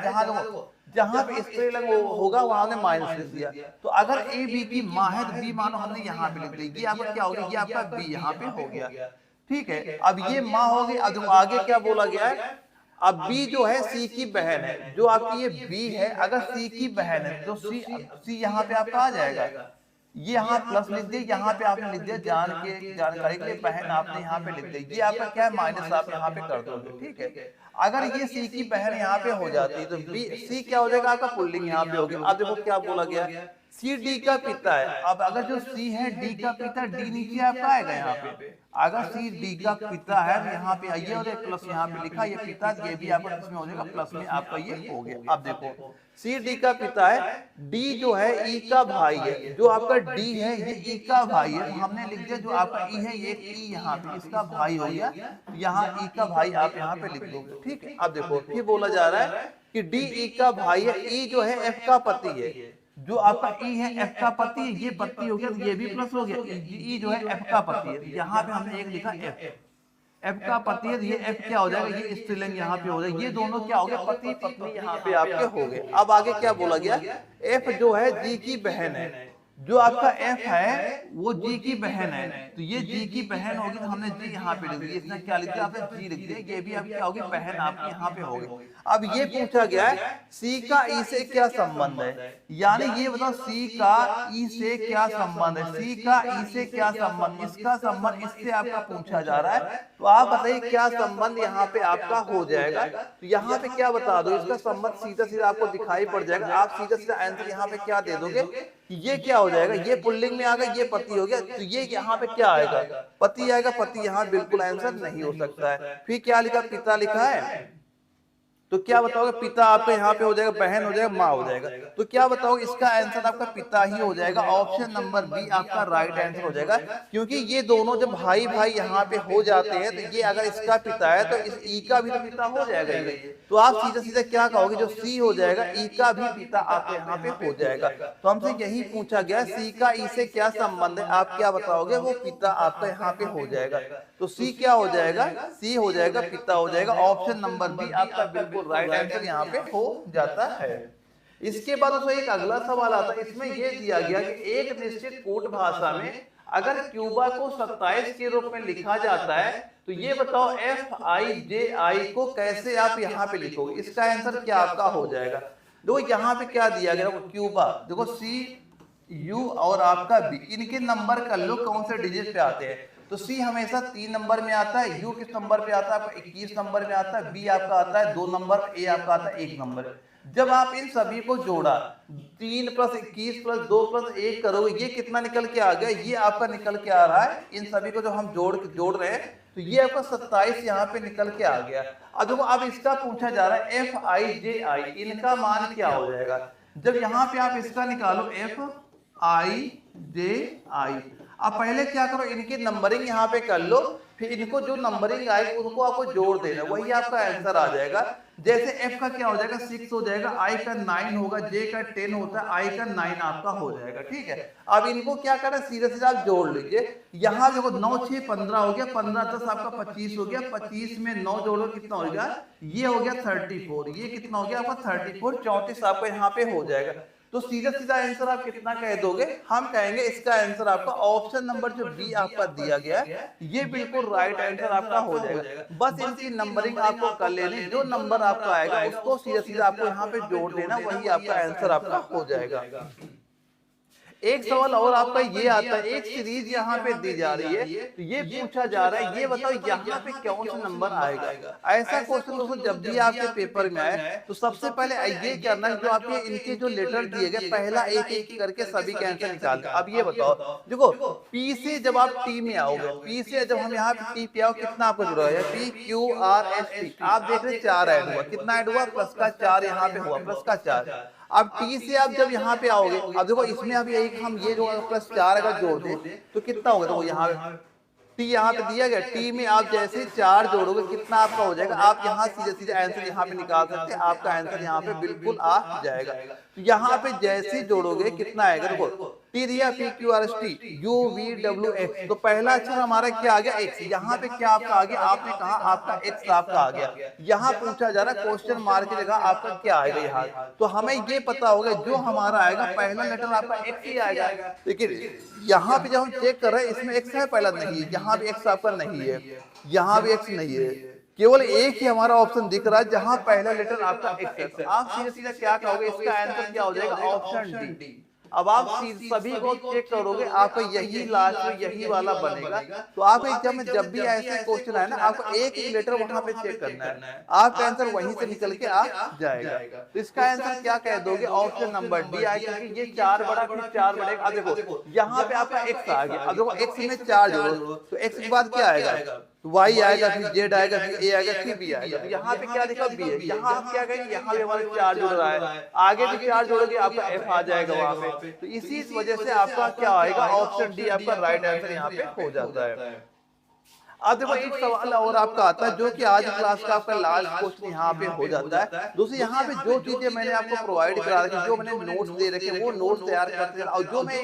जहां पे स्त्रीलिंग होगा वहां हमने माइनस लिख दिया, तो अगर ए बी की माँ है तो बी मानो हमने यहाँ पे लिख दी, ये आपका क्या हो गया, ये आपका बी यहाँ पे हो गया, ठीक है। अब ये माँ हो गई, अब आगे क्या बोला गया है, अब बी जो है सी की बहन है, जो आपकी ये बी है, अगर सी की बहन है तो सी यहाँ पे आपका आ जाएगा, ये यहाँ प्लस लिख दिया, यहाँ पे आपने लिख दिया जानकारी के लिए बहन आपने यहाँ पे लिख दिया, ये आपका क्या है माइनस आप यहाँ पे कर दोगे, ठीक है। अगर ये सी की बहन यहाँ पे हो जाती है तो बी सी क्या हो जाएगा आपका पुल्लिंग यहाँ पे हो गया। अब देखो क्या बोला गया, सी डी का पिता है। अब अगर जो सी है डी का पिता, डी नीचे आपका आएगा यहाँ पे। अगर सी डी का पिता है तो यहाँ पे आइए और एक प्लस यहाँ पे लिखा, ये पिता, ये भी आपका किसमें हो जाएगा, प्लस में आपका ये हो गया। अब देखो सी डी का पिता है, डी जो है ई का भाई है, जो आपका डी है ये ई का भाई है, तो हमने लिख दिया जो आपका ई है ये ई यहाँ पे इसका भाई हो गया, यहाँ ई का भाई आप यहाँ पे लिख दोगे, ठीक है। अब देखो फिर बोला जा रहा है कि डी ई का भाई है, ई जो है एफ का पति है, जो आपका ई है एफ का पति है, ये पति हो गया तो ये भी प्लस हो गया, ई जो है एफ का पति है, यहाँ पे हमने एक लिखा एफ का पति है, तो ये एफ क्या हो जाएगा, ये स्त्रीलिंग यहाँ पे हो जाएगा, ये दोनों क्या हो गया, पति पत्नी यहाँ पे आपके हो गए। अब आगे क्या बोला गया, एफ जो है जी की बहन है, जो आपका एफ है वो जी की बहन है, तो ये जी की बहन होगी, तो हमने जी यहाँ पे लिख दिया, इसने क्या लिख दिया, आपने जी लिख दिया, ये भी आपकी क्या होगी, बहन आपकी यहाँ पे होगी। अब ये पूछा गया है सी का ई से क्या संबंध है, यानी ये बताओ सी का ई से क्या संबंध है, सी का ई से क्या संबंध, इसका संबंध इससे आपका पूछा जा रहा है, तो आप बताइए क्या संबंध यहाँ पे आपका हो जाएगा। तो यहाँ पे क्या बता दो, इसका संबंध सीधा सीधा आपको दिखाई पड़ जाएगा, आप सीधा सीधा आंसर यहाँ पे क्या दे दोगे, ये क्या हो जाएगा, ये पुल्लिंग में आ गया, ये पति हो गया, तो ये यहाँ पे क्या आएगा, पति आएगा, पति यहाँ बिल्कुल आंसर नहीं हो सकता है। फिर क्या लिखा, पिता लिखा है, तो क्या बताओगे, पिता आपका यहाँ पे हो जाएगा, बहन हो जाएगा, माँ हो जाएगा, तो क्या बताओगे, इसका आंसर आपका पिता ही हो जाएगा, ऑप्शन नंबर बी आपका राइट आंसर हो जाएगा, क्योंकि ये दोनों जब भाई भाई यहाँ पे हो जाते हैं, तो ये अगर इसका पिता है तो इस ई का भी तो पिता हो जाएगा ये, तो आप सीधा सीधा क्या कहोगे, जो सी हो जाएगा ई का भी पिता आप यहाँ पे हो जाएगा। तो हमसे यही पूछा गया सी का ई से क्या संबंध है, आप क्या बताओगे, वो पिता आपका यहाँ पे हो जाएगा, तो सी क्या हो जाएगा, सी हो जाएगा, पिता हो जाएगा, ऑप्शन नंबर बी आपका बिल्कुल राइट आंसर यहाँ पे हो जाता है। इसके बाद उसमें एक अगला सवाल आता है, इसमें यह दिया गया कि एक निश्चित कूट भाषा में अगर क्यूबा को 27 के रूप में लिखा जाता है, तो ये बताओ एफ आई जे आई को कैसे आप यहाँ पे लिखोगे, इसका आंसर क्या आपका हो जाएगा। देखो यहाँ पे क्या दिया गया, क्यूबा, देखो सी यू और आपका बी, इनके नंबर कर लो कौन से डिजिट पे आते हैं, तो सी हमेशा 3 नंबर में आता है, यू किस नंबर पे आता है, आपका 21 नंबर में आता है, बी आपका आता है 2 नंबर, ए आपका आता है 1 नंबर। जब आप इन सभी को जोड़ा 3 + 21 + 2 + 1 करोगे, ये कितना निकल के आ गया, ये आपका निकल के आ रहा है, इन सभी को जो हम जोड़ रहे हैं, तो ये आपका 27 यहाँ पे निकल के आ गया। अब देखो अब इसका पूछा जा रहा है एफ आई जे आई, इनका मान क्या हो जाएगा, जब यहाँ पे आप इसका निकालो एफ आई जे आई, अब पहले क्या करो, इनकी नंबरिंग यहाँ पे कर लो, फिर इनको जो नंबरिंग आएगी उनको आपको जोड़ देना, वही आपका आंसर आ जाएगा। जैसे f का क्या हो जाएगा 6 हो जाएगा, i का 9 होगा, j का 10 होता है, i का 9 आपका हो जाएगा, ठीक है। अब इनको क्या करना है, सीधे सीधे आप जोड़ लीजिए, यहाँ देखो 9 6 15 हो गया, 15 10 आपका 25 हो गया, 25 में 9 जोड़ो कितना हो गया, ये हो गया 34, ये कितना हो गया आपका 34, 34 आपका यहाँ पे हो जाएगा। तो सीधा सीधा आंसर आप कितना कह दोगे, हम कहेंगे इसका आंसर आपका ऑप्शन नंबर जो बी आपका दिया गया है, ये बिल्कुल राइट आंसर आपका हो जाएगा। बस इनकी नंबरिंग आपको कर लेनी, जो नंबर आपका आएगा उसको सीधा सीधा आपको यहाँ पे जोड़ देना, वही आपका आंसर आपका हो जाएगा। एक सवाल और आपका ये आता है, एक सीरीज यहाँ पे दी जा रही है, तो ये पूछा जा रहा है, ये बताओ यहाँ पे कौन सा नंबर आएगा। ऐसा क्वेश्चन दोस्तों जब भी आपके पेपर में आए तो सबसे पहले ये करना है, जो आपके इनके जो लेटर दिए गए पहला एक एक करके सभी के आंसर निकाल दो। अब ये बताओ, देखो पी से जब आप टी में आओगे, पी से जब हम यहाँ पे टी पे आओ, कितना आपको जुड़ा है, P Q R S T, आप देख रहे 4 ऐड हुआ, कितना ऐड हुआ, प्लस का 4 यहाँ पे हुआ, प्लस का 4। अब टी से आप जब यहाँ पे आओगे, अब देखो इसमें अभी एक हम ये जो +4 अगर जोड़ दें तो कितना होगा, तो यहाँ टी यहाँ पे दिया गया, टी में आप जैसे 4 जोड़ोगे कितना आपका हो जाएगा, आप यहाँ सीधे सीधे आंसर यहाँ पे निकाल सकते हैं, आपका आंसर यहाँ पे बिल्कुल आ जाएगा। तो यहाँ पे जैसे जोड़ोगे कितना आएगा, देखो टी दिया P Q R S T U V W x, तो पहला अक्षर हमारा क्या आ गया, एक्स, यहाँ पे क्या आपका आ गया, आपने कहा आपका एक्स आपका आ गया। यहाँ पूछा जा रहा है क्वेश्चन मार्क की जगह आपका क्या आएगा यहाँ, तो हमें ये पता होगा जो हमारा आएगा पहला लेटर आपका एक्स ही आएगा। लेकिन यहाँ पे जब हम चेक कर रहे हैं इसमें एक्स है पहला, नहीं है, यहाँ भी एक्स आपका नहीं है, यहाँ भी एक्स नहीं है, केवल एक ही हमारा ऑप्शन दिख रहा है जहां पहला लेटर आपका एक्स है। आप सीधे सीधे क्या कहोगे, इसका आंसर क्या हो जाएगा, ऑप्शन डी। अब आप सभी को चेक करोगे, आपको यही लास्ट में यही वाला बनेगा। तो आपको एग्जाम में जब भी ऐसे क्वेश्चन आए ना, आपको एक लेटर वहां पे चेक करना है, आपका आंसर वहीं से निकल के आ जाएगा। तो इसका आंसर क्या कह दोगे? ऑप्शन नंबर डी आएगा, क्योंकि ये 4 बड़ा फिर 4 बड़े। अब देखो यहाँ पे आपका एक्स आ गया, अब देखो एक्स में 4 जोड़ो तो एक्स के बाद क्या आएगा? वाई आएगा, फिर जेड आएगा, फिर ए आएगा, फिर बी आएगा। तो यहाँ पे क्या लिखा? बी है। यहाँ आप क्या करेंगे? यहाँ पे हमारे 4 जुड़ रहा है, आगे भी 4 जोड़ोगे आपका एफ आ जाएगा वहां पे। तो इसी वजह से आपका क्या आएगा? ऑप्शन डी आपका राइट आंसर यहाँ पे हो जाता है। अब देखो एक सवाल और आपका आता है, जो कि आज क्लास का आपका लास्ट क्वेश्चन यहाँ पे हो जाता है। दोस्तों यहाँ पे जो चीजें मैंने आपको प्रोवाइड करा रखी, जो मैंने नोट्स दे रखे, वो नोट्स तैयार करते हैं। और जो मैं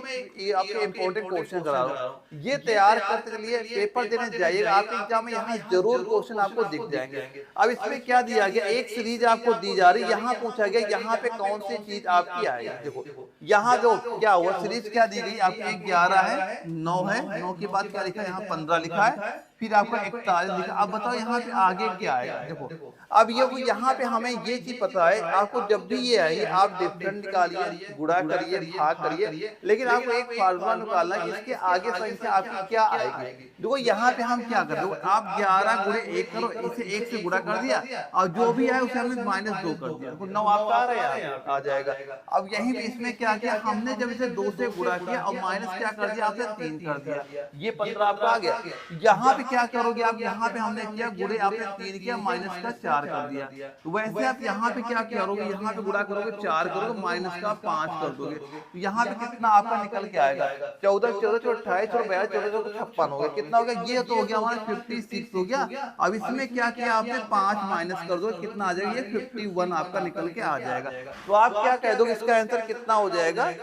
आपके इंपॉर्टेंट क्वेश्चन करा रहा हूँ, ये तैयार करते के लिए पेपर देने जाइएगा, आपके एग्जाम में यहाँ जरूर क्वेश्चन आपको दिख जाएंगे। अब इसमें क्या दिया गया? एक सीरीज आपको दी जा रही है, यहाँ पूछा गया यहाँ पे कौन सी चीज आपकी आएगी। देखो यहाँ जो क्या हुआ, सीरीज क्या दी गई आपकी? 11 है, 9 है, 9 के बाद क्या लिखा है? यहाँ 15 लिखा है, फिर आपका 41 लिखा। अब बताओ यहाँ पे आगे क्या आएगा? देखो अब ये यहाँ पे हमें ये चीज पता है, आपको जब भी ये आएगी आप डिफरेंट निकालिए, गुणा करिए, भाग करिए, लेकिन आपको एक फार्मूला निकालना है, इसके आगे संख्या आपकी क्या आएगी। देखो यहाँ पे हम क्या कर रहे हो, आप 11 गुणे 1 करो, इसे 1 से गुणा कर दिया, और जो भी आए उसे हमने -2 कर दिया, 9 आपका आ रहा है, आ जाएगा। अब यही पे इसमें क्या किया हमने? जब इसे 2 से गुणा किया और माइनस क्या कर दिया आपने? 3 कर दिया, ये 15 आपका आ गया। यहाँ पे क्या करोगे आप? यहाँ पे हमने किया गुणे आपने 3 किया, माइनस का 4 कर दिया। तो वैसे आप यहाँ पे क्या करोगे? यहाँ पे गुणा करोगे, 4 करोगे, माइनस का 5 कर दोगे। तो यहाँ पे कितना आपका निकल के आएगा? 14 14 28 42 14 56 हो गया। कितना हो गया? ये तो हो गया हमारा 56 हो गया। अब इसमें क्या किया आपने? 5 माइनस कर दो, कितना आ जाएगा? ये 51 आपका निकल के आ जाएगा। तो आप क्या कह दोगे? इसका आंसर कितना हो जाएगा?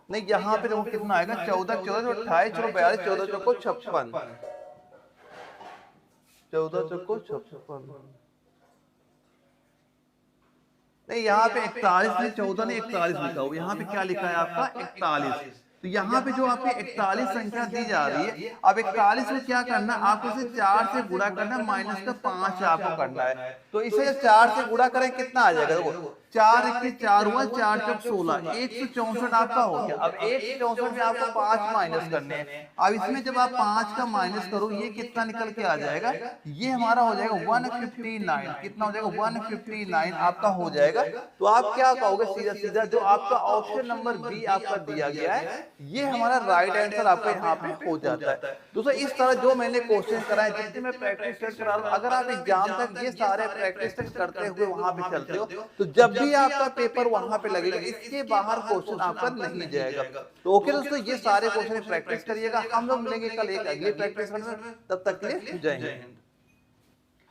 नहीं, यहाँ पे देखो कितना आएगा? 14 14 28 42 14 चौको 56, 14 चौको 56। नहीं, यहाँ पे 41 ने 14 ने 41 लिखा हुआ, यहाँ पे क्या लिखा है आपका? 41। तो यहाँ पे जो आपकी 41 संख्या दी जा रही है, अब 41 में क्या करना? आपको इसे 4 से गुणा करना, माइनस का 5 आपको करना है। तो इसे 4 से गुणा करें, कितना आ जाएगा? देखो 4 के 4 हुआ, 4 चौक 16, 164 आपका हो गया। अब 164 में आपको 5 माइनस करने हैं। अब इसमें जब आप 5 का माइनस करो, ये कितना निकल के आ जाएगा? ये हमारा हो जाएगा 159। कितना हो जाएगा? 159 आपका हो जाएगा। तो आप क्या कहोगे? सीधा सीधा जो आपका ऑप्शन नंबर बी आपका दिया गया है, ये हमारा राइट आंसर आपका यहाँ पे हो जाता है। दोस्तों इस तरह जो मैंने क्वेश्चन कराए, जितने मैं प्रैक्टिस टेस्ट करा रहा हूँ, अगर आप एग्जाम तक ये सारे प्रैक्टिस टेस्ट करते हुए वहां पे चलते हो, तो जब भी आपका पेपर वहां पे लगेगा, इसके बाहर क्वेश्चन आपका नहीं जाएगा। तो ओके दोस्तों, ये सारे क्वेश्चन प्रैक्टिस करिएगा। हम लोग मिलेंगे कल एक अगली प्रैक्टिस में, तब तक के लिए जय हिंद।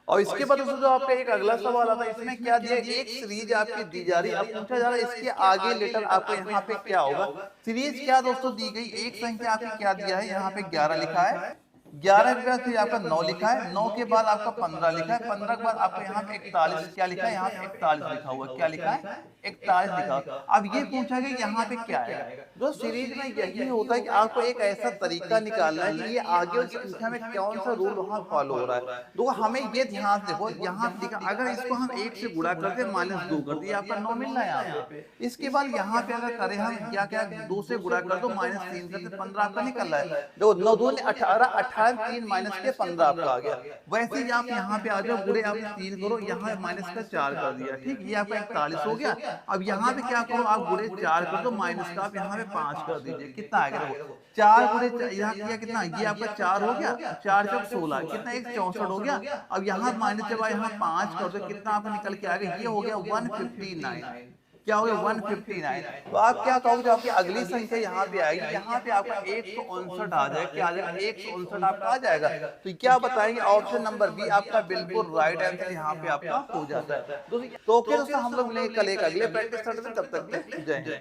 और इसके बाद दोस्तों जो आपका एक अगला सवाल आता है, इसमें क्या दिया? एक सीरीज आपकी दी जा रही है, अब पूछा जा रहा है इसके आगे लेटर आपको यहाँ पे क्या होगा। सीरीज क्या दोस्तों दी गई? एक संख्या आपकी क्या दिया है? यहाँ पे 11 लिखा है, 11 के बाद फिर आपका 9 लिखा है, 9 के बाद आपका 15 लिखा है, 15 के बाद आपको यहाँ पे 41 क्या लिखा है? यहाँ पे 41 लिखा हुआ, क्या लिखा है? 41 लिखा। अब ये पूछा गया यहाँ पे क्या है? जो सीरीज में यही होता है कि आपको एक ऐसा तरीका निकालना है कि ये आगे उस संख्या में कौन सा रूल वहाँ फॉलो हो रहा है। तो हमें ये ध्यान देखो, यहाँ लिखा अगर इसको हम 1 से गुणा करते -2 कर दिया, आपका 9 मिल रहा है यहाँ पे। इसके बाद यहाँ पे अगर करें हम क्या क्या? 2 से गुणा कर दो, -3 करते 15 आपका निकल रहा है। देखो 9 2 18, 18 3 माइनस के 15 आपका आ गया। वैसे ही आप यहाँ पे आ जाओ, गुणे आप 3 करो, यहाँ माइनस का 4 कर दिया, ठीक, ये आपका 41 हो गया। अब यहाँ पे क्या करो? आप गुणे 4 कर दो, माइनस का आप यहाँ पे 5 कर दीजिए, कितना आएगा? 4 गुणे यहाँ किया कितना? ये आपका 4 हो गया, 4 चौक 16, कितना? 164 हो गया। अब यहाँ माइनस जब यहाँ 5 कर दो, कितना आपको निकल के आ गया? ये हो गया 159। क्या हो गया? 159। तो आप क्या कहोगे? जो आपकी अगली संख्या यहाँ पे आएगी, यहाँ पे आपका 159 आ जाएगा, क्या आ जाएगा? 159 आपका आ जाएगा। तो क्या बताएंगे? ऑप्शन नंबर बी आपका बिल्कुल राइट आंसर यहाँ पे आपका हो जाता है। तो दोस्तों हम लोग मिलेंगे कल एक अगले प्रैक्टिस, तब तक जय हिंद।